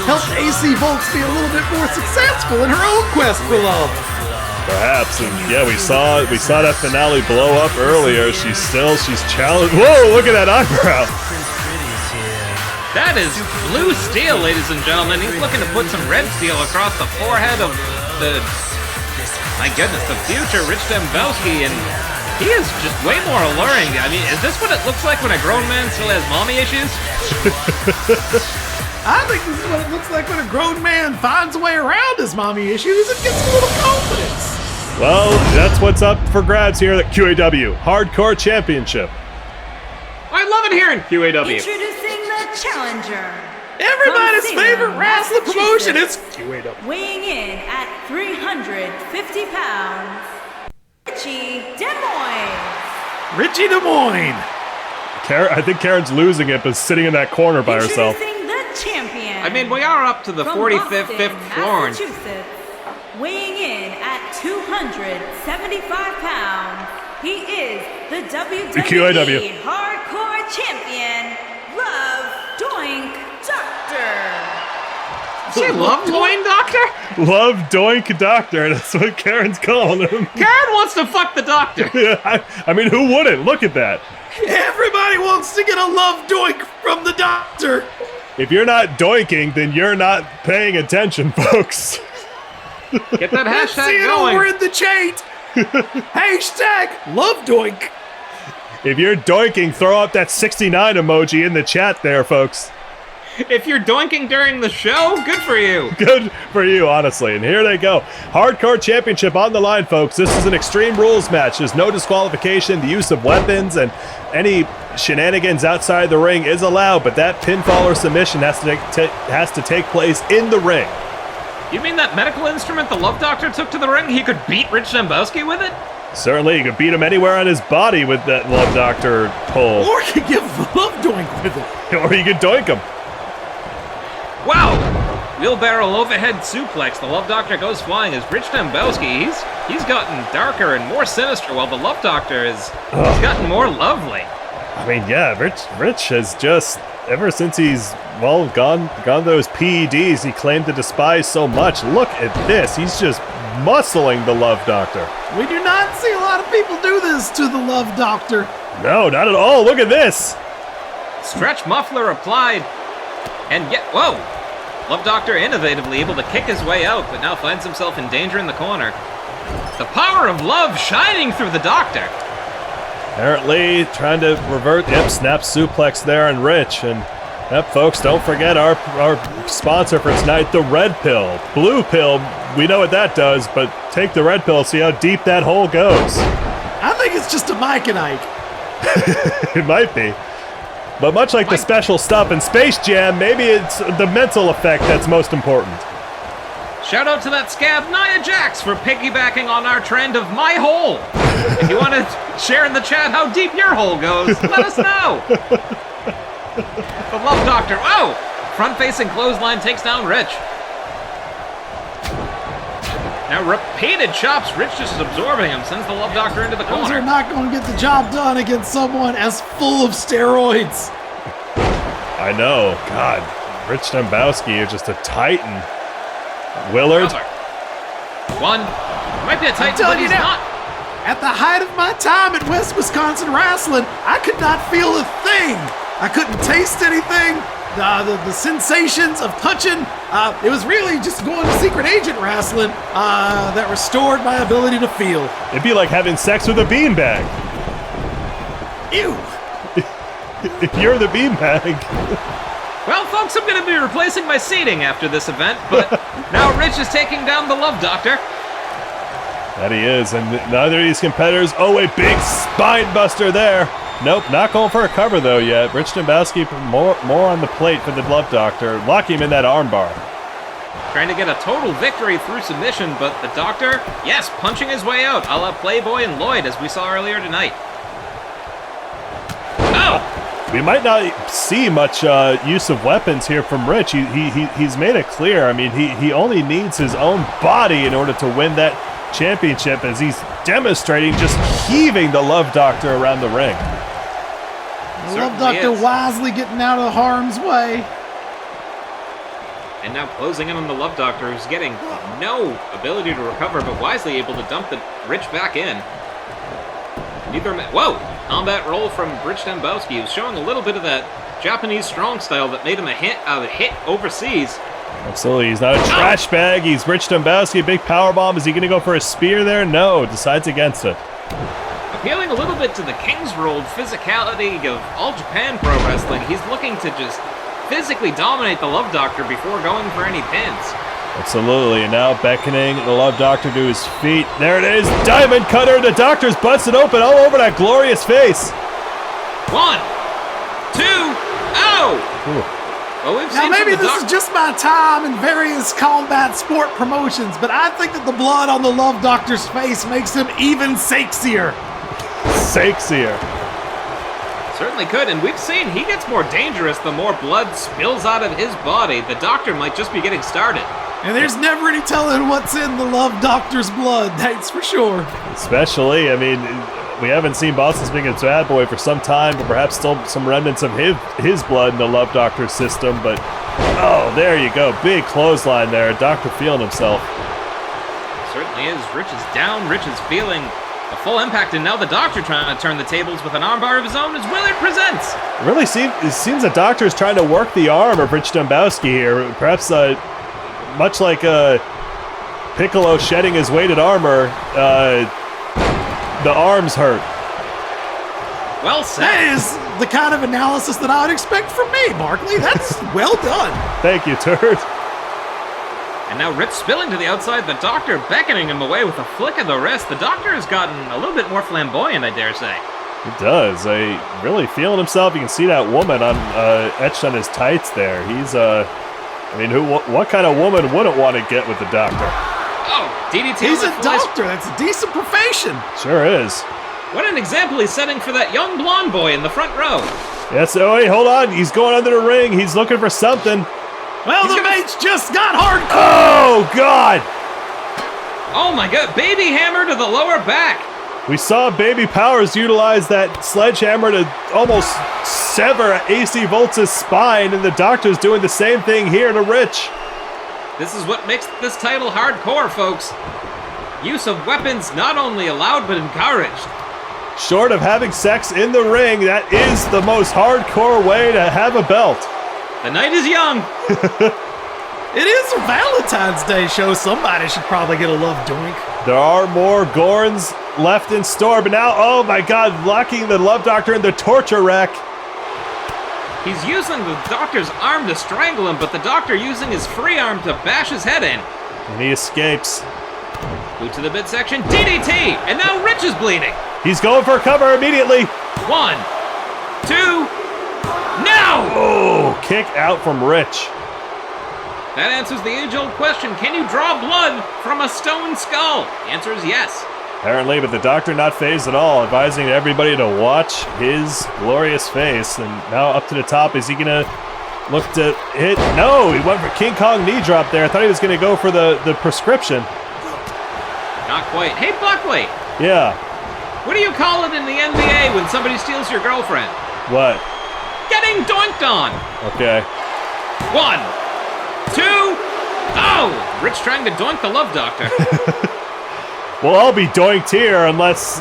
helped AC Volts be a little bit more successful in her own quest for love? Perhaps, and yeah, we saw that finale blow up earlier. She's challenged. Whoa! Look at that eyebrow. That is blue steel, ladies and gentlemen. He's looking to put some red steel across the forehead of my goodness, the future Rich Dembowski, and he is just way more alluring. I mean, is this what it looks like when a grown man still has mommy issues? I think this is what it looks like when a grown man finds a way around his mommy issues and gets a little confidence. Well, that's what's up for grabs here at QAW Hardcore Championship. I love it here in QAW. Introducing the challenger. Everybody's favorite wrestling promotion is QAW. Weighing in at 350 pounds, Richie Des Moines. Richie Des Moines. I think Karen's losing it, but sitting in that corner by herself. Introducing the champion. I mean, we are up to the 45th, 5th floor. Weighing in at 275 pounds, he is the WWE Hardcore Champion, Love Doink Doctor. Say love doink doctor? Love doink doctor. That's what Karen's calling him. Karen wants to fuck the doctor. Yeah, I mean, who wouldn't? Look at that. Everybody wants to get a love doink from the doctor. If you're not doinking, then you're not paying attention, folks. Get that Let's hashtag see it going. over in the chat. Hashtag love doink. If you're doinking, throw up that 69 emoji in the chat there, folks. If you're doinking during the show, good for you. Good for you, honestly. And here they go. Hardcore championship on the line, folks. This is an Extreme Rules match. There's no disqualification. The use of weapons and any shenanigans outside the ring is allowed, but that pinfall or submission has to take place in the ring. You mean that medical instrument the Love Doctor took to the ring, he could beat Rich Dembowski with it? Certainly, you could beat him anywhere on his body with that Love Doctor pull. Or you could give love doink with it. Or you could doink him. Wow! Wheelbarrow overhead suplex. The Love Doctor goes flying as Rich Dembowski. He's gotten darker and more sinister, while the Love Doctor he's gotten more lovely. I mean, yeah, Rich has just, ever since he's, well, gone those PEDs he claimed to despise so much. Look at this. He's just muscling the Love Doctor. We do not see a lot of people do this to the Love Doctor. No, not at all. Look at this. Stretch muffler applied. And yet, whoa! Love Doctor innovatively able to kick his way out, but now finds himself in danger in the corner. The power of love shining through the Doctor. Apparently trying to revert. Yep, snap suplex there on Rich. And yep, folks, don't forget our sponsor for tonight, the Red Pill. Blue Pill, we know what that does, but take the Red Pill, see how deep that hole goes. I think it's just a Mike and Ike. It might be. But much like the special stuff in Space Jam, maybe it's the mental effect that's most important. Shout out to that scab Nia Jax for piggybacking on our trend of my hole. If you want to share in the chat how deep your hole goes, let us know. The Love Doctor, oh! Front-facing clothesline takes down Rich. Now repeated chops, Rich just absorbing him, sends the Love Doctor into the Those corner. are not going to get the job done against someone as full of steroids. I know. God, Rich Dembowski is just a titan. Willard. One. Might be a titan, but he's not. At the height of my time at West Wisconsin Wrestling, I could not feel a thing. I couldn't taste anything. The sensations of touching, it was really just going to Secret Agent Wrestling that restored my ability to feel. It'd be like having sex with a beanbag. Ew. You're the beanbag. Well, folks, I'm going to be replacing my seating after this event, but now Rich is taking down the Love Doctor. That he is, and neither of these competitors. Oh, a big spine buster there. Nope, not going for a cover though yet. Rich Dembowski more on the plate for the Love Doctor. Lock him in that armbar. Trying to get a total victory through submission, but the Doctor, yes, punching his way out, a la Playboy and Lloyd, as we saw earlier tonight. Oh! We might not see much use of weapons here from Rich. He's made it clear. I mean, he only needs his own body in order to win that championship, as he's demonstrating, just heaving the Love Doctor around the ring. The Love Doctor wisely getting out of harm's way. And now closing in on the Love Doctor, who's getting no ability to recover, but wisely able to dump the Rich back in. Whoa! Combat roll from Rich Dembowski, who's showing a little bit of that Japanese strong style that made him a hit overseas. Absolutely, he's not a trash bag. He's Rich Dembowski, big powerbomb. Is he going to go for a spear there? No, decides against it. Appealing a little bit to the King's Road physicality of All Japan Pro Wrestling, he's looking to just physically dominate the Love Doctor before going for any pins. Absolutely, and now beckoning the Love Doctor to his feet. There it is, Diamond Cutter. The Doctor's busted open all over that glorious face. 1, 2, oh! Ooh. Well, we've Now seen maybe this is just my time in various combat sport promotions, but I think that the blood on the Love Doctor's face makes him even sexier. Sexier. Certainly could, and we've seen he gets more dangerous the more blood spills out of his body. The Doctor might just be getting started. And there's never any telling what's in the Love Doctor's blood, that's for sure. Especially, I mean, we haven't seen Boston's biggest bad boy for some time, but perhaps still some remnants of his blood in the Love Doctor system. But oh, there you go, big clothesline there. Doctor feeling himself. Certainly is. Rich is down. Rich is feeling the full impact, and now the Doctor trying to turn the tables with an armbar of his own as Willard presents. It seems the Doctor is trying to work the arm of Rich Dembowski here. Perhaps much like Piccolo shedding his weighted armor, the arms hurt. Well said. That is the kind of analysis that I would expect from me, Barkley. That's well done. Thank you, Turd. And now Rich spilling to the outside, the Doctor beckoning him away with a flick of the wrist. The Doctor has gotten a little bit more flamboyant, I dare say. He does. Really feeling himself. You can see that woman etched on his tights there. He's, what kind of woman wouldn't want to get with the Doctor? Oh, DDT. He's a doctor. That's a decent profession. Sure is. What an example he's setting for that young blonde boy in the front row. Yes, oh wait, hold on. He's going under the ring. He's looking for something. Well, the match just got hardcore. Oh, God. Oh, my God. Baby hammer to the lower back. We saw Baby Powers utilize that sledgehammer to almost sever AC Volt's spine, and the Doctor's doing the same thing here to Rich. This is what makes this title hardcore, folks. Use of weapons not only allowed, but encouraged. Short of having sex in the ring, that is the most hardcore way to have a belt. The night is young. It is a Valentine's Day show. Somebody should probably get a love doink. There are more Gorns left in store, but now, oh my God, locking the Love Doctor in the torture rack. He's using the Doctor's arm to strangle him, but the Doctor using his free arm to bash his head in. And he escapes. Boot to the midsection, DDT, and now Rich is bleeding. He's going for a cover immediately. 1, 2, now! Oh, kick out from Rich. That answers the age-old question, can you draw blood from a stone skull? The answer is yes. Apparently, but the Doctor not phased at all, advising everybody to watch his glorious face. And now up to the top, is he going to look to hit? No, he went for King Kong knee drop there. I thought he was going to go for the prescription. Not quite. Hey, Buckley. Yeah. What do you call it in the NBA when somebody steals your girlfriend? What? Getting doinked on. Okay. 1, 2, oh! Rich trying to doink the Love Doctor. Well, I'll be doinked here unless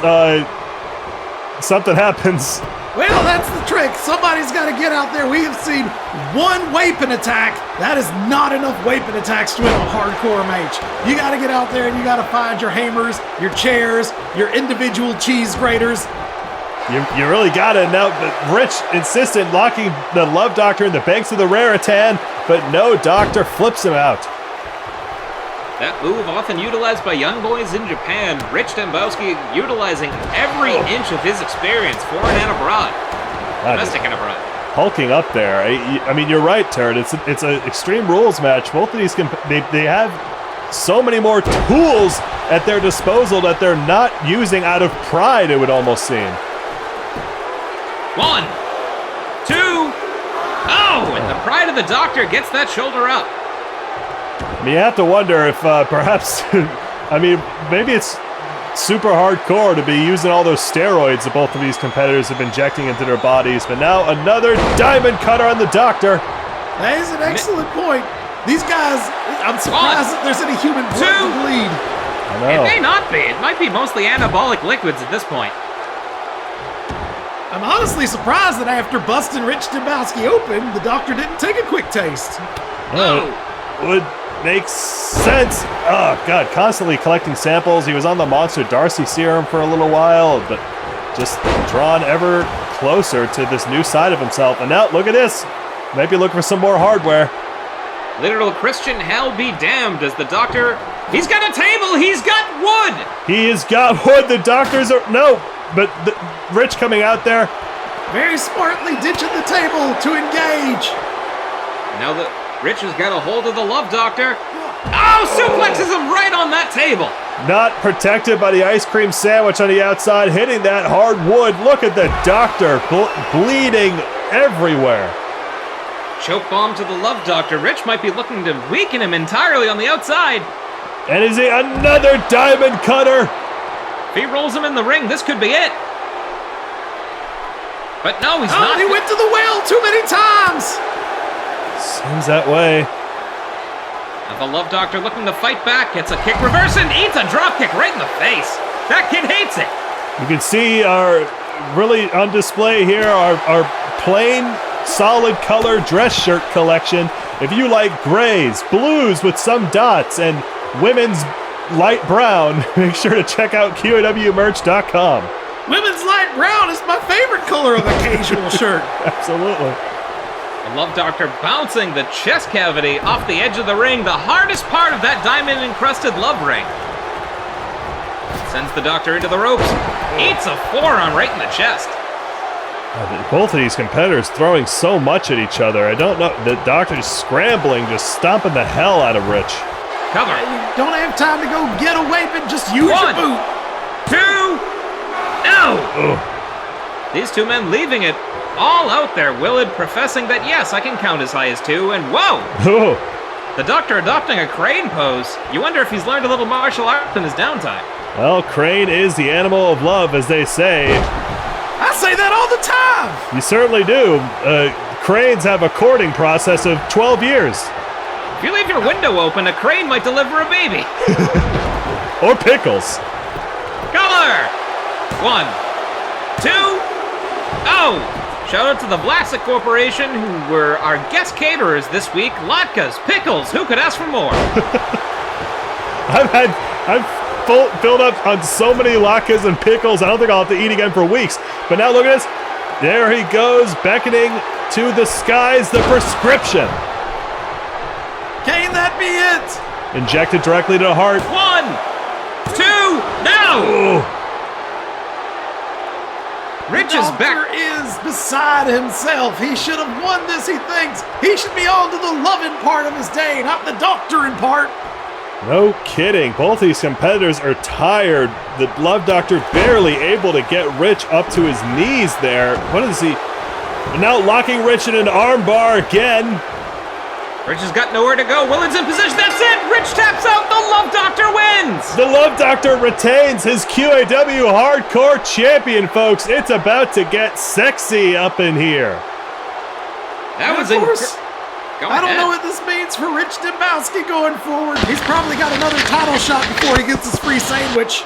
something happens. Well, that's the trick. Somebody's got to get out there. We have seen one weapon attack. That is not enough weapon attacks to win a hardcore match. You got to get out there and you got to find your hammers, your chairs, your individual cheese graters. You really got it. Now, Rich insistent locking the Love Doctor in the banks of the Raritan, but no, Doctor flips him out. That move often utilized by young boys in Japan. Rich Dembowski utilizing every inch of his experience, foreign and abroad. Domestic and abroad. Hulking up there. I mean, you're right, Turd. It's an Extreme Rules match. Both of these, they have so many more tools at their disposal that they're not using out of pride, it would almost seem. 1, 2, oh! And the pride of the Doctor gets that shoulder up. I mean, you have to wonder if perhaps, I mean, maybe it's super hardcore to be using all those steroids that both of these competitors have been injecting into their bodies, but now another diamond cutter on the Doctor. That is an excellent point. These guys, I'm surprised that there's any human blood to bleed. I know. It may not be. It might be mostly anabolic liquids at this point. I'm honestly surprised that after busting Rich Dembowski open, the Doctor didn't take a quick taste. Oh. Would make sense. Oh, God, constantly collecting samples. He was on the Monster Darcy serum for a little while, but just drawn ever closer to this new side of himself. And now, look at this. Might be looking for some more hardware. Literal Christian hell be damned as the Doctor... He's got a table! He's got wood! He has got wood! The Doctors are... No! But Rich coming out there. Very smartly ditching the table to engage. Now that Rich has got a hold of the Love Doctor. Oh, suplexes him right on that table. Not protected by the ice cream sandwich on the outside, hitting that hard wood. Look at the Doctor bleeding everywhere. Choke bomb to the Love Doctor. Rich might be looking to weaken him entirely on the outside. And is it another diamond cutter? If he rolls him in the ring, this could be it. But no, he's not. He went to the well too many times. Seems that way. The Love Doctor looking to fight back, gets a kick reverse and eats a drop kick right in the face. That kid hates it. You can see our really on display here our plain solid color dress shirt collection. If you like grays, blues with some dots, and women's light brown, make sure to check out QAWmerch.com. Women's light brown is my favorite color of a casual shirt. Absolutely. The Love Doctor bouncing the chest cavity off the edge of the ring, the hardest part of that diamond-encrusted love ring. Sends the Doctor into the ropes, eats a forearm right in the chest. Both of these competitors throwing so much at each other. I don't know. The Doctor's scrambling, just stomping the hell out of Rich. Cover. You don't have time to go get away, but just use your boot. 2, no! Ugh. These two men leaving it all out there. Willard professing that, yes, I can count as high as 2, and whoa! Oh. The Doctor adopting a crane pose. You wonder if he's learned a little martial art in his downtime. Well, Crane is the animal of love, as they say. I say that all the time! You certainly do. Cranes have a courting process of 12 years. If you leave your window open, a crane might deliver a baby. Or pickles. Color! 1, 2, oh! Shout out to the Vlasic Corporation, who were our guest caterers this week. Latkes, pickles, who could ask for more? I've filled up on so many latkes and pickles, I don't think I'll have to eat again for weeks. But now look at this. There he goes, beckoning to the skies, the prescription. Can that be it? Injected directly to the heart. 1, 2, now! Ooh. Rich is back. Is beside himself. He should have won this, he thinks. He should be on to the loving part of his day, not the doctoring part. No kidding. Both these competitors are tired. The Love Doctor barely able to get Rich up to his knees there. What is he? And now locking Rich in an armbar again. Rich has got nowhere to go. Willard's in position. That's it. Rich taps out. The Love Doctor wins. The Love Doctor retains his QAW Hardcore Champion, folks. It's about to get sexy up in here. That was of course. Go I don't ahead. know what this means for Rich Dembowski going forward. He's probably got another title shot before he gets his free sandwich.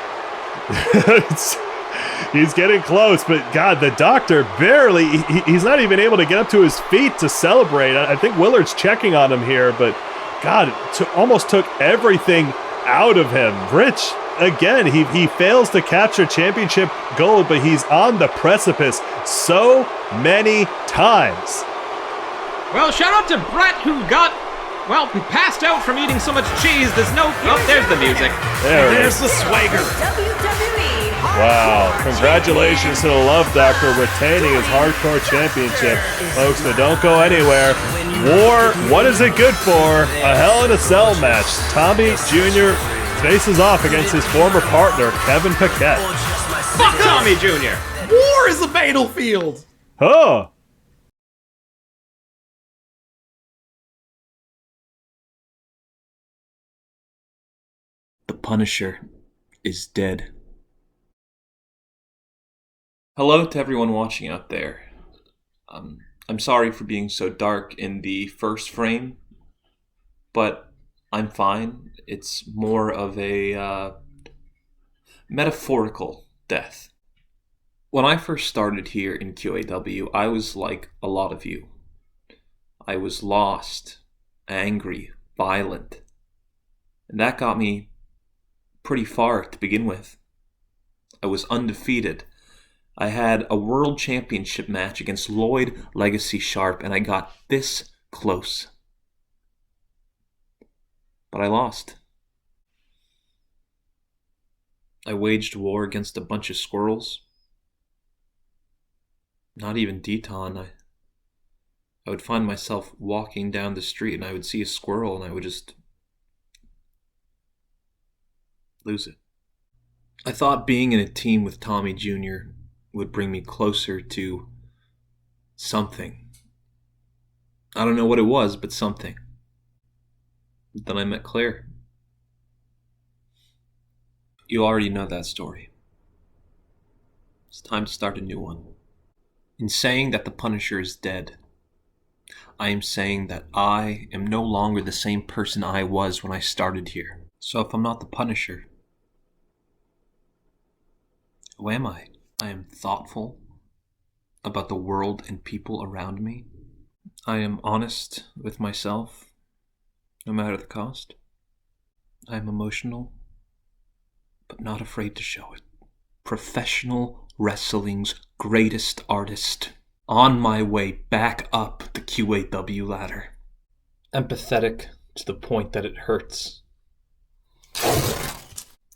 He's getting close, but God, the Doctor barely, he's not even able to get up to his feet to celebrate. I think Willard's checking on him here, but God, almost took everything out of him. Rich, again, he fails to capture championship gold, but he's on the precipice so many times. Well, shout out to Brett, who got, well, passed out from eating so much cheese. There's no, oh, there's the music. There's the swagger. Wow, congratulations to the Love Doctor retaining his Hardcore Championship. Folks, but don't go anywhere. War, what is it good for? A Hell in a Cell match. Tommy Jr. faces off against his former partner, Kevin Paquette. Fuck Tommy Jr. War is a battlefield. Oh. The Punisher is dead. Hello to everyone watching out there. I'm sorry for being so dark in the first frame, but I'm fine. It's more of a metaphorical death. When I first started here in QAW, I was like a lot of you. I was lost, angry, violent, and that got me pretty far to begin with. I was undefeated. I had a world championship match against Lloyd Legacy Sharp, and I got this close. But I lost. I waged war against a bunch of squirrels. Not even Deton. I would find myself walking down the street and I would see a squirrel and I would just lose it. I thought being in a team with Tommy Jr. would bring me closer to something. I don't know what it was, but something. Then I met Claire. You already know that story. It's time to start a new one. In saying that the Punisher is dead, I am saying that I am no longer the same person I was when I started here. So if I'm not the Punisher, who am I? I am thoughtful about the world and people around me. I am honest with myself, no matter the cost. I am emotional, but not afraid to show it. Professional wrestling's greatest artist, on my way back up the QAW ladder. Empathetic to the point that it hurts.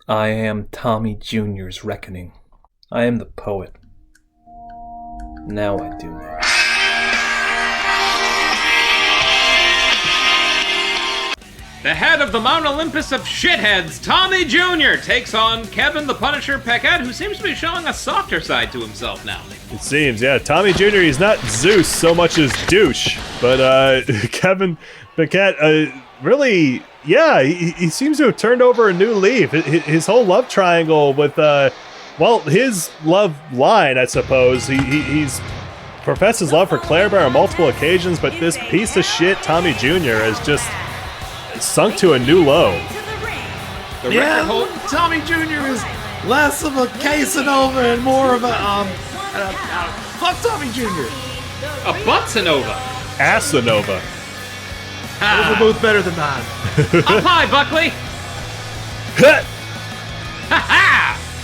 I am Tommy Jr.'s reckoning. I am the poet. Now I do know. The head of the Mount Olympus of shitheads, Tommy Jr., takes on Kevin the Punisher Paquette, who seems to be showing a softer side to himself now. It seems, yeah. Tommy Jr., he's not Zeus so much as douche. But Kevin Paquette, really, yeah, he seems to have turned over a new leaf. His whole love triangle with, his love line, I suppose. He's professed his love for Claire Bear on multiple occasions, but this piece of shit, Tommy Jr., has just sunk to a new low. Tommy Jr. is less of a Casanova and more of a fuck Tommy Jr. A Butsanova. Asanova. Those are both better than mine. Up high, Buckley.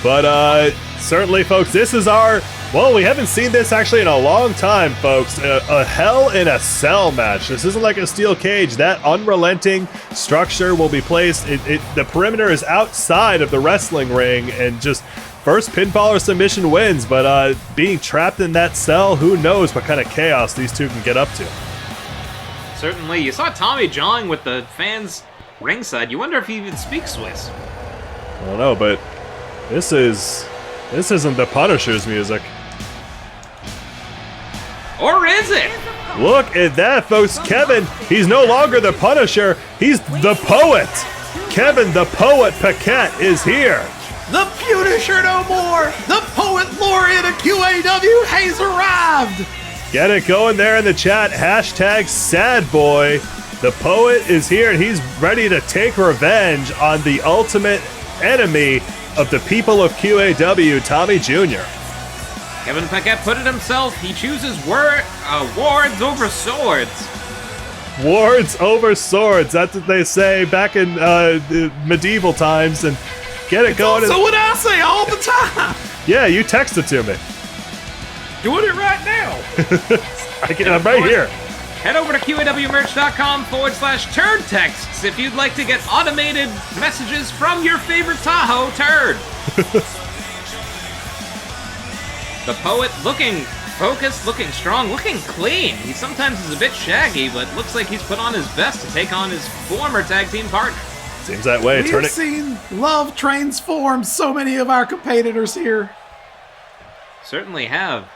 But certainly, folks, this is our... Well, we haven't seen this actually in a long time, folks. A Hell in a Cell match. This isn't like a steel cage. That unrelenting structure will be placed. The perimeter is outside of the wrestling ring, and just first pinfall or submission wins. But being trapped in that cell, who knows what kind of chaos these two can get up to. Certainly. You saw Tommy jawing with the fans ringside. You wonder if he even speaks Swiss. I don't know, but this isn't the Punisher's music. Or is it? Look at that, folks. Kevin, he's no longer the Punisher. He's the poet. Kevin, the poet Paquette, is here. The Punisher no more. The poet laureate of QAW has arrived. Get it going there in the chat. Hashtag sad boy. The poet is here, and he's ready to take revenge on the ultimate enemy of the people of QAW, Tommy Jr. Kevin Paquette put it himself. He chooses wards over swords. Wards over swords. That's what they say back in medieval times. And get it going. So what I say all the time. Yeah, you text it to me. Doing it right now. I'm right here. Head over to QAWmerch.com/turd texts if you'd like to get automated messages from your favorite Tahoe turd. The poet looking focused, looking strong, looking clean. He sometimes is a bit shaggy, but looks like he's put on his best to take on his former tag team partner. Seems that way. We've seen love transform so many of our competitors here. Certainly have.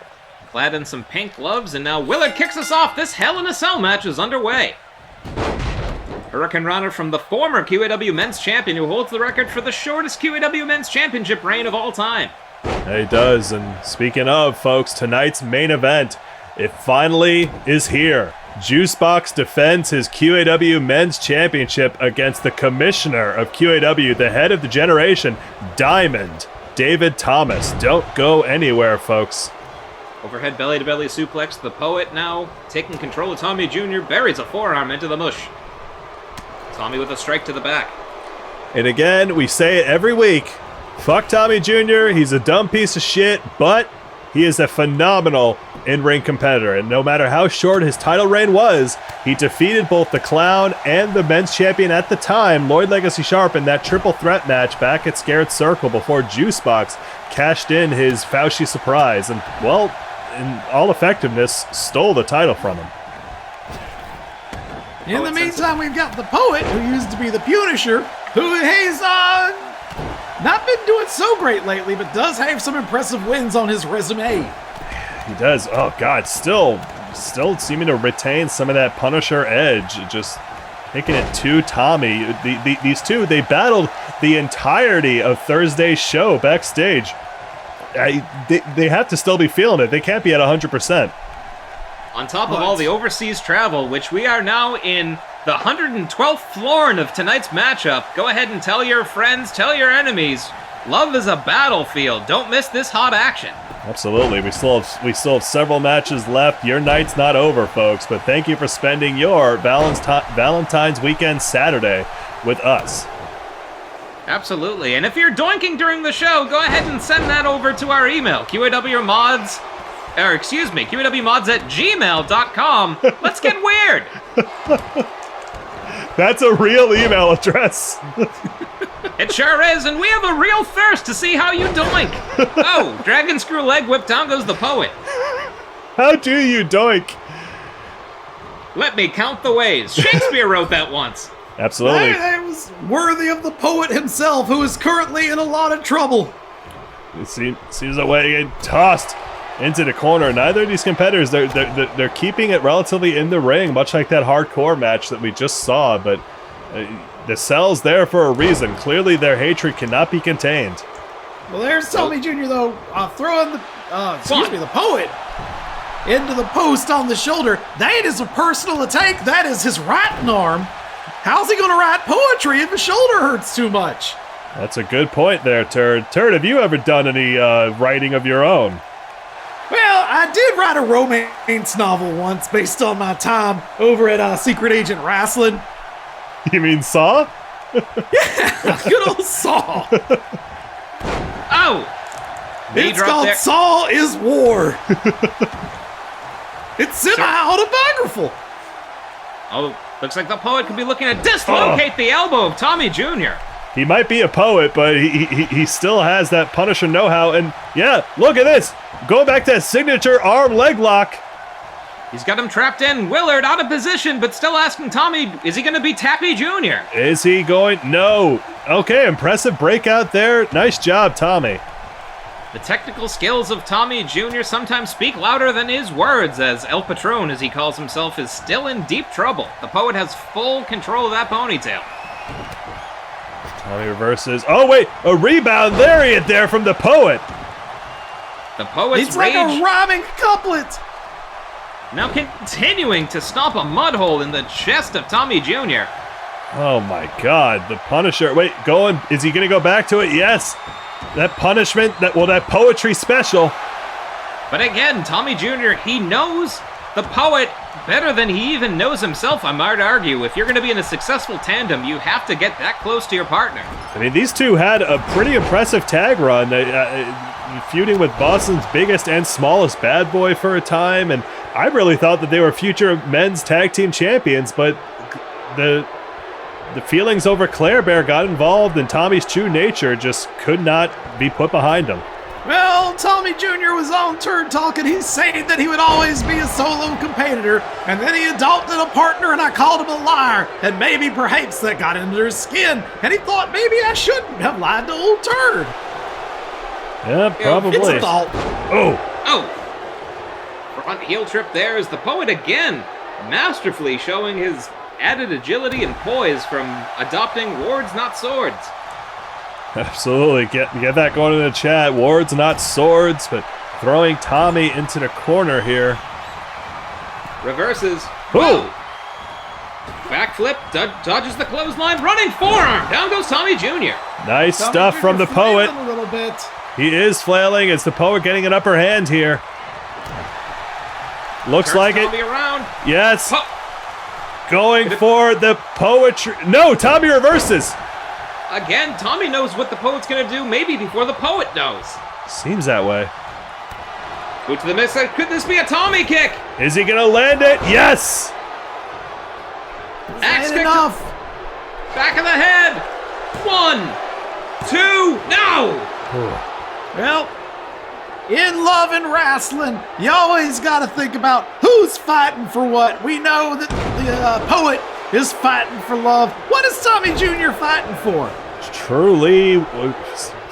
Clad in some pink gloves, and now Willard kicks us off. This Hell in a Cell match is underway. Hurricane Rana from the former QAW Men's Champion, who holds the record for the shortest QAW Men's Championship reign of all time. He does, and speaking of, folks, tonight's main event, it finally is here. Juicebox defends his QAW Men's Championship against the commissioner of QAW, the head of the generation, Diamond, David Thomas. Don't go anywhere, folks. Overhead belly-to-belly suplex. The poet now taking control of Tommy Jr. buries a forearm into the mush. Tommy with a strike to the back. And again, we say it every week. Fuck Tommy Jr. He's a dumb piece of shit, but he is a phenomenal in-ring competitor. And no matter how short his title reign was, he defeated both the Clown and the men's champion at the time, Lloyd Legacy Sharp, in that triple threat match back at Scared Circle before Juicebox cashed in his Fauci surprise. And, well, in all effectiveness, stole the title from him. In the meantime, we've got the poet, who used to be the Punisher, who has not been doing so great lately, but does have some impressive wins on his resume. He does. Oh, God. Still seeming to retain some of that Punisher edge. Just taking it to Tommy. These two, they battled the entirety of Thursday's show backstage. they have to still be feeling it. They can't be at 100%. On top of all the overseas travel, which we are now in the 112th floor of tonight's matchup, go ahead and tell your friends, tell your enemies, love is a battlefield. Don't miss this hot action. Absolutely. We still have several matches left. Your night's not over, folks, but thank you for spending your Valentine's weekend Saturday with us. Absolutely. And if you're doinking during the show, go ahead and send that over to our email, QAWmods@gmail.com. Let's get weird. That's a real email address. It sure is, and we have a real thirst to see how you doink. Oh, dragon screw leg whip, down goes the poet. How do you doink? Let me count the ways. Shakespeare wrote that once. Absolutely. That was worthy of the poet himself, who is currently in a lot of trouble. It seems that way getting tossed into the corner. Neither of these competitors, they're keeping it relatively in the ring, much like that hardcore match that we just saw, but the cell's there for a reason. Clearly their hatred cannot be contained. Well, there's Tommy Jr. though, throwing the poet into the post on the shoulder. That is a personal attack. That is his writing arm. How's he going to write poetry if his shoulder hurts too much? That's a good point there, Turd. Turd, have you ever done any writing of your own? Well, I did write a romance novel once based on my time over at Secret Agent Wrestling. You mean Saw? Yeah, good old Saw. Oh! It's called there. Saw is War. It's semi-autobiographical. Oh, looks like the poet could be looking to dislocate the elbow of Tommy Jr. He might be a poet, but he still has that Punisher know-how. And yeah, look at this. Going back to that signature arm leg lock. He's got him trapped in. Willard out of position, but still asking Tommy, is he going to be Tappy Jr.? Is he going? No. Okay, impressive breakout there. Nice job, Tommy. The technical skills of Tommy Jr. sometimes speak louder than his words, as El Patron, as he calls himself, is still in deep trouble. The poet has full control of that ponytail. Tommy reverses. Oh, wait, a rebound lariat there from the poet. The poet's it's like a rhyming couplet. Now continuing to stomp a mud hole in the chest of Tommy Jr. Oh my God, the Punisher. Wait, is he going to go back to it? Yes. That punishment, that poetry special. But again, Tommy Jr., he knows the poet better than he even knows himself, I might argue. If you're going to be in a successful tandem, you have to get that close to your partner. I mean, these two had a pretty impressive tag run, feuding with Boston's biggest and smallest bad boy for a time, and I really thought that they were future men's tag team champions, but the feelings over Claire Bear got involved, and Tommy's true nature just could not be put behind him. Well, Tommy Jr. was on Turd Talk, and he's saying that he would always be a solo competitor, and then he adopted a partner, and I called him a liar, and maybe perhaps that got under his skin, and he thought maybe I shouldn't have lied to old Turd. Yeah, probably. It's a thought. Oh! Front heel trip there is the poet again, masterfully showing his added agility and poise from adopting wards, not swords. Absolutely. Get that going in the chat. Wards, not swords, but throwing Tommy into the corner here. Reverses. Whoa! Backflip, dodges the clothesline, running forearm. Down goes Tommy Jr. Nice stuff from the poet. A little bit. He is flailing. It's the poet getting an upper hand here. Looks like it. Around. Yes. Going for the poetry. No, Tommy reverses. Again, Tommy knows what the poet's going to do, maybe before the poet knows. Seems that way. Boot to the miss. Could this be a Tommy kick? Is he going to land it? Yes. Axe enough. Back of the head. 1, 2, no. Well, in love and wrestling, you always got to think about who's fighting for what. We know that the poet is fighting for love. What is Tommy Jr. fighting for? Truly,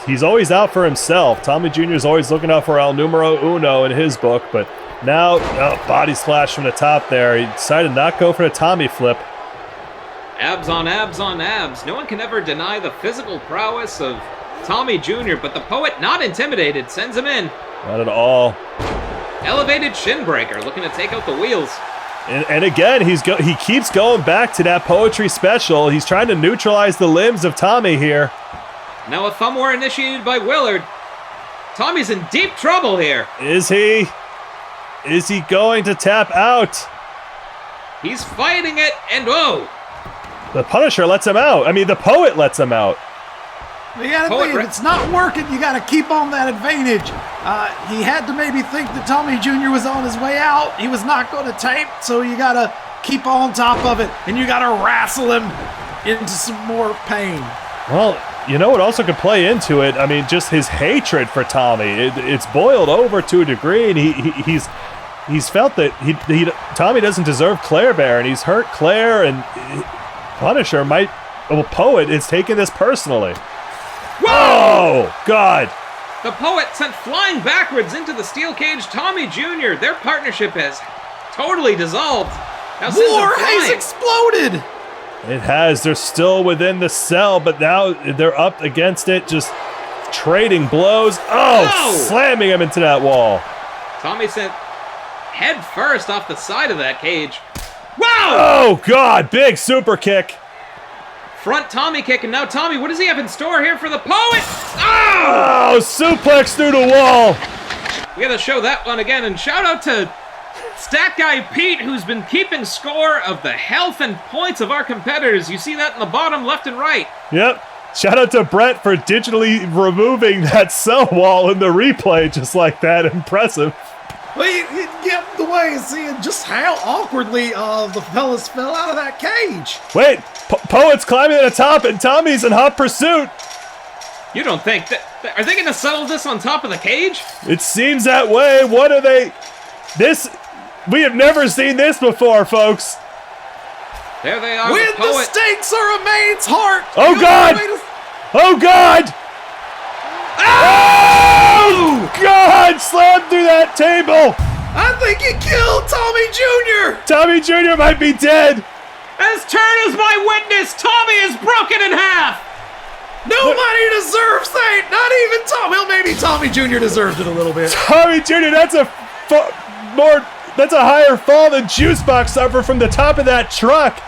he's always out for himself. Tommy Jr. is always looking out for El Numero Uno in his book, but now, body splash from the top there. He decided not to go for the Tommy flip. Abs on abs on abs. No one can ever deny the physical prowess of Tommy Jr., but the poet, not intimidated, sends him in. Not at all. Elevated shin breaker, looking to take out the wheels. And again, he keeps going back to that poetry special. He's trying to neutralize the limbs of Tommy here. Now a thumb war initiated by Willard. Tommy's in deep trouble here. Is he? Is he going to tap out? He's fighting it, and whoa! The Punisher lets him out. I mean, the poet lets him out. You gotta think, if it's not working, you gotta keep on that advantage. He had to maybe think that Tommy Jr. was on his way out. He was not going to tape, so you gotta keep on top of it, and you gotta wrestle him into some more pain. Well, you know what also could play into it? I mean, just his hatred for Tommy. It's boiled over to a degree, and he's felt that Tommy doesn't deserve Claire Bear, and he's hurt Claire, and Punisher Poet is taking this personally. Whoa! Oh, God. The poet sent flying backwards into the steel cage Tommy Jr. Their partnership has totally dissolved. Now War has exploded! It has. They're still within the cell, but now they're up against it, just trading blows. Oh, slamming him into that wall. Tommy sent head first off the side of that cage. Wow! Oh, God. Big super kick. Front Tommy kick, and now Tommy, what does he have in store here for the poet? Oh! Suplex through the wall. We gotta show that one again, and shout out to Stat Guy Pete, who's been keeping score of the health and points of our competitors. You see that in the bottom left and right. Yep. Shout out to Brett for digitally removing that cell wall in the replay just like that. Impressive. Well, you get the way of seeing just how awkwardly the fellas fell out of that cage. Wait, Poet's climbing to the top and Tommy's in hot pursuit. You don't think that... Are they going to settle this on top of the cage? It seems that way. What are they... We have never seen this before, folks. There they are, When the poet. The stakes are a man's heart. Oh, God! Oh, God! Oh, God! Slammed through that table! I think he killed Tommy Jr. Tommy Jr. might be dead. As turn as my witness, Tommy is broken in half. Nobody deserves that. Not even Tommy. Well, maybe Tommy Jr. deserved it a little bit. Tommy Jr. That's a higher fall than Juicebox suffered from the top of that truck.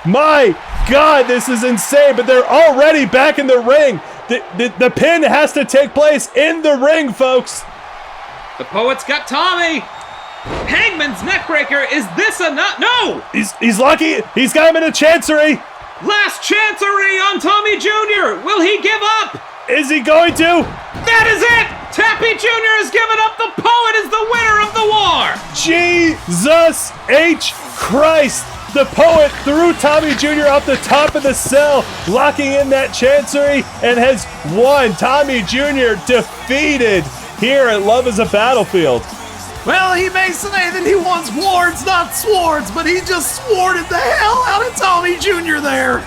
My God, this is insane. But they're already back in the ring. The pin has to take place in the ring, folks. The poet's got Tommy. Hangman's neckbreaker. Is this enough? No. He's lucky. He's got him in a chancery. Last chancery on Tommy Jr. Will he give up? Is he going to? That is it. Tappy Jr. has given up. The poet is the winner of the war. Jesus H. Christ. The poet threw Tommy Jr. off the top of the cell, locking in that chancery, and has won. Tommy Jr. defeated here at Love is a Battlefield. Well, he may say that he wants wards, not swords, but he just sworded the hell out of Tommy Jr. there.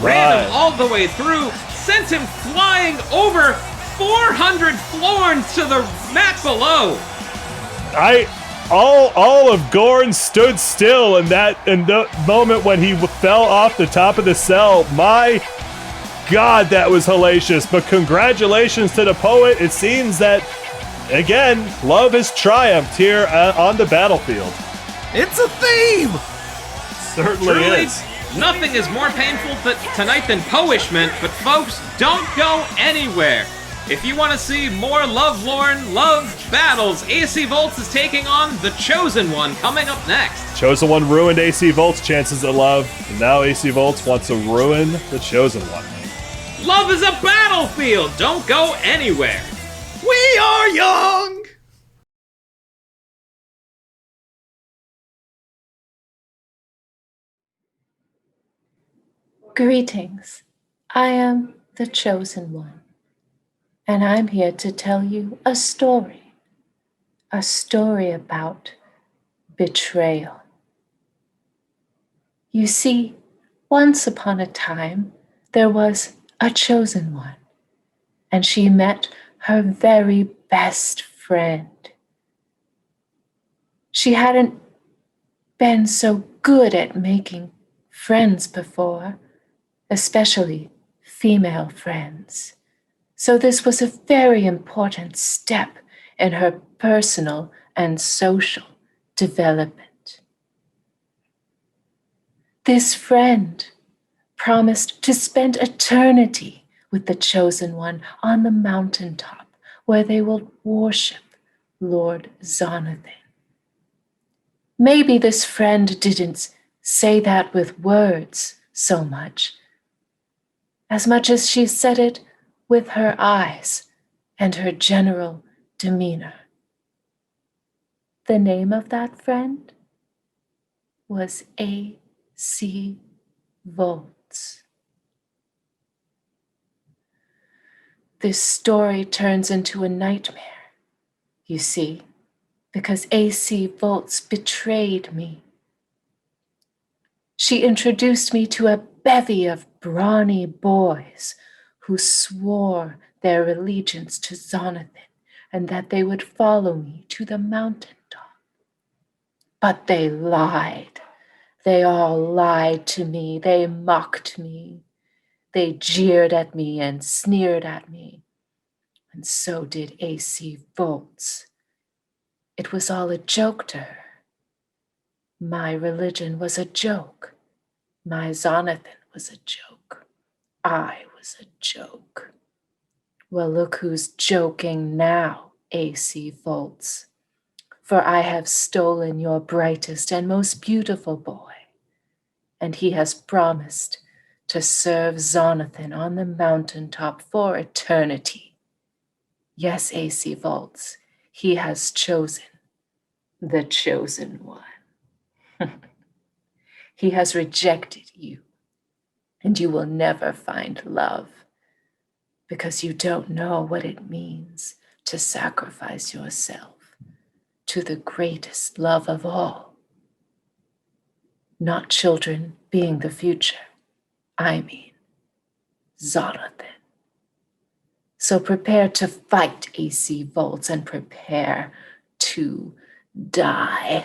Ran him all the way through, sent him flying over 400 florins to the mat below. All of Gorn stood still in the moment when he fell off the top of the cell. My God, that was hellacious. But congratulations to the poet. It seems that, again, love has triumphed here on the battlefield. It's a theme. Certainly Truly, is. Nothing is more painful tonight than Poishment, but folks, don't go anywhere. If you want to see more love-lorn love battles, AC Volts is taking on The Chosen One coming up next. Chosen One ruined AC Volts' chances at love, and now AC Volts wants to ruin The Chosen One. Love is a battlefield. Don't go anywhere. We are young. Greetings. I am the Chosen One, and I'm here to tell you a story about betrayal. You see, once upon a time, there was a Chosen One, and she met her very best friend. She hadn't been so good at making friends before, especially female friends. So this was a very important step in her personal and social development. This friend promised to spend eternity with the Chosen One on the mountaintop where they will worship Lord Zonathan. Maybe this friend didn't say that with words so much as she said it with her eyes and her general demeanor. The name of that friend was A.C. Volts. This story turns into a nightmare, you see, because A.C. Volts betrayed me. She introduced me to a bevy of brawny boys who swore their allegiance to Zonathan and that they would follow me to the mountaintop. But they lied. They all lied to me. They mocked me. They jeered at me and sneered at me. And so did A.C. Volts. It was all a joke to her. My religion was a joke. My Zonathan was a joke. I was a joke. Well, look who's joking now, A.C. Volts. For I have stolen your brightest and most beautiful boy, and he has promised to serve Zonathan on the mountaintop for eternity. Yes, A.C. Volts, he has chosen the Chosen One. He has rejected you, and you will never find love because you don't know what it means to sacrifice yourself to the greatest love of all. Not children being the future, I mean Zonathan. So prepare to fight, A.C. Volts, and prepare to die.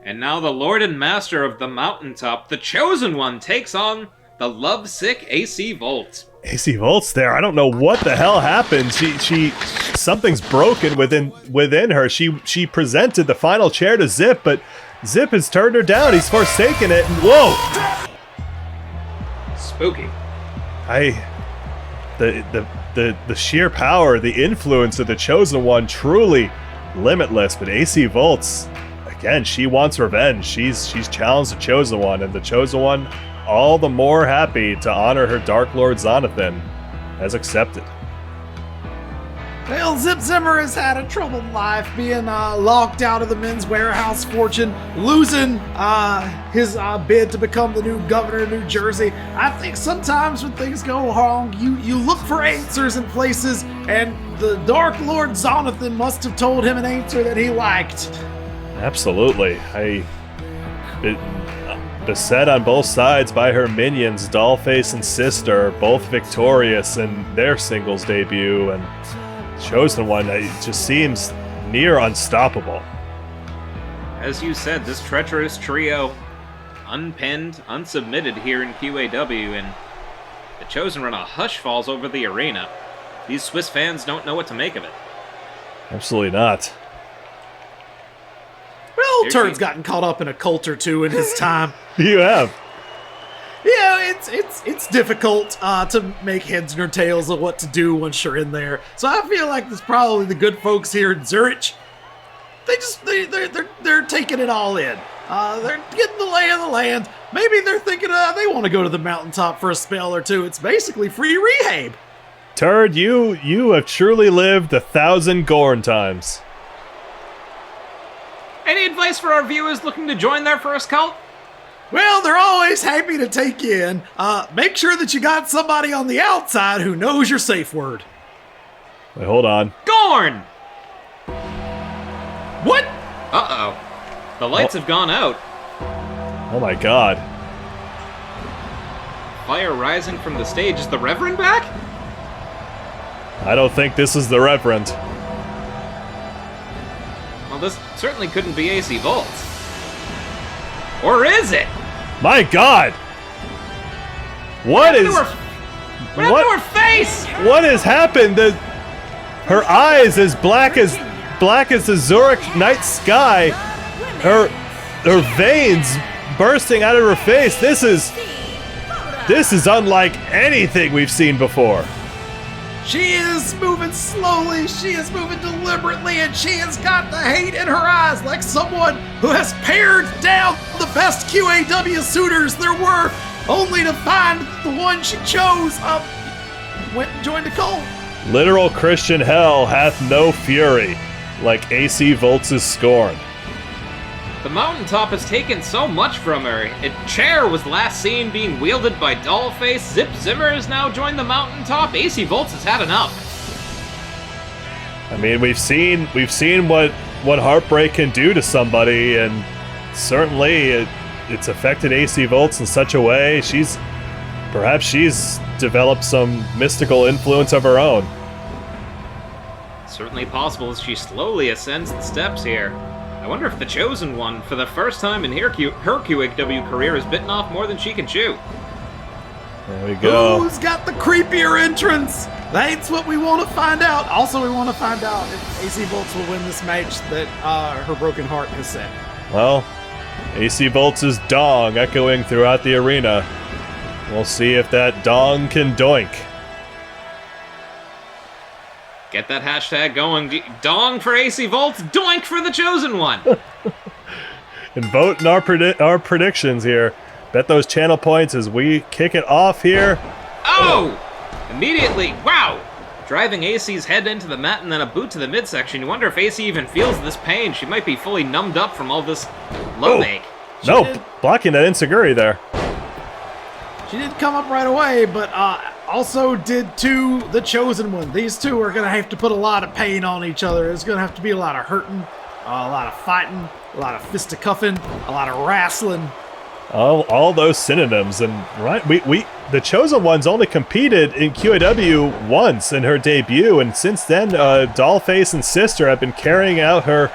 And now the Lord and Master of the Mountaintop, the Chosen One, takes on the lovesick A.C. Volts. AC Volts there. I don't know what the hell happened. She something's broken within her. She presented the final chair to Zip, but Zip has turned her down. He's forsaken it. And whoa! Spooky. The sheer power, the influence of the Chosen One, truly limitless. But AC Volts, again, she wants revenge. She's challenged the Chosen One, and the Chosen One, all the more happy to honor her Dark Lord Zonathan, has accepted. Well, Zip Zimmer has had a troubled life, being locked out of the Men's Warehouse fortune, losing his bid to become the new governor of New Jersey. I think sometimes when things go wrong, you look for answers in places, and the Dark Lord Zonathan must have told him an answer that he liked. Absolutely. Beset on both sides by her minions, Dollface and Sister, both victorious in their singles debut, and Chosen One, it just seems near unstoppable. As you said, this treacherous trio, unpinned, unsubmitted here in QAW, and the Chosen One, a hush falls over the arena. These Swiss fans don't know what to make of it. Absolutely not. Well, Turd's gotten caught up in a cult or two in his time. You have. Yeah, it's difficult to make heads nor tails of what to do once you're in there. So I feel like there's probably the good folks here in Zurich. They're taking it all in. They're getting the lay of the land. Maybe they're thinking they want to go to the mountaintop for a spell or two. It's basically free rehab. Turd, you have truly lived 1,000 Gorn times. Any advice for our viewers looking to join their first cult? Well, they're always happy to take you in. Make sure that you got somebody on the outside who knows your safe word. Wait, hold on. Gorn! What? Uh-oh. The lights have gone out. Oh my god. Fire rising from the stage. Is the Reverend back? I don't think this is the Reverend. Well, this certainly couldn't be AC Volts. Or is it? My God! What happened to her face? What has happened? Her eyes as black as the Zurich night sky. Her veins bursting out of her face. This is unlike anything we've seen before. She is moving slowly, she is moving deliberately, and she has got the hate in her eyes like someone who has pared down the best QAW suitors there were, only to find the one she chose. Went and joined a cult. Literal Christian hell hath no fury, like AC Volts' scorn. The mountaintop has taken so much from her. A chair was last seen being wielded by Dollface. Zip Zimmer has now joined the mountaintop. AC Volts has had enough. I mean, we've seen what heartbreak can do to somebody, and certainly it's affected AC Volts in such a way. Perhaps she's developed some mystical influence of her own. Certainly possible as she slowly ascends the steps here. I wonder if the Chosen One, for the first time in her QAW career, has bitten off more than she can chew. There we go. Who's got the creepier entrance? That's what we want to find out. Also, we want to find out if AC Volts will win this match that her broken heart has set. Well, AC Volts' dong echoing throughout the arena. We'll see if that dong can doink. Get that hashtag going. Dong for AC Volts, doink for the Chosen One. And vote in our predictions here. Bet those channel points as we kick it off here. Oh! Immediately, wow! Driving AC's head into the mat and then a boot to the midsection. You wonder if AC even feels this pain. She might be fully numbed up from all this love ache. No, blocking that Inseguri there. She did come up right away, but also did to the Chosen One. These two are going to have to put a lot of pain on each other. There's going to have to be a lot of hurting, a lot of fighting, a lot of fisticuffing, a lot of wrestling. All those synonyms, and right, we the Chosen One's only competed in QAW once in her debut, and since then, Dollface and Sister have been carrying out her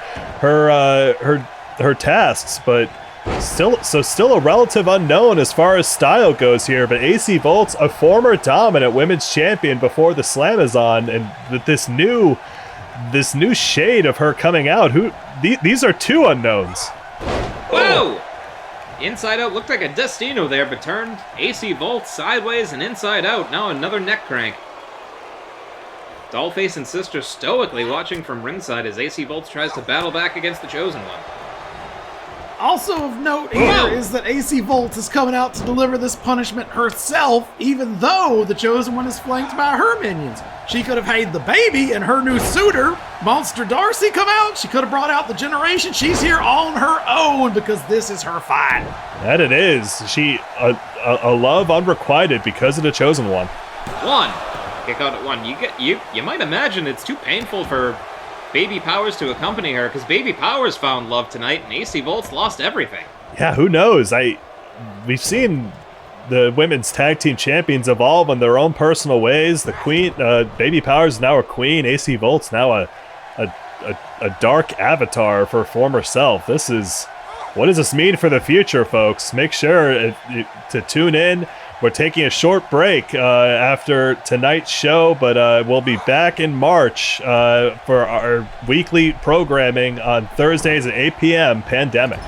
tasks, but still a relative unknown as far as style goes here. But AC Volts, a former dominant women's champion before the Slamazon, and with this new shade of her coming out, these are two unknowns. Whoa! Inside out looked like a Destino there, but turned AC Volts sideways and inside out. Now another neck crank. Dollface and Sister stoically watching from ringside as AC Volts tries to battle back against the Chosen One. Also of note here is that AC Volts is coming out to deliver this punishment herself, even though the Chosen One is flanked by her minions. She could have had the baby and her new suitor, Monster Darcy, come out. She could have brought out the generation. She's here on her own because this is her fight. That it is. She a love unrequited because of the Chosen One. One. Kick out at one. You might imagine it's too painful for Baby Powers to accompany her, because Baby Powers found love tonight and AC Volts lost everything. Yeah, who knows? We've seen the women's tag team champions evolve in their own personal ways. The queen, Baby Powers is now a queen. AC Volts now a dark avatar for former self. What does this mean for the future, folks? Make sure to tune in. We're taking a short break after tonight's show, but we'll be back in March for our weekly programming on Thursdays at 8 p.m. Pandemic.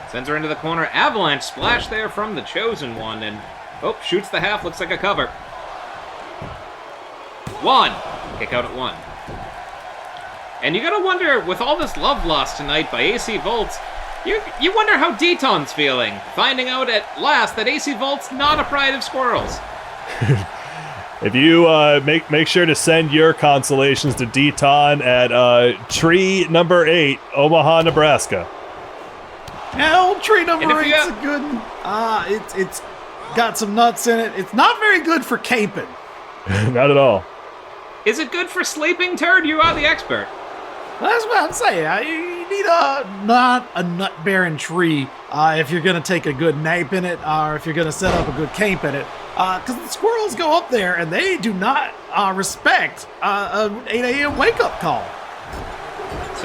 Sends her into the corner. Avalanche splash there from the Chosen One, and shoots the half. Looks like a cover. One. Kick out at one. And you gotta wonder, with all this love lost tonight by AC Volts, you wonder how Deton's feeling, finding out at last that AC Volt's not a pride of squirrels. If you make sure to send your consolations to Deton at tree number 8, Omaha, Nebraska. Hell, tree number 8's a good one. It's got some nuts in it. It's not very good for caping. Not at all. Is it good for sleeping, Turd? You are the expert. That's what I'm saying. You need not a nut-bearing tree if you're going to take a good nape in it, or if you're going to set up a good camp in it. Because the squirrels go up there, and they do not respect an 8 a.m. wake-up call.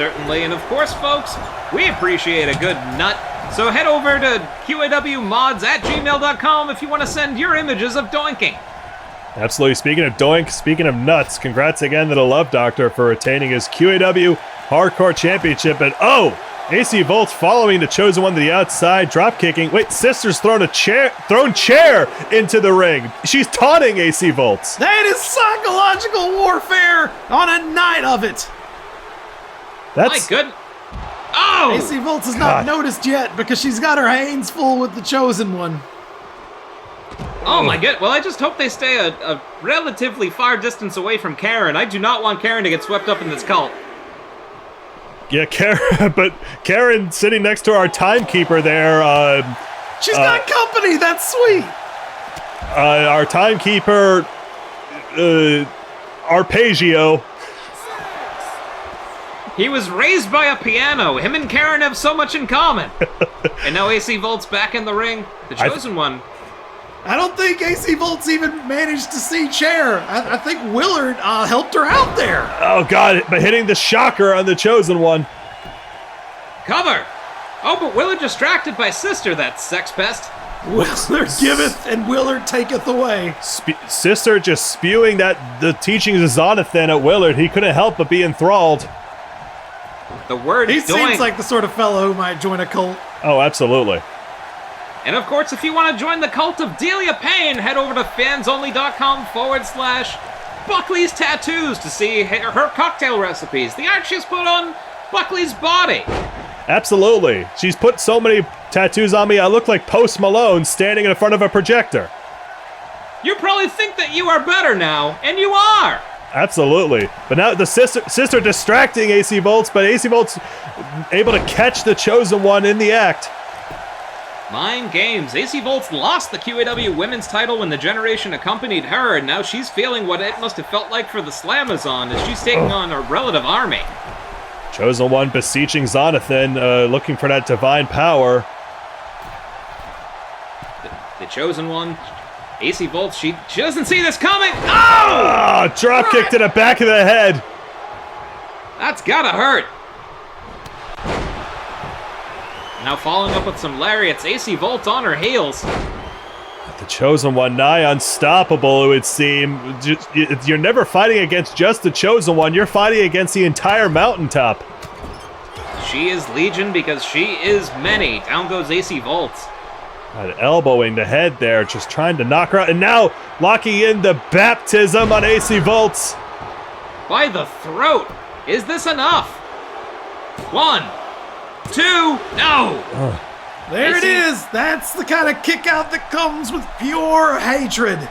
Certainly, and of course, folks, we appreciate a good nut. So head over to QAWmods@gmail.com if you want to send your images of doinking. Absolutely. Speaking of doink, speaking of nuts, congrats again to the Love Doctor for retaining his QAW Hardcore Championship. And AC Volt's following the Chosen One to the outside, drop kicking. Wait, Sister's thrown chair into the ring. She's taunting AC Volts. That is psychological warfare on a night of it. That's good. Oh! AC Volts has not noticed yet because she's got her hands full with the Chosen One. Oh my god, well I just hope they stay a relatively far distance away from Karen. I do not want Karen to get swept up in this cult. Yeah, Karen, but Karen sitting next to our timekeeper there. She's got company, that's sweet. Our timekeeper, Arpeggio. He was raised by a piano. Him and Karen have so much in common. And now AC Volt's back in the ring. The Chosen One. I don't think AC Volts even managed to see Chair. I think Willard helped her out there. Oh god, but hitting the shocker on the Chosen One. Cover! Oh, but Willard distracted by Sister, that sex pest. Willard giveth and Willard taketh away. Sister just spewing the teachings of Zonathan at Willard. He couldn't help but be enthralled. The word He doink. seems like the sort of fellow who might join a cult. Oh, absolutely. And of course, if you want to join the cult of Delia Payne, head over to fansonly.com/Buckley's Tattoos to see her cocktail recipes, the art she's put on Buckley's body. Absolutely. She's put so many tattoos on me, I look like Post Malone standing in front of a projector. You probably think that you are better now, and you are. Absolutely. But now the sister distracting AC Volts, but AC Volts able to catch the Chosen One in the act. Mind games. AC Volts lost the QAW women's title when the Generation accompanied her, and now she's feeling what it must have felt like for the Slamazon as she's taking on a relative army. Chosen One beseeching Zonathan, looking for that divine power. The Chosen One, AC Volts, she doesn't see this coming. Oh! Drop kick to the back of the head. That's gotta hurt. Now following up with some lariats, AC Volts on her heels. The Chosen One nigh unstoppable, it would seem. You're never fighting against just the Chosen One, you're fighting against the entire mountaintop. She is Legion because she is many. Down goes AC Volts. Elbowing the head there, just trying to knock her out. And now locking in the baptism on AC Volts. By the throat. Is this enough? 1, 2, no! There it is! That's the kind of kick out that comes with pure hatred.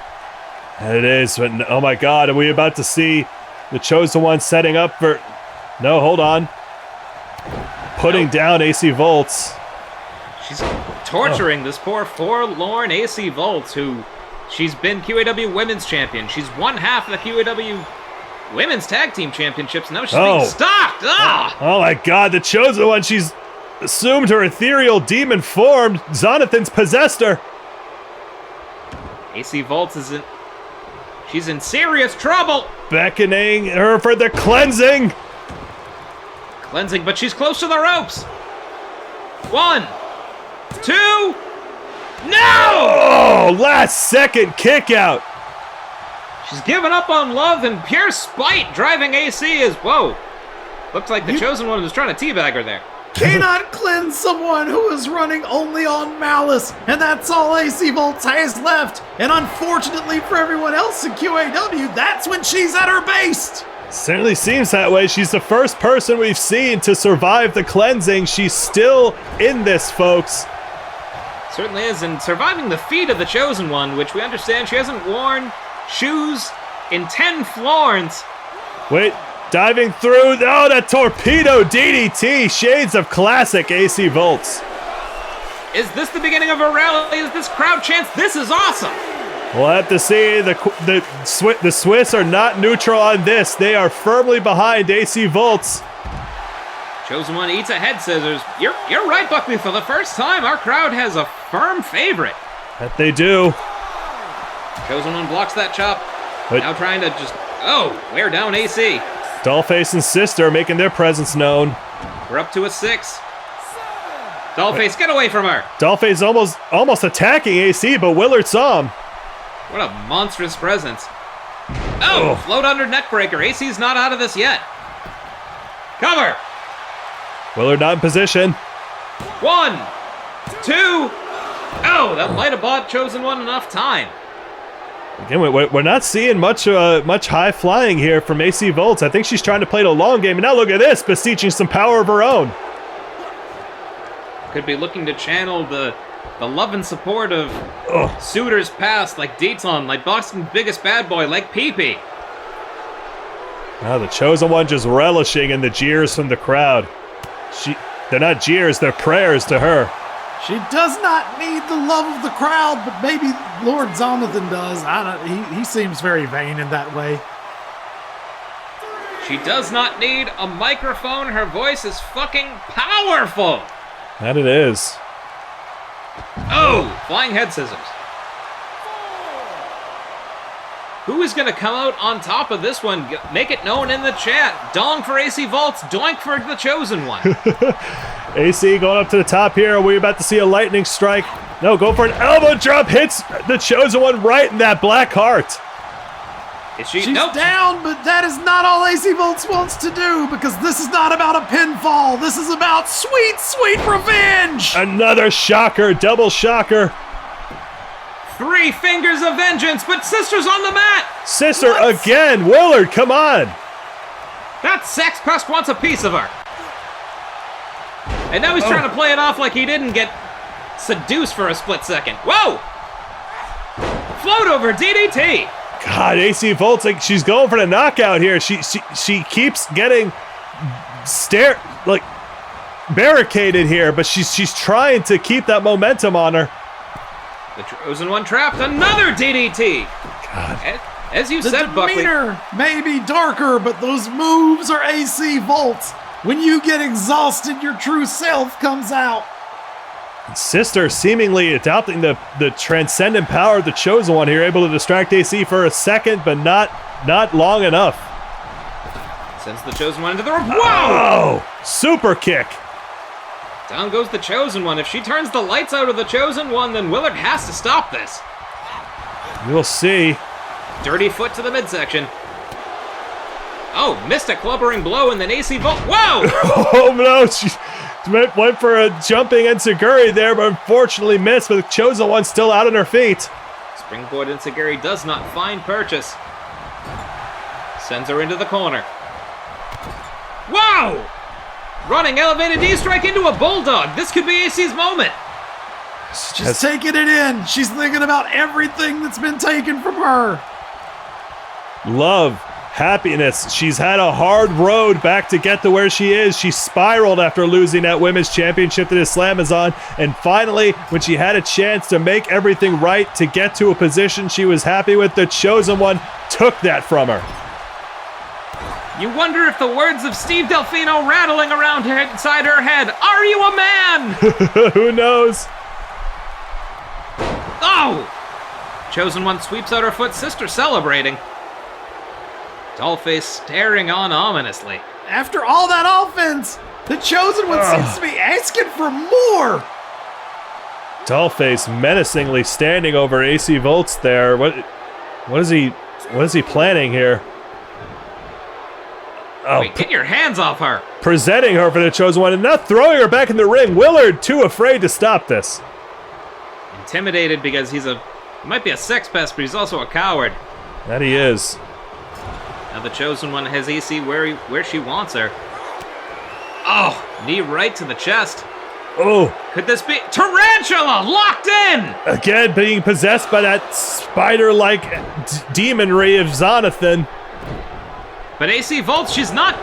And it is, but oh my god, are we about to see the Chosen One setting up for... No, hold on. Putting down AC Volts. She's torturing this poor forlorn AC Volts, who she's been QAW Women's Champion. She's won half of the QAW Women's Tag Team Championships. Now she's being stopped. Oh my god, the Chosen One, she's assumed her ethereal demon form. Zonathan's possessed her. AC Volts she's in serious trouble. Beckoning her for the cleansing. Cleansing, but she's close to the ropes. 1, 2, no! Oh, last second kick out. She's given up on love and pure spite, driving AC as, whoa. Looks like the Chosen One was trying to teabag her there. Cannot cleanse someone who is running only on malice, and that's all AC Volts has left. And unfortunately for everyone else in QAW, that's when she's at her base. Certainly seems that way. She's the first person we've seen to survive the cleansing. She's still in this, folks. Certainly is, and surviving the feet of the Chosen One, which we understand she hasn't worn shoes in 10 florins. Wait, diving through. Oh, that torpedo DDT. Shades of classic AC Volts. Is this the beginning of a rally? Is this crowd chants? This is awesome. We'll have to see. The Swiss are not neutral on this. They are firmly behind AC Volts. Chosen One eats a head scissors. You're right, Buckley. For the first time, our crowd has a firm favorite. That they do. Chosen One blocks that chop. But now trying to just, wear down AC. Dollface and Sister making their presence known. We're up to a 6. Dollface, get away from her! Dollface almost attacking AC, but Willard saw him. What a monstrous presence. Oh, float under neckbreaker. AC's not out of this yet. Cover! Willard not in position. 1, 2. Oh, that might have bought Chosen One enough time. Again, we're not seeing much high flying here from AC Volts. I think she's trying to play the long game, and now look at this, beseeching some power of her own. Could be looking to channel the love and support of suitors past, like Deton, like Boston's biggest bad boy, like PP. Now the Chosen One just relishing in the jeers from the crowd. They're not jeers, they're prayers to her. She does not need the love of the crowd, but maybe Lord Zonathan does. He seems very vain in that way. She does not need a microphone. Her voice is fucking powerful. That it is. Oh, flying head scissors. Who is going to come out on top of this one? Make it known in the chat. Dong for AC Volts, doink for the Chosen One. AC going up to the top here. Are we about to see a lightning strike? No, go for an elbow drop. Hits the Chosen One right in that black heart. She's down, but that is not all AC Volts wants to do, because this is not about a pinfall. This is about sweet, sweet revenge. Another shocker, double shocker. 3 fingers of vengeance, but Sister's on the mat. Sister again. Willard, come on. That sex pest wants a piece of her. And now he's trying to play it off like he didn't get seduced for a split second. Whoa! Float over DDT. God, AC Volts, like she's going for the knockout here. She keeps getting barricaded here, but she's trying to keep that momentum on her. The Chosen One trapped. Another DDT. God. As you said, Buckley. The demeanor may be darker, but those moves are AC Volts. When you get exhausted, your true self comes out. Sister seemingly adopting the transcendent power of the Chosen One here, able to distract AC for a second, but not long enough. Sends the Chosen One into the rope. Whoa! Oh! Super kick. Down goes the Chosen One. If she turns the lights out of the Chosen One, then Willard has to stop this. We'll see. Dirty foot to the midsection. Oh, missed a clubbering blow and then AC Volt. Whoa! Oh no, she went for a jumping enziguri there, but unfortunately missed, with the Chosen One still out on her feet. Springboard enziguri does not find purchase. Sends her into the corner. Wow! Running elevated knee strike into a bulldog. This could be AC's moment. She's taking it in. She's thinking about everything that's been taken from her. Love, happiness. She's had a hard road back to get to where she is. She spiraled after losing that women's championship to the Slamazon, and finally, when she had a chance to make everything right, to get to a position she was happy with, the Chosen One took that from her. You wonder if the words of Steve Delfino rattling around inside her head, "Are you a man?" Who knows? Oh! Chosen One sweeps out her foot, Sister celebrating. Dollface staring on ominously. After all that offense, the Chosen One seems to be asking for more. Dollface menacingly standing over AC Volts there. What is he planning here? Oh, wait, get your hands off her! Presenting her for the Chosen One and not throwing her back in the ring. Willard too afraid to stop this. Intimidated because he might be a sex pest, but he's also a coward. That he is. Now the Chosen One has AC where she wants her. Oh, knee right to the chest. Oh. Could this be Tarantula locked in? Again, being possessed by that spider-like demonry of Zonathan. But AC Volts, she's not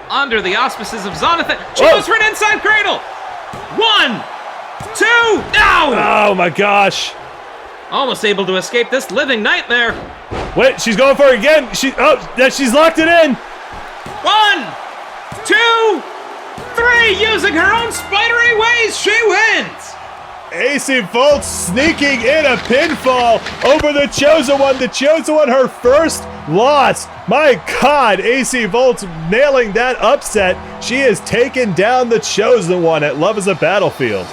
under the auspices of Zonathan. She goes for an inside cradle. 1, 2, no! Oh my gosh. Almost able to escape this living nightmare. Wait, she's going for it again. She's locked it in. 1, 2, 3, using her own spidery ways, she wins. AC Volts sneaking in a pinfall over the Chosen One. The Chosen One, her first lost. My God, AC Volt's nailing that upset. She has taken down the Chosen One at Love is a Battlefield.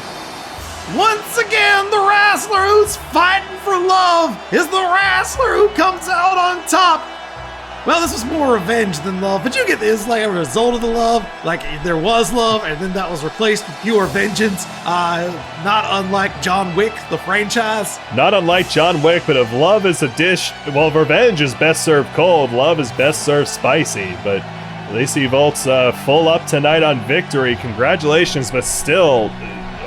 Once again, the wrestler who's fighting for love is the wrestler who comes out on top. Well, this was more revenge than love, but you get this, like a result of the love. Like, there was love, and then that was replaced with pure vengeance. Not unlike John Wick, the franchise. Not unlike John Wick, but if love is a dish, well, revenge is best served cold, love is best served spicy. But Lacey Volt's full up tonight on victory. Congratulations, but still,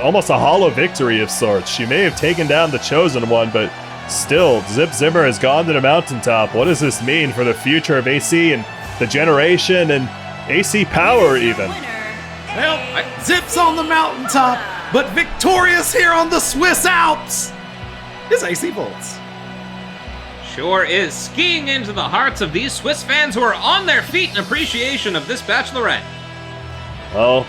almost a hollow victory of sorts. She may have taken down the Chosen One, but still, Zip Zimmer has gone to the mountaintop. What does this mean for the future of AC and the generation and AC Power even? Well, Zip's on the mountaintop, but victorious here on the Swiss Alps is AC Volts. Sure is skiing into the hearts of these Swiss fans who are on their feet in appreciation of this Bachelorette. Well,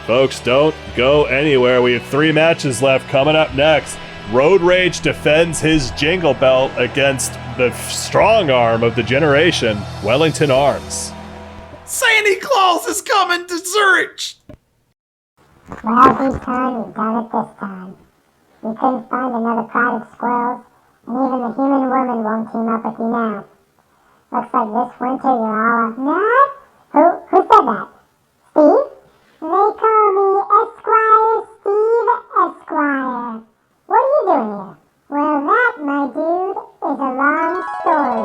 folks, don't go anywhere. We have 3 matches left. Coming up next, Road Rage defends his jingle belt against the strong arm of the generation, Wellington Arms. Santa Claus is coming to Zurich! Well, D-Town, you've done it this time. You couldn't find another pride of squirrels, and even the human woman won't team up with you now. Looks like this winter you're all up. What? Who said that? Steve? They call me Esquire Steve Esquire. What are you doing here? Well, that, my dude, is a long story.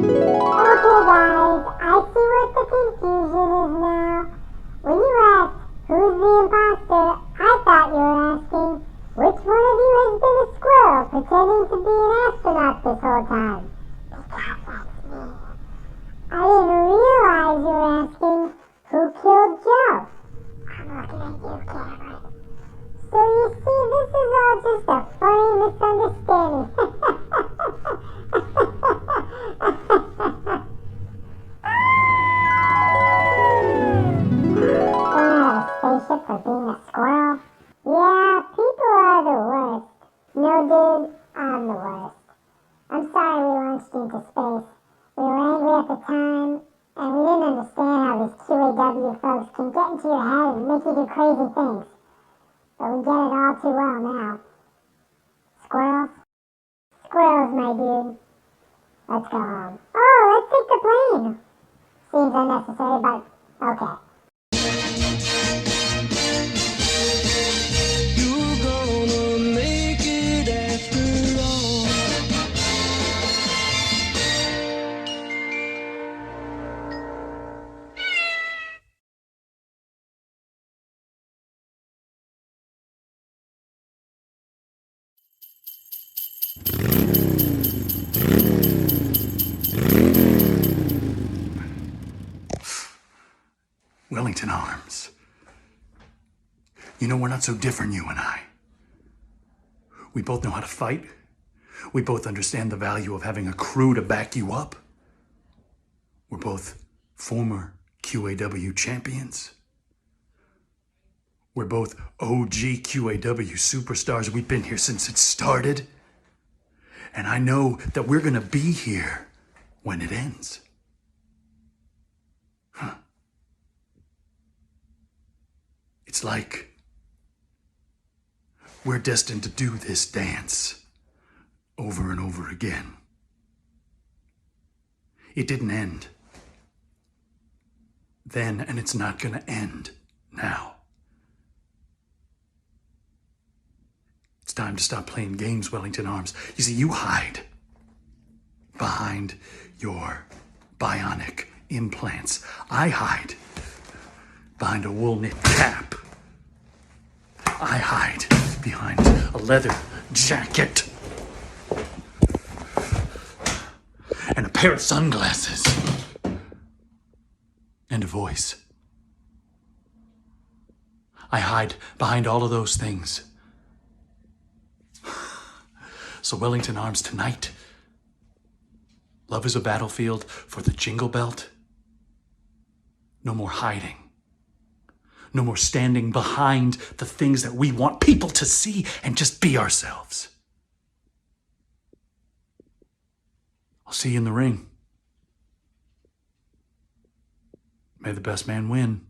Okay, guys, I see what the confusion is now. When you asked who's the imposter, I thought you were asking which one of you has been a squirrel pretending to be an astronaut this whole time. Because that's me. I didn't realize you were asking who killed Joe. I'm looking at you, Cameron. So you see, this is all just a funny misunderstanding. Don't have a spaceship for being a squirrel? Yeah, people are the worst. No, dude, I'm the worst. I'm sorry we launched into space. We were angry at the time, and we didn't understand how these QAW folks can get into your head and make you do crazy things. But we get it all too well now. Squirrels? Squirrels, my dude. Let's go home. Oh, let's take the plane. Seems unnecessary, but okay. You're gonna make it after all. Wellington Arms. You know, we're not so different, you and I. We both know how to fight. We both understand the value of having a crew to back you up. We're both former QAW champions. We're both OG QAW superstars. We've been here since it started. And I know that we're gonna be here when it ends. Huh. It's like we're destined to do this dance over and over again. It didn't end then, and it's not gonna end now. It's time to stop playing games, Wellington Arms. You see, you hide behind your bionic implants. I hide behind a wool knit cap. I hide behind a leather jacket and a pair of sunglasses and a voice. I hide behind all of those things. So Wellington Arms, tonight, love is a battlefield for the jingle belt. No more hiding. No more standing behind the things that we want people to see and just be ourselves. I'll see you in the ring. May the best man win.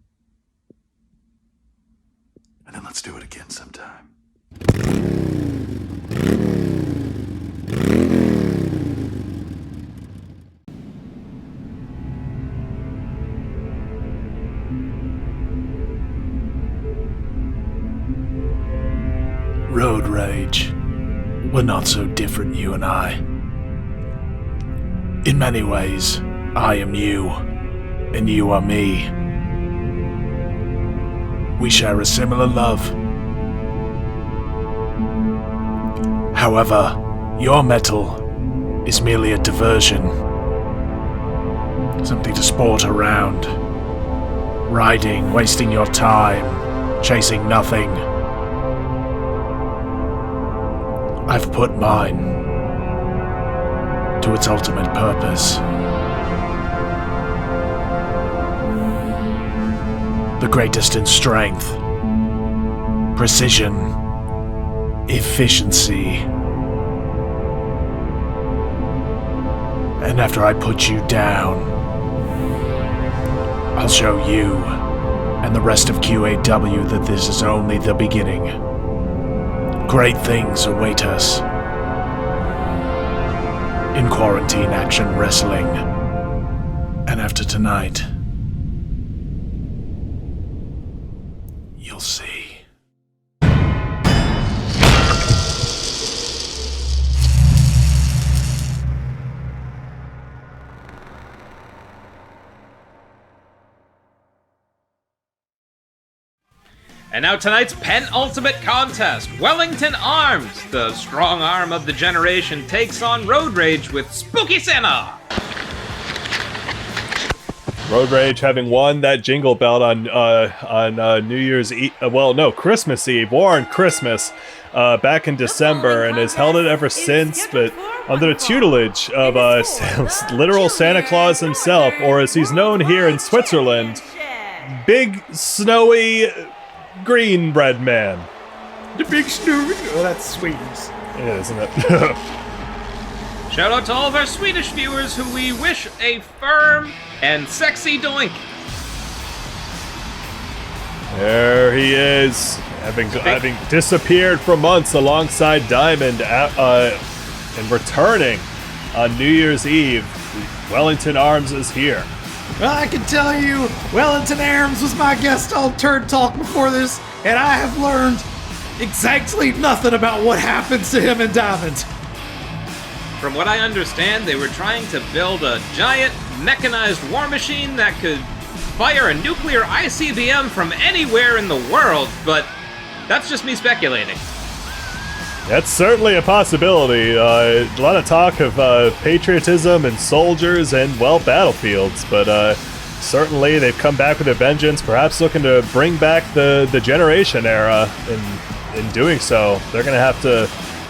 And then let's do it again sometime. Road rage. We're not so different, you and I. In many ways, I am you, and you are me. We share a similar love. However, your metal is merely a diversion. Something to sport around. Riding, wasting your time, chasing nothing. I've put mine to its ultimate purpose. The greatest in strength, precision, efficiency. And after I put you down, I'll show you and the rest of QAW that this is only the beginning. Great things await us in Quarantine Action Wrestling. And after tonight, you'll see. And now tonight's penultimate contest, Wellington Arms, the strong arm of the generation, takes on Road Rage with Spooky Santa. Road Rage having won that jingle belt on New Year's Eve, Christmas Eve, War on Christmas, back in December, and has held it ever since, but under the tutelage of literal Santa Claus himself, or as he's known here in Switzerland, Big Snowy Green Bread Man. The big snowy. Oh, that's sweetness. It is, isn't it? Shout out to all of our Swedish viewers who we wish a firm and sexy doink. There he is, having disappeared for months alongside Diamond, and returning on New Year's Eve. Wellington Arms is here. Well, I can tell you, Wellington Arms was my guest on Turd Talk before this, and I have learned exactly nothing about what happens to him and Diamond. From what I understand, they were trying to build a giant mechanized war machine that could fire a nuclear ICBM from anywhere in the world, but that's just me speculating. That's certainly a possibility. A lot of talk of patriotism and soldiers and, well, battlefields, but certainly they've come back with a vengeance, perhaps looking to bring back the Generation era. In doing so, they're going to have to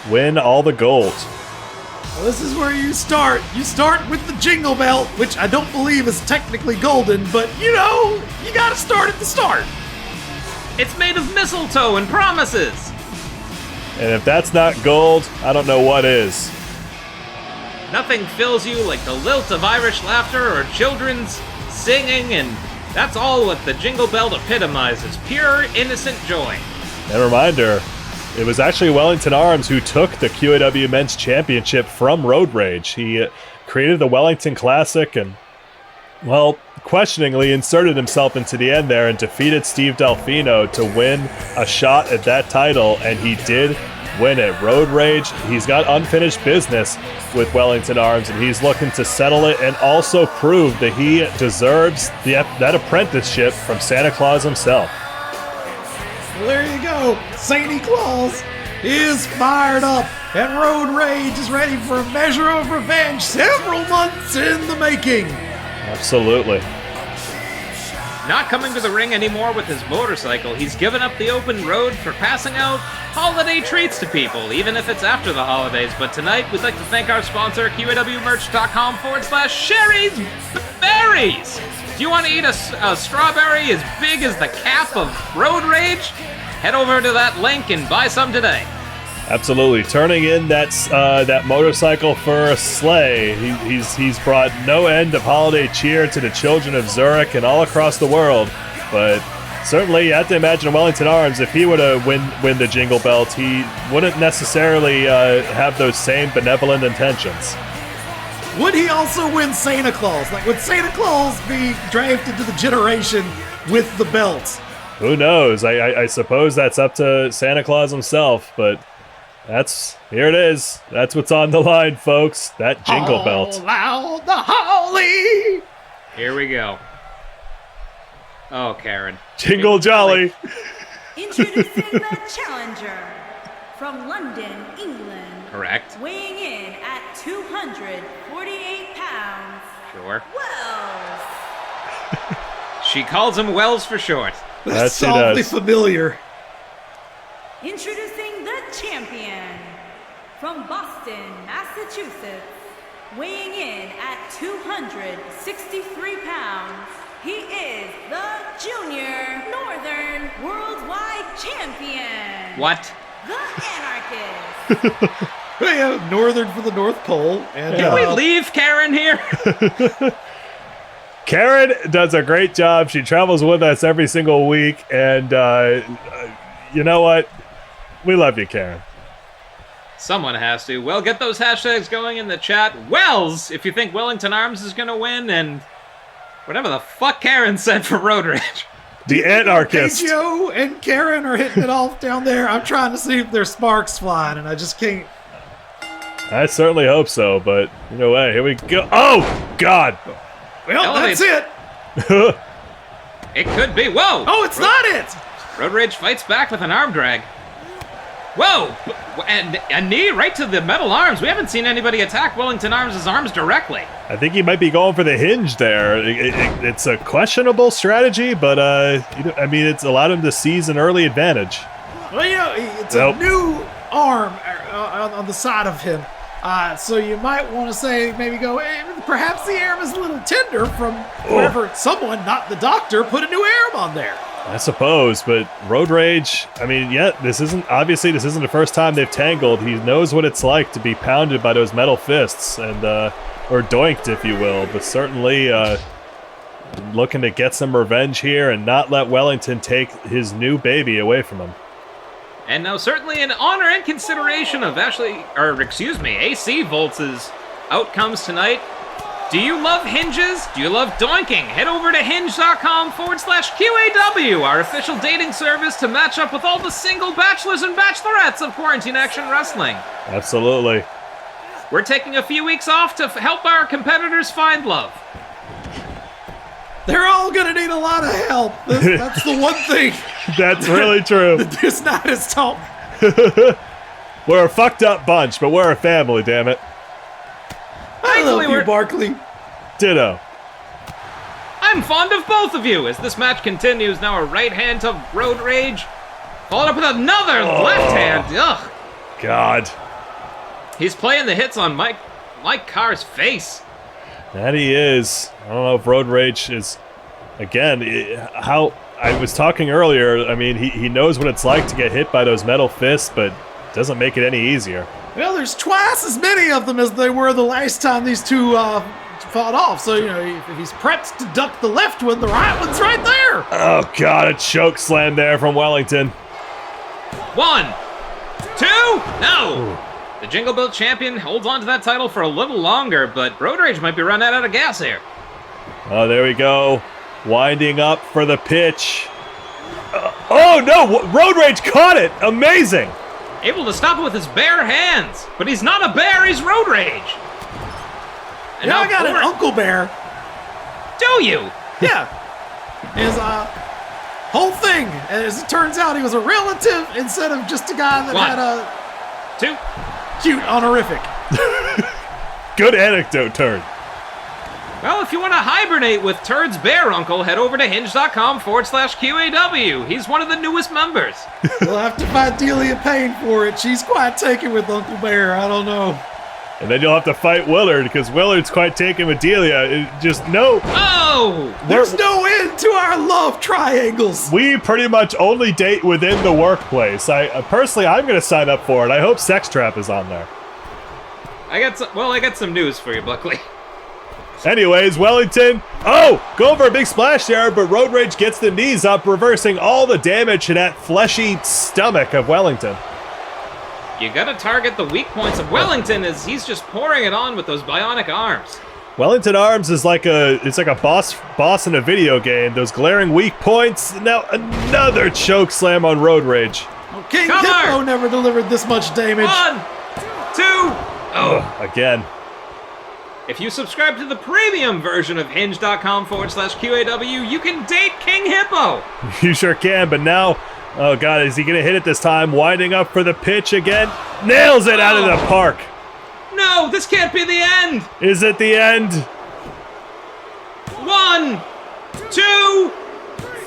win all the gold. Well, this is where you start. You start with the jingle belt, which I don't believe is technically golden, but, you know, you got to start at the start. It's made of mistletoe and promises. And if that's not gold, I don't know what is. Nothing fills you like the lilt of Irish laughter or children's singing, and that's all what the Jingle Belt epitomizes, pure, innocent joy. And a reminder, it was actually Wellington Arms who took the QAW Men's Championship from Road Rage. He created the Wellington Classic and, well, questioningly inserted himself into the end there and defeated Steve Delfino to win a shot at that title, and he did win it. Road Rage, he's got unfinished business with Wellington Arms, and he's looking to settle it and also prove that he deserves that apprenticeship from Santa Claus himself. Well, there you go. Santa Claus is fired up, and Road Rage is ready for a measure of revenge several months in the making. Absolutely. Not coming to the ring anymore with his motorcycle, he's given up the open road for passing out holiday treats to people, even if it's after the holidays. But tonight, we'd like to thank our sponsor, QAWmerch.com/Sherry's Berries. Do you want to eat a strawberry as big as the cap of Road Rage? Head over to that link and buy some today. Absolutely, turning in that motorcycle for a sleigh. He's brought no end of holiday cheer to the children of Zurich and all across the world. But certainly, you have to imagine Wellington Arms, if he were to win the Jingle Belt, he wouldn't necessarily have those same benevolent intentions. Would he also win Santa Claus? Like, would Santa Claus be drafted to the generation with the belt? Who knows? I suppose that's up to Santa Claus himself, but here it is. That's what's on the line, folks. That Jingle Belt. Loud the holly! Here we go. Oh, Karen. Jingle Jolly! Introducing the challenger from London, England. Correct. Weighing in at 248 pounds. Sure. Wells. She calls him Wells for short. That's oddly familiar. Introducing the champion from Boston, Massachusetts. Weighing in at 263 pounds. He is the Junior Northern Worldwide Champion. What? The Anarchist. We have Northern for the North Pole. And, Can we leave Karen here? Karen does a great job. She travels with us every single week. And you know what? We love you, Karen. Someone has to. Well, get those hashtags going in the chat. Wells, if you think Wellington Arms is going to win, and whatever the fuck Karen said for Road Rage. The Anarchist. Joe and Karen are hitting it off down there. I'm trying to see if there's sparks flying, and I just can't. I certainly hope so, but you know what? Here we go. Oh, God. Well, that's it. It could be. Whoa. Oh, it's not it. Road Rage fights back with an arm drag. Whoa! And a knee right to the metal arms. We haven't seen anybody attack Wellington Arms' arms directly. I think he might be going for the hinge there. It's a questionable strategy, but I mean, it's allowed him to seize an early advantage. Well, you know, it's a new arm on the side of him. So you might want to say, maybe go, perhaps the arm is a little tender from whoever, someone, not the doctor, put a new arm on there. I suppose, but Road Rage, I mean, this isn't the first time they've tangled. He knows what it's like to be pounded by those metal fists, and or doinked, if you will, but certainly looking to get some revenge here and not let Wellington take his new baby away from him. And now, certainly in honor and consideration of AC Volts' outcomes tonight, do you love hinges? Do you love doinking? Head over to hinge.com/QAW, our official dating service to match up with all the single bachelors and bachelorettes of Quarantine Action Wrestling. Absolutely. We're taking a few weeks off to help our competitors find love. They're all going to need a lot of help. That's the one thing. That's really true. This night is taught. We're a fucked up bunch, but we're a family, damn it. I love you, Barkley. Ditto. I'm fond of both of you. As this match continues, now a right hand to Road Rage, followed up with another left hand. Ugh. God. He's playing the hits on Mike Carr's face. That he is. I don't know if Road Rage is, again, how I was talking earlier, I mean, he knows what it's like to get hit by those metal fists, but doesn't make it any easier. Well, there's twice as many of them as there were the last time these two fought off. So, you know, if he's prepped to duck the left one, the right one's right there. Oh, God, a choke slam there from Wellington. 1, 2, no! Ooh. The Jingle Belt champion holds on to that title for a little longer, but Road Rage might be running out of gas here. Oh, there we go. Winding up for the pitch. Oh, no! Road Rage caught it! Amazing! Able to stop it with his bare hands. But he's not a bear, he's Road Rage. And I got an Uncle Bear. Do you? Yeah. His whole thing, as it turns out, he was a relative instead of just a guy that had a... 2. Cute honorific. Good anecdote, Turd. Well, if you want to hibernate with Turd's bear uncle, head over to hinge.com/QAW. He's one of the newest members. We'll have to find Delia Payne for it. She's quite taken with Uncle Bear. I don't know. And then you'll have to fight Willard, because Willard's quite taken with Delia. Just no. Oh! There's no end to our love triangles. We pretty much only date within the workplace. Personally, I'm going to sign up for it. I hope Sex Trap is on there. I got some news for you, Buckley. Anyways, Wellington, go for a big splash there, but Road Rage gets the knees up, reversing all the damage to that fleshy stomach of Wellington. You gotta target the weak points of Wellington as he's just pouring it on with those bionic arms. Wellington Arms is like a boss in a video game. Those glaring weak points. Now another choke slam on Road Rage. King Hippo never delivered this much damage. 1, 2, again. If you subscribe to the premium version of hinge.com/QAW, you can date King Hippo. You sure can, but now, oh God, is he going to hit it this time? Winding up for the pitch again. Nails it out of the park. No, this can't be the end. Is it the end? 1, 2,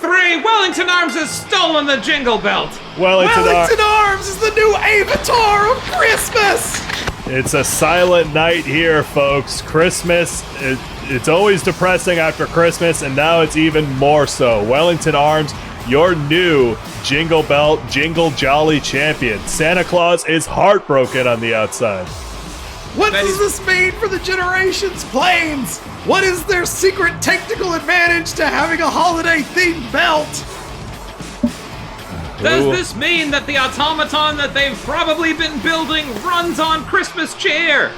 3. Wellington Arms has stolen the jingle belt. Wellington Arms is the new avatar of Christmas. It's a silent night here, folks. Christmas, it's always depressing after Christmas, and now it's even more so. Wellington Arms, your new Jingle Belt, Jingle Jolly champion. Santa Claus is heartbroken on the outside. What does this mean for the Generations planes? What is their secret technical advantage to having a holiday-themed belt? Does this mean that the automaton that they've probably been building runs on Christmas cheer?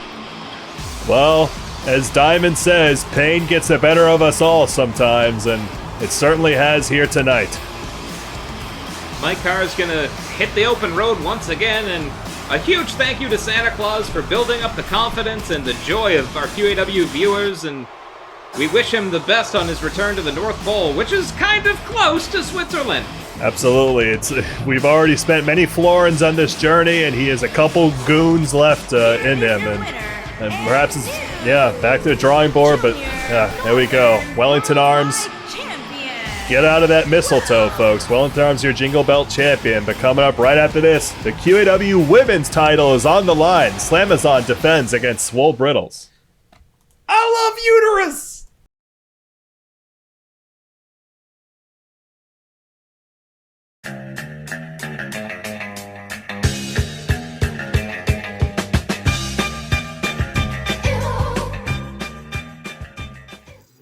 Well, as Diamond says, pain gets the better of us all sometimes, and it certainly has here tonight. My car is gonna hit the open road once again, and a huge thank you to Santa Claus for building up the confidence and the joy of our QAW viewers, and we wish him the best on his return to the North Pole, which is kind of close to Switzerland. Absolutely. We've already spent many florins on this journey, and he has a couple goons left in him, and perhaps it's back to the drawing board. But there we go. Wellington Arms, get out of that mistletoe, folks. Wellington Arms, your Jingle Belt champion. But coming up right after this, the QAW Women's title is on the line. Slamazon defends against Swole Brittles. I love uterus.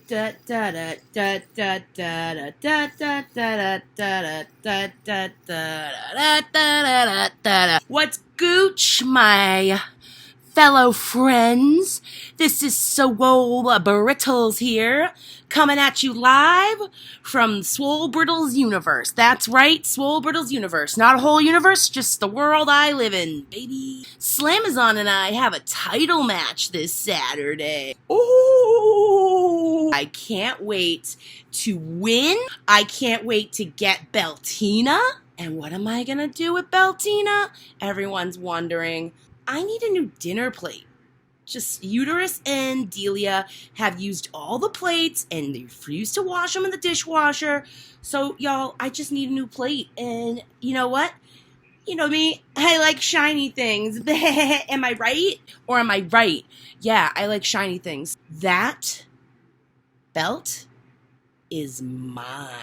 Da da da da da da da da da da da da da. What's gooch, my fellow friends? This is Swole Brittles here, coming at you live from Swole Brittles universe. That's right, Swole Brittles universe. Not a whole universe, just the world I live in, baby. Slamazon and I have a title match this Saturday. Ooh! I can't wait to win. I can't wait to get Beltina. And what am I gonna do with Beltina? Everyone's wondering. I need a new dinner plate. Just Uterus and Delia have used all the plates and they refuse to wash them in the dishwasher. So, y'all, I just need a new plate. And you know what? You know me, I like shiny things. Am I right? Or am I right? Yeah, I like shiny things. That belt is mine.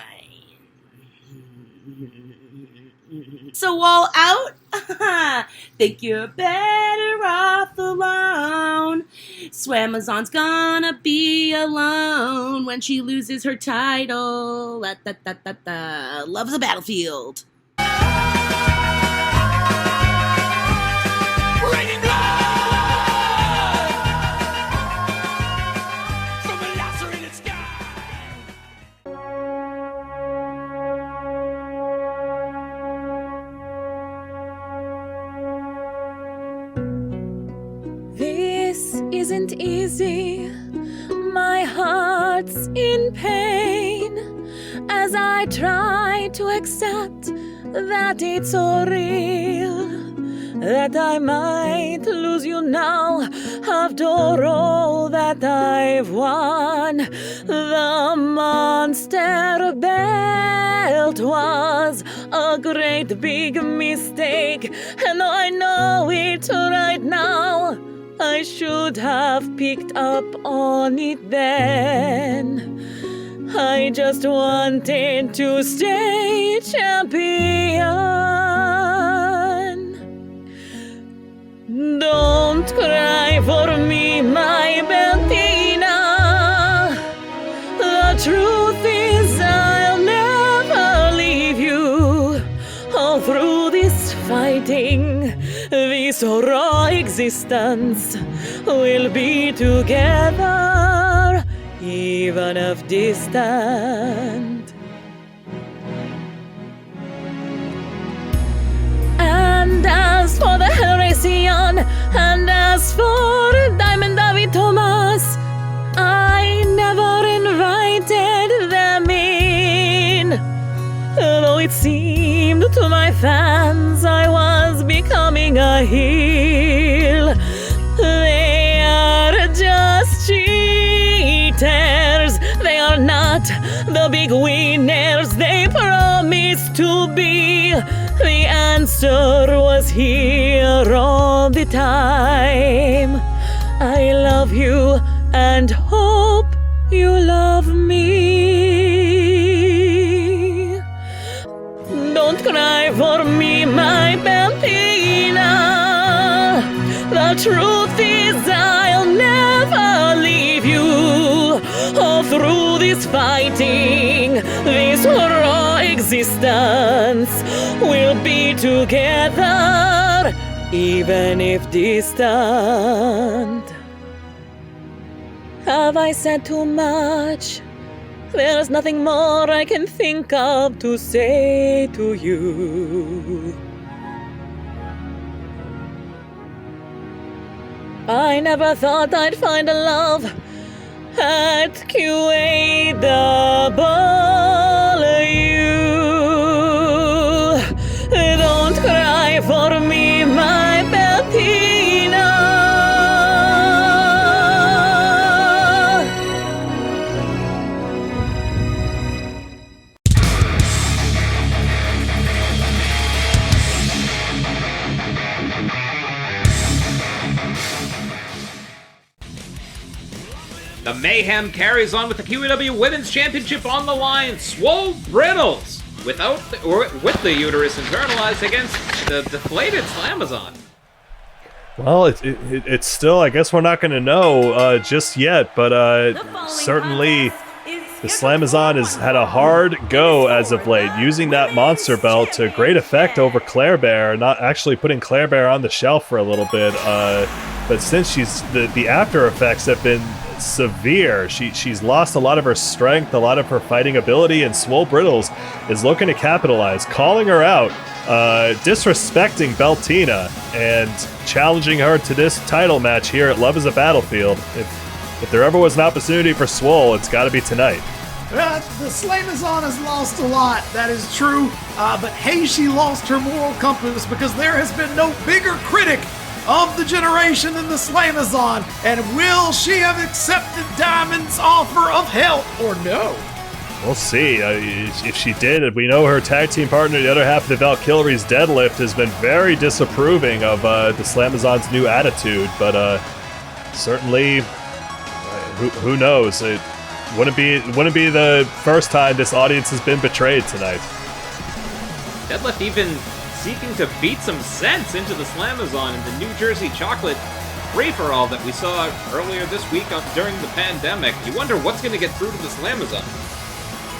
So all out? Think you're better off alone. Swamazon's gonna be alone when she loses her title. Loves the battlefield. This isn't easy, my heart's in pain as I try to accept that it's so real, that I might lose you now after all that I've won. The monster belt was a great big mistake, and I know it right now. I should have picked up on it then. I just wanted to stay champion. Don't cry for me, my Bettina. The truth is I'll never leave you. All through this fighting, this raw existence, we'll be together, even if distant. And as for the Hellraision, and as for Diamond David Thomas, I never invited them in. Though it seemed to my fans I was becoming a heel, they are just cheaters. They are not the big winners they promised to be. The answer was here all the time. I love you and hope you love me. Don't cry for me, my Bettina. The truth is I'll never leave you. All through this fighting, this raw existence, we'll be together, even if distant. Have I said too much? There's nothing more I can think of to say to you. I never thought I'd find a love at QAW. Don't cry for me, my Bettina. The mayhem carries on with the QAW Women's Championship on the line. Swole Brittles with the uterus internalized against the deflated Slamazon. Well, it's still, I guess we're not going to know just yet, but certainly the Slamazon has had a hard go as of late, using that monster belt to great effect over Claire Bear, not actually putting Claire Bear on the shelf for a little bit, but since the after effects have been severe. She's lost a lot of her strength, a lot of her fighting ability, and Swole Brittles is looking to capitalize, calling her out, disrespecting Beltina, and challenging her to this title match here at Love is a Battlefield. If there ever was an opportunity for Swole, it's got to be tonight. The Slamazon has lost a lot, that is true, but hey, she lost her moral compass because there has been no bigger critic of the generation than the Slamazon, and will she have accepted Diamond's offer of help or no? We'll see. If she did, we know her tag team partner, the other half of the Valkyrie's Deadlift, has been very disapproving of the Slamazon's new attitude, but certainly, who knows? It wouldn't be the first time this audience has been betrayed tonight. Deadlift even seeking to beat some sense into the Slamazon in the New Jersey Chocolate free-for-all that we saw earlier this week during the pandemic. You wonder what's going to get through to the Slamazon.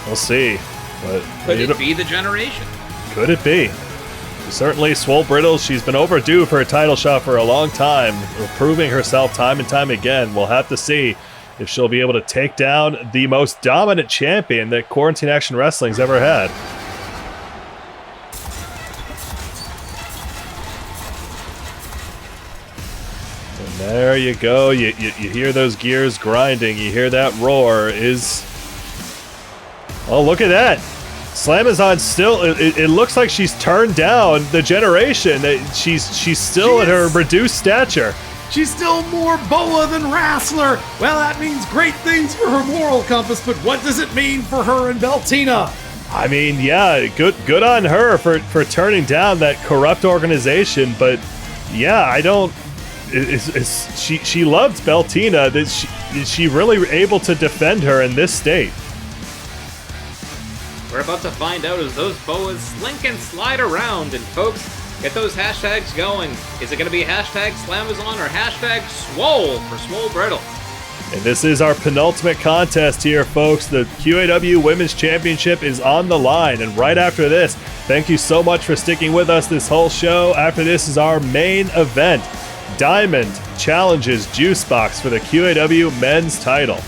We'll see. But Could it be the generation? Could it be? Certainly, Swole Brittles, she's been overdue for a title shot for a long time, proving herself time and time again. We'll have to see if she'll be able to take down the most dominant champion that Quarantine Action Wrestling's ever had. There you go. You hear those gears grinding. You hear that roar. Oh, look at that. Slamazon still... It looks like she's turned down the generation. She's still at her reduced stature. She's still more boa than wrestler. Well, that means great things for her moral compass, but what does it mean for her and Beltina? I mean, yeah, good on her for turning down that corrupt organization, but yeah, I don't... she loves Beltina. Is she really able to defend her in this state? We're about to find out as those boas slink and slide around. And folks, get those hashtags going. Is it going to be hashtag Slamazon or hashtag Swole for Swole Brittle? And this is our penultimate contest here, folks. The QAW Women's Championship is on the line. And right after this, thank you so much for sticking with us this whole show. After this is our main event. Diamond challenges Juicebox for the QAW Men's title.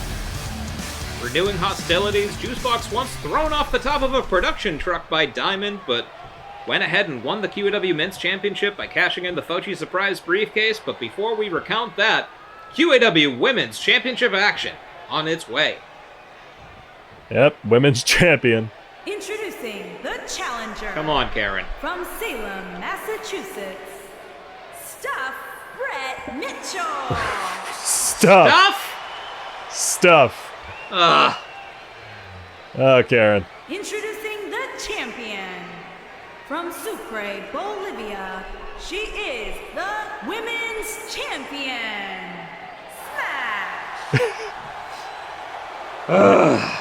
Renewing hostilities, Juicebox once thrown off the top of a production truck by Diamond, but went ahead and won the QAW Men's Championship by cashing in the Fauci Surprise briefcase. But before we recount that, QAW Women's Championship action on its way. Yep, Women's Champion. Introducing the challenger. Come on, Karen. From Salem, Massachusetts, Stuff Brett Mitchell. Stuff. Ugh. Oh, Karen. Introducing the champion. From Sucre, Bolivia, she is the women's champion. Smash!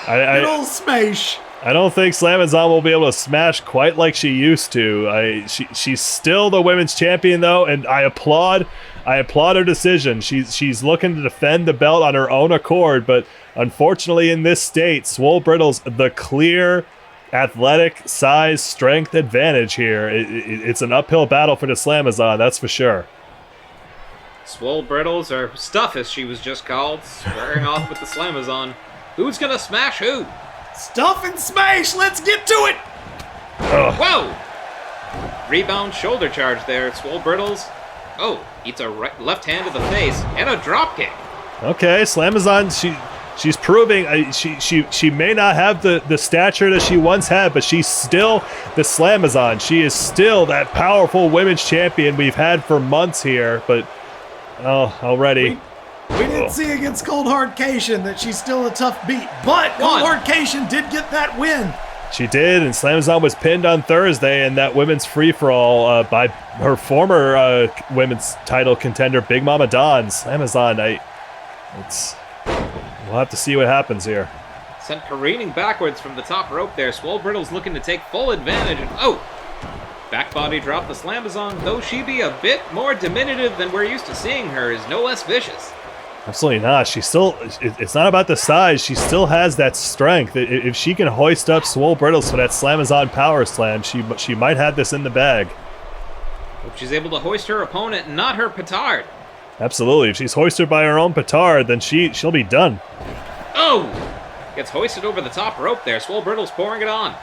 Good old smash. I don't think Slamazon will be able to smash quite like she used to. She's still the women's champion though, and I applaud her decision. She's looking to defend the belt on her own accord, but unfortunately in this state, Swole Brittle's the clear athletic size strength advantage here. It's an uphill battle for the Slamazon, that's for sure. Swole Brittles, or Stuff as she was just called, squaring off with the Slamazon. Who's gonna smash who? Stuff and smash, let's get to it! Whoa! Rebound shoulder charge there, Swole Brittles. Oh, eats a left hand to the face, and a drop kick. Okay, Slamazon, she's proving she may not have the stature that she once had, but she's still the Slamazon. She is still that powerful women's champion we've had for months here, but already. We did see against Cold Hard Cation that she's still a tough beat, but Cold Hard Cation did get that win. She did, and Slamazon was pinned on Thursday in that women's free-for-all by her former women's title contender, Big Mama Dawn. Slamazon, we'll have to see what happens here. Sent careening backwards from the top rope there. Swole Brittle's looking to take full advantage, and back body drop the Slamazon, though she be a bit more diminutive than we're used to seeing her, is no less vicious. Absolutely not. She's still, it's not about the size. She still has that strength. If she can hoist up Swole Brittles for that Slamazon power slam, she might have this in the bag. Hope she's able to hoist her opponent, not her petard. Absolutely. If she's hoisted by her own petard, then she'll be done. Gets hoisted over the top rope there. Swole Brittles pouring it on.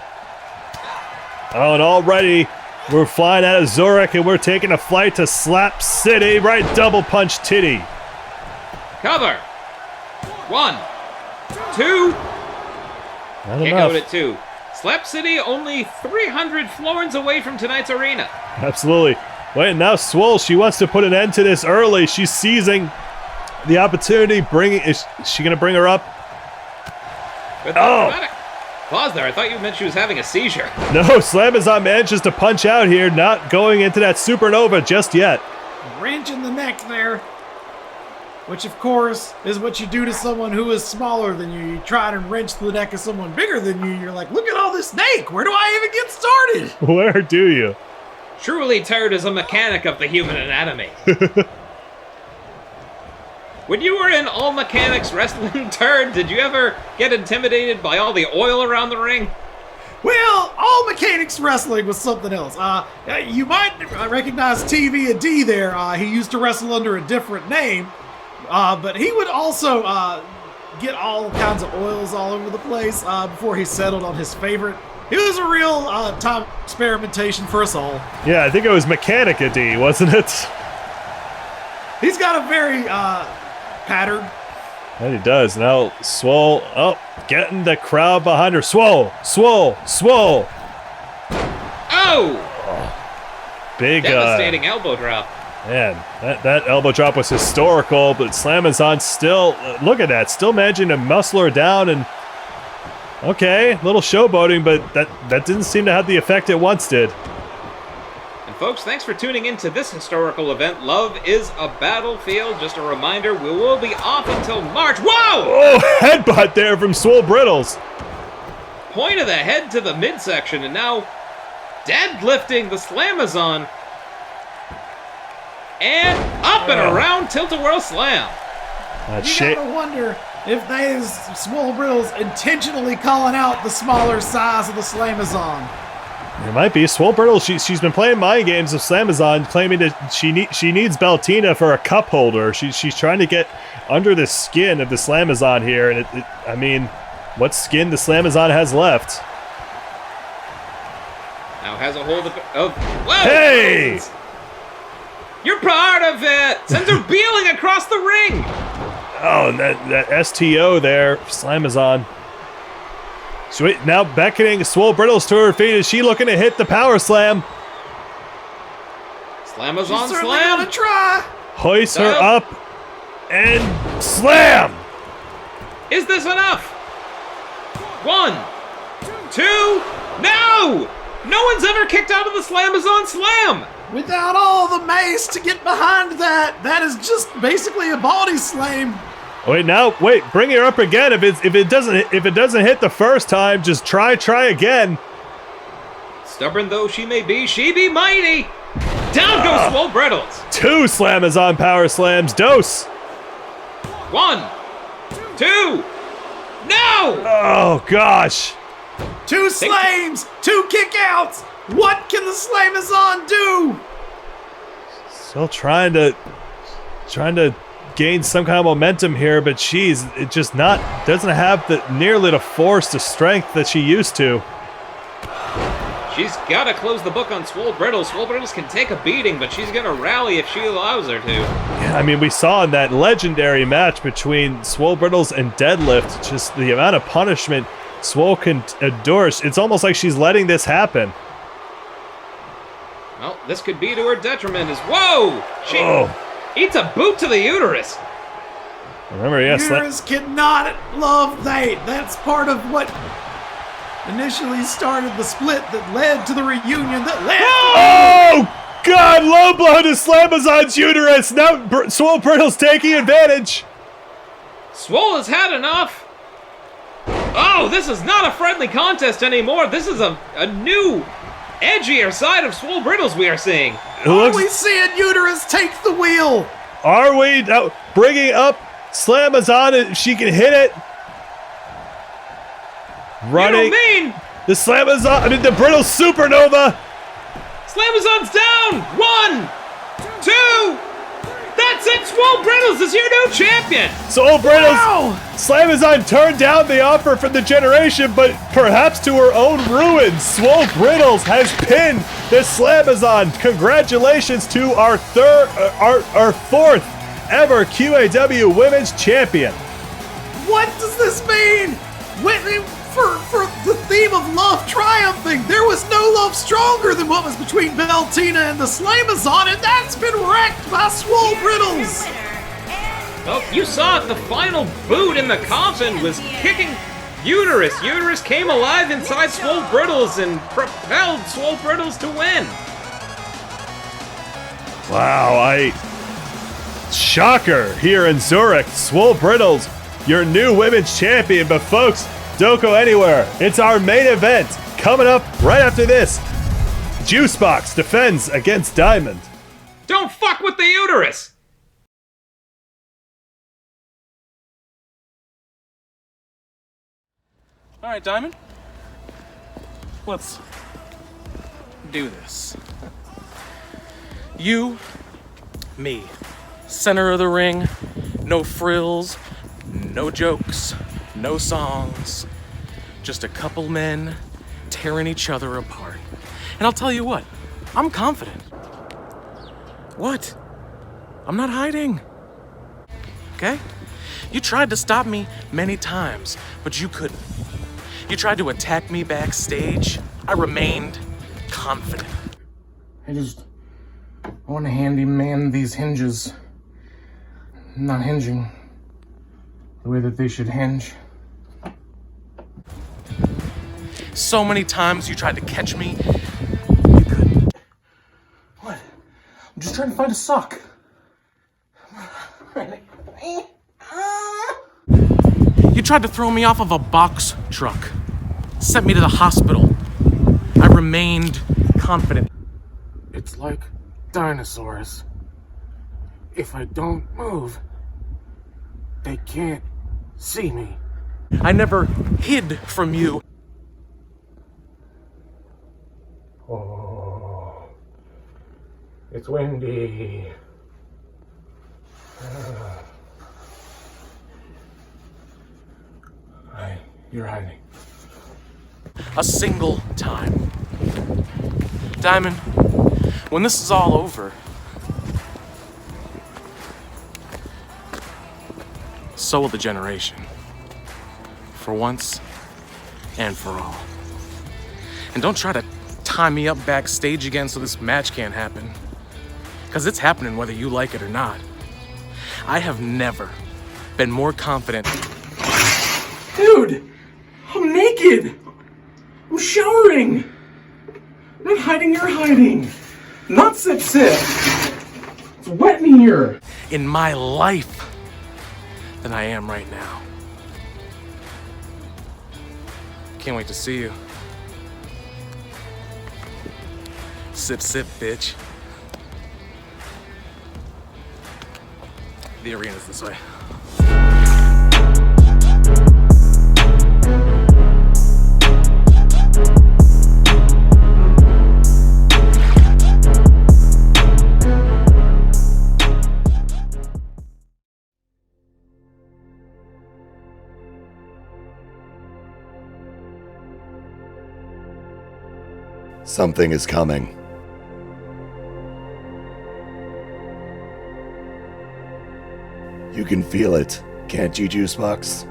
And already we're flying out of Zurich and we're taking a flight to Slap City. Right double punch titty. Cover. 1, 2. Not Kick enough. out at 2. Slap City only 300 florins away from tonight's arena. Absolutely. Wait, now Swole, she wants to put an end to this early. She's seizing the opportunity. Is she going to bring her up? Good dramatic pause there. I thought you meant she was having a seizure. No, Slamazon manages to punch out here, not going into that supernova just yet. Wrench in the neck there. Which, of course, is what you do to someone who is smaller than you. You try to wrench the neck of someone bigger than you. You're like, look at all this snake. Where do I even get started? Where do you? Truly, Turd is a mechanic of the human anatomy. When you were in All Mechanics Wrestling, Turd, did you ever get intimidated by all the oil around the ring? Well, All Mechanics Wrestling was something else. You might recognize TV and D there. He used to wrestle under a different name. But he would also get all kinds of oils all over the place before he settled on his favorite. It was a real time experimentation for us all. Yeah, I think it was Mechanica D, wasn't it? He's got a very pattern. And he does. Now, Swole, getting the crowd behind her. Swole! Big devastating elbow drop. Man, that elbow drop was historical, but Slamazon still, look at that, still managing to muscle her down, and okay, little showboating, but that didn't seem to have the effect it once did. And folks, thanks for tuning in to this historical event. Love is a Battlefield. Just a reminder, we will be off until March. Whoa! Oh, headbutt there from Swole Brittles. Point of the head to the midsection, and now deadlifting the Slamazon. And up and around Tilt-A-Whirl Slam. You gotta wonder if they, Swole Brittles, intentionally calling out the smaller size of the Slamazon. It might be. Swole Brittles, she's been playing mind games of Slamazon, claiming that she needs Beltina for a cup holder. She's trying to get under the skin of the Slamazon here, and I mean, what skin the Slamazon has left? Now has a hold of whoa! Hey! You're part of it! Sends her beeling across the ring! Oh, and that STO there, Slamazon. Sweet, now beckoning Swole Brittles to her feet. Is she looking to hit the power slam? Slamazon She's slam! Gonna try. Hoists her up and slam! Is this enough? 1, 2, no! No one's ever kicked out of the Slamazon slam! Without all the mace to get behind that, that is just basically a body slam. Wait, bring her up again. If it doesn't hit the first time, just try again. Stubborn though she may be, she be mighty. Down goes Swole Brittles. 2 Slamazon power slams. Dose. 1, 2, no! Oh gosh. 2 slams, 2 kickouts. What can the Slamazon do? Still trying to gain some kind of momentum here, but it just doesn't have nearly the force, the strength that she used to. She's got to close the book on Swole Brittles. Swole Brittles can take a beating, but she's going to rally if she allows her to. Yeah, I mean, we saw in that legendary match between Swole Brittles and Deadlift, just the amount of punishment Swole can endure. It's almost like she's letting this happen. Well, this could be to her detriment as whoa! She eats a boot to the uterus. Remember, yes. Uterus cannot love Nate. That's part of what initially started the split that led to the reunion that led. Oh God! Low blow to Slamazon's uterus. Now Swole Brittles taking advantage. Swole has had enough. Oh, this is not a friendly contest anymore. This is a new, edgier side of Swole Brittles we are seeing. Are we seeing Uterus take the wheel? Are we now bringing up Slamazon if she can hit it? Running. You don't mean the Slamazon? I mean the Brittles Supernova. Slamazon's down. 1, 2. That's it. Swole Brittles is your new champion. Swole Brittles. Wow. Slamazon turned down the offer from the generation, but perhaps to her own ruin. Swole Brittles has pinned the Slamazon. Congratulations to our fourth ever QAW Women's Champion. What does this mean? For the theme of love triumphing, there was no love stronger than what was between Beltina and the Slamazon, and that's been wrecked by Swole Brittles. Well, you saw it. The final boot in the coffin was kicking Uterus. Uterus came alive inside Swole Brittles and propelled Swole Brittles to win. Wow, shocker here in Zurich. Swole Brittles, your new women's champion, but folks, don't go anywhere. It's our main event coming up right after this. Juicebox defends against Diamond. Don't fuck with the uterus! All right, Diamond. Let's do this. You, me, center of the ring, no frills, no jokes, no songs, just a couple men tearing each other apart. And I'll tell you what, I'm confident. What? I'm not hiding. Okay? You tried to stop me many times, but you couldn't. You tried to attack me backstage. I remained confident. I want to handyman these hinges. Not hinging the way that they should hinge. So many times you tried to catch me. I'm just trying to find a sock. You tried to throw me off of a box truck, sent me to the hospital. I remained confident. It's like dinosaurs. If I don't move, they can't see me. I never hid from you. Oh, it's windy. You're hiding. A single time. Diamond, when this is all over, so will the generation. For once and for all. And don't try to tie me up backstage again so this match can't happen. Because it's happening whether you like it or not. I have never been more confident. Dude, I'm naked. I'm showering. I'm not hiding, you're hiding. Not sip. It's wet in here. In my life than I am right now. Can't wait to see you. Sip, bitch. The arena's this way. Something is coming. You can feel it, can't you, Juicebox?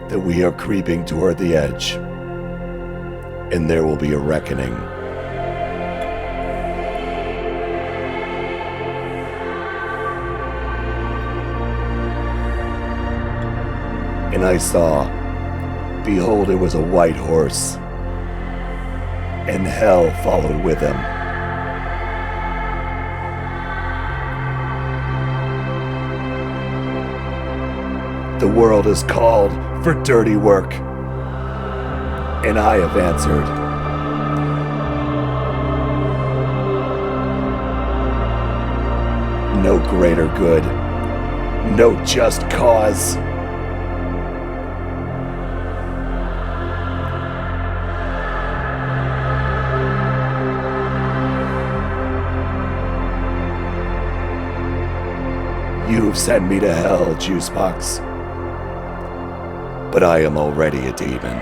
That we are creeping toward the edge, and there will be a reckoning. And I saw, behold, it was a white horse, and hell followed with him. The world is called for dirty work, and I have answered. No greater good, no just cause. You've sent me to hell, Juicebox. But I am already a demon.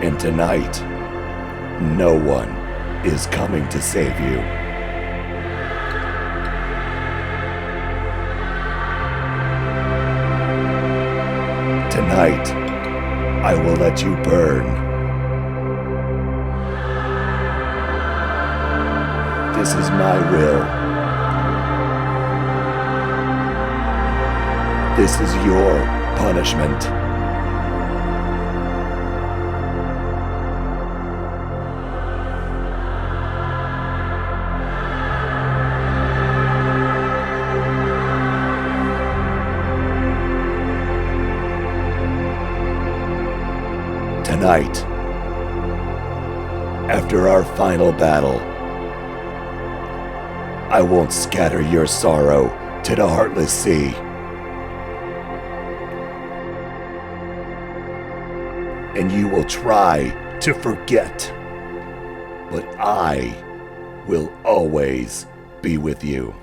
And tonight, no one is coming to save you. Tonight, I will let you burn. This is my will. This is your punishment. Tonight, after our final battle, I won't scatter your sorrow to the heartless sea. And you will try to forget, but I will always be with you.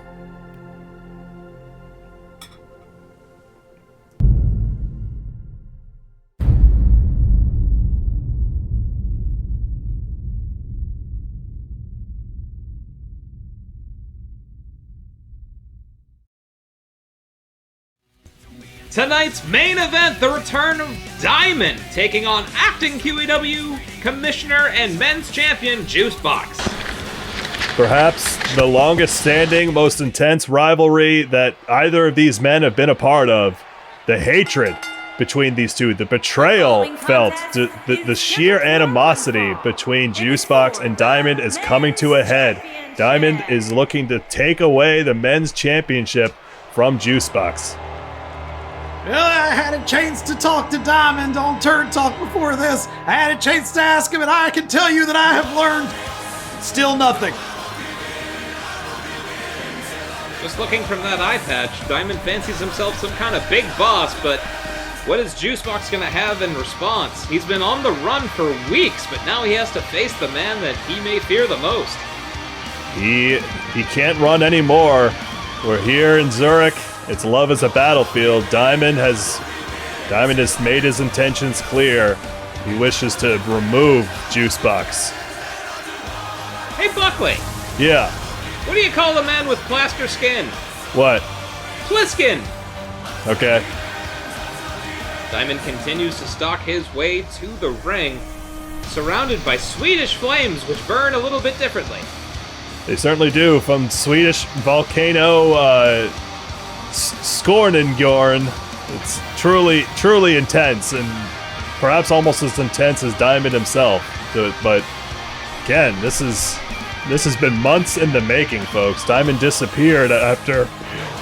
Tonight's main event, the return of Diamond, taking on acting QAW Commissioner and Men's Champion Juicebox. Perhaps the longest standing, most intense rivalry that either of these men have been a part of. The hatred between these two, the betrayal felt, the sheer animosity between Juicebox and Diamond is coming to a head. Diamond is looking to take away the men's championship from Juicebox. Well, I had a chance to talk to Diamond on Turd Talk before this. I had a chance to ask him, and I can tell you that I have learned still nothing. Just looking from that eye patch, Diamond fancies himself some kind of big boss, but what is Juicebox gonna have in response? He's been on the run for weeks, but now he has to face the man that he may fear the most. He can't run anymore. We're here in Zurich. It's love as a battlefield. Diamond has made his intentions clear. He wishes to remove Juicebox. Hey, Buckley! Yeah. What do you call a man with plaster skin? What? Pliskin! Okay. Diamond continues to stalk his way to the ring, surrounded by Swedish flames which burn a little bit differently. They certainly do. From Swedish volcano Skornengorn. It's truly intense, and perhaps almost as intense as Diamond himself. But again, this has been months in the making, folks. Diamond disappeared after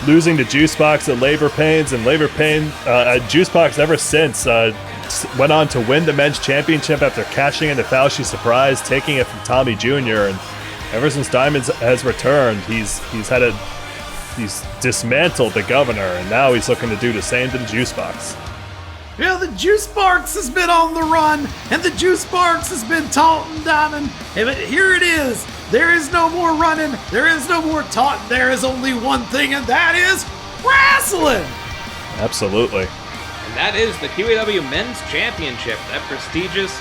losing to Juicebox at Labor Pains, and Juicebox ever since went on to win the men's championship after cashing in the Fauci surprise, taking it from Tommy Jr. And ever since Diamond has returned, he's dismantled the governor, and now he's looking to do the same to the Juicebox. Yeah, the Juicebox has been on the run, and the Juicebox has been taunting Diamond. But here it is. There is no more running. There is no more taunting. There is only one thing, and that is wrestling. Absolutely. And that is the QAW Men's Championship, that prestigious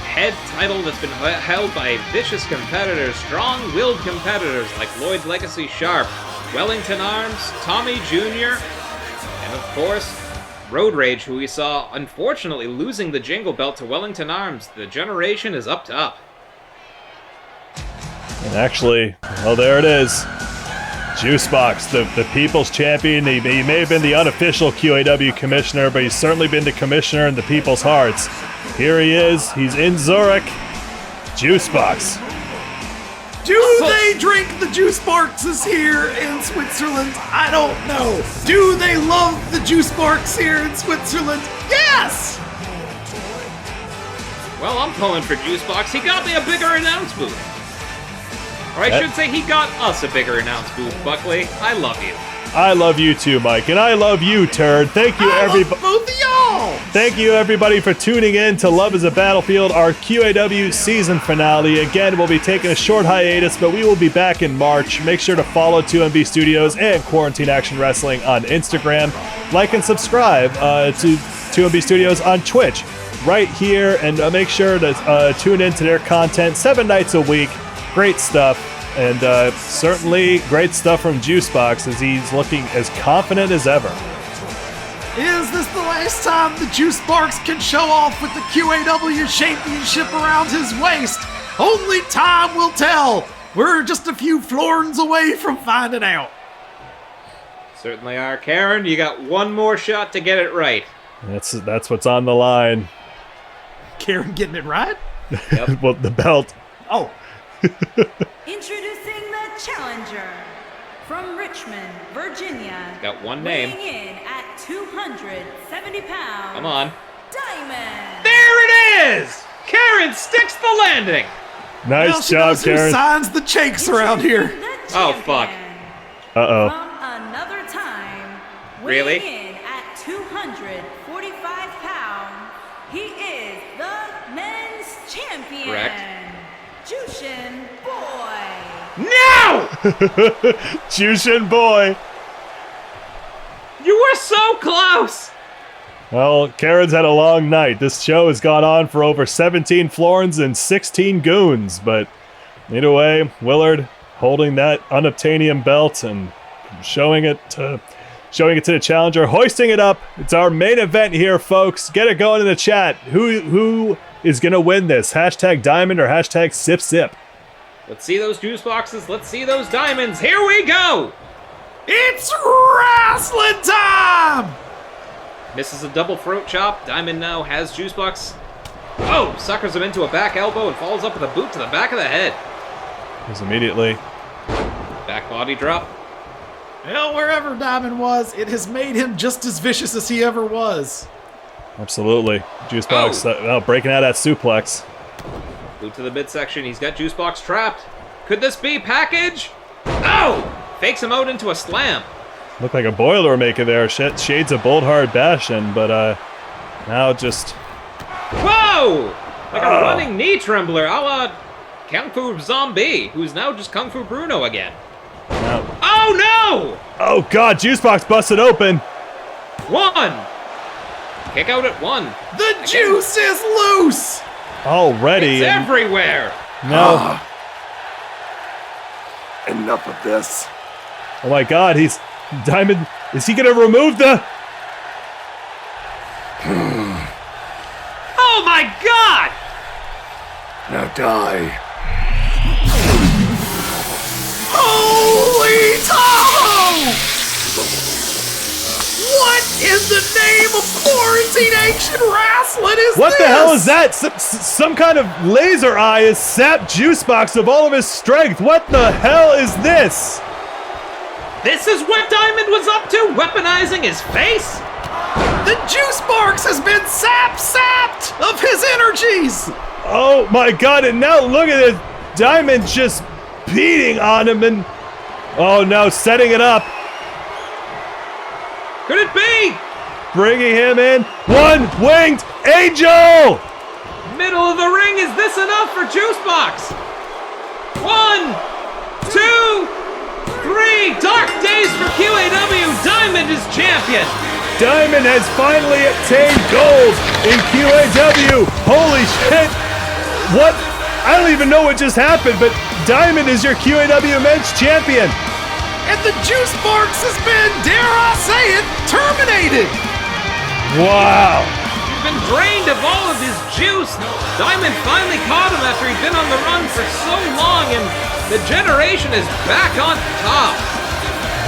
head title that's been held by vicious competitors, strong-willed competitors like Lloyd's Legacy Sharp, Wellington Arms, Tommy Jr., and of course, Road Rage, who we saw unfortunately losing the Jingle Belt to Wellington Arms. The generation is up to up. And actually, well, there it is. Juicebox, the people's champion. He may have been the unofficial QAW commissioner, but he's certainly been the commissioner in the people's hearts. Here he is. He's in Zurich. Juicebox. Do they drink the Juiceboxes here in Switzerland? I don't know. Do they love the Juicebox here in Switzerland? Yes! Well, I'm pulling for Juicebox. He got me a bigger announce booth. Or I should say he got us a bigger announce booth, Buckley. I love you. I love you too, Mike, and I love you, Turd. Thank you, everybody. Both of y'all. Thank you, everybody, for tuning in to Love is a Battlefield, our QAW season finale. Again, we'll be taking a short hiatus, but we will be back in March. Make sure to follow 2MB Studios and Quarantine Action Wrestling on Instagram. Like and subscribe to 2MB Studios on Twitch right here, and make sure to tune into their content 7 nights a week. Great stuff. And certainly great stuff from Juicebox as he's looking as confident as ever. Is this the last time the Juicebox can show off with the QAW championship around his waist? Only time will tell. We're just a few florins away from finding out. Certainly are. Karen, you got one more shot to get it right. That's what's on the line. Karen getting it right? Yep. Well, the belt. Oh. Introducing the challenger from Richmond, Virginia. Got one name. Weighing in at 270 pounds. Come on. Diamond. There it is! Karen sticks the landing. Nice job, Karen. Who signs the checks around here? Oh, fuck. Uh-oh. From another time. Really? Weighing in at 245 pounds. He is the men's champion. Correct. Jushin Boy. No! Jushin Boy. You were so close. Well, Karen's had a long night. This show has gone on for over 17 florins and 16 goons, but either way, Willard holding that unobtainium belt and showing it to showing it to the challenger, hoisting it up. It's our main event here, folks. Get it going in the chat. Who is going to win this? Hashtag Diamond or hashtag Sip Sip? Let's see those juice boxes. Let's see those diamonds. Here we go. It's wrestling time! Misses a double throat chop. Diamond now has juice box. Oh, suckers him into a back elbow and follows up with a boot to the back of the head. Just immediately. Back body drop. Well, wherever Diamond was, it has made him just as vicious as he ever was. Absolutely. Juice box breaking out that suplex. Boot to the midsection. He's got juice box trapped. Could this be package? Oh! Fakes him out into a slam. Looked like a Boilermaker there. Shades of Bold Hard Bastion, but now just... Whoa! Like a running knee trembler, a la Kung Fu Zombie, who's now just Kung Fu Bruno again. No. Oh no! Oh god, juice box busted open. 1. Kick out at 1. The juice is loose! Already. It's everywhere. No. Enough of this. Oh my god, Diamond, is he gonna remove the... Oh my god! Now die. Holy Tahoe! What in the name of quarantine ancient wrestling is What this? the hell is that? Some kind of laser eye has sapped juice box of all of his strength. What the hell is this? This is what Diamond was up to, weaponizing his face? The juice box has been sapped of his energies! Oh my god, and now look at it. Diamond just beating on him and... Oh no, setting it up. Could it be? Bringing him in. One-winged angel! Middle of the ring, is this enough for juice box? 1, 2, 3, dark days for QAW. Diamond is champion. Diamond has finally attained gold in QAW. Holy shit. What? I don't even know what just happened, but Diamond is your QAW men's champion. And the juice box has been, dare I say it, terminated. Wow. He's been drained of all of his juice. Diamond finally caught him after he'd been on the run for so long, and the generation is back on top.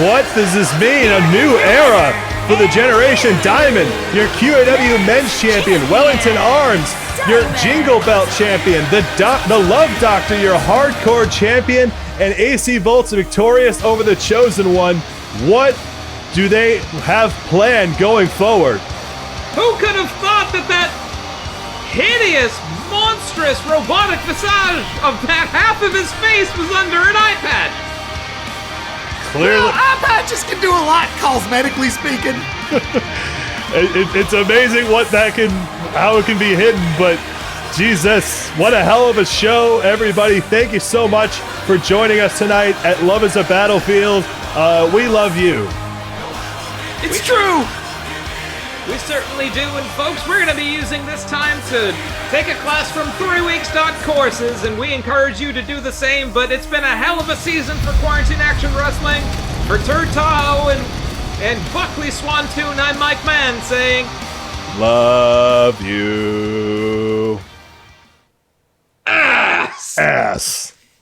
What does this mean? A new era for the Generation Diamond, your QAW men's champion, Wellington Arms, your Jingle Belt champion, the Love Doctor, your hardcore champion, and AC Volt's victorious over the Chosen One. What do they have planned going forward? Who could have thought that hideous, monstrous, robotic visage of that half of his face was under an eye patch? Clearly. Well, eye patches can do a lot, cosmetically speaking. It's amazing how it can be hidden, but Jesus, what a hell of a show, everybody. Thank you so much for joining us tonight at Love is a Battlefield. We love you. It's true. We certainly do, and folks, we're going to be using this time to take a class from 3weeks.courses, and we encourage you to do the same, but it's been a hell of a season for Quarantine Action Wrestling. For Turd Tahoe and Buckley Swantoon, I'm Mike Mann saying... Love you. Ass! Ass.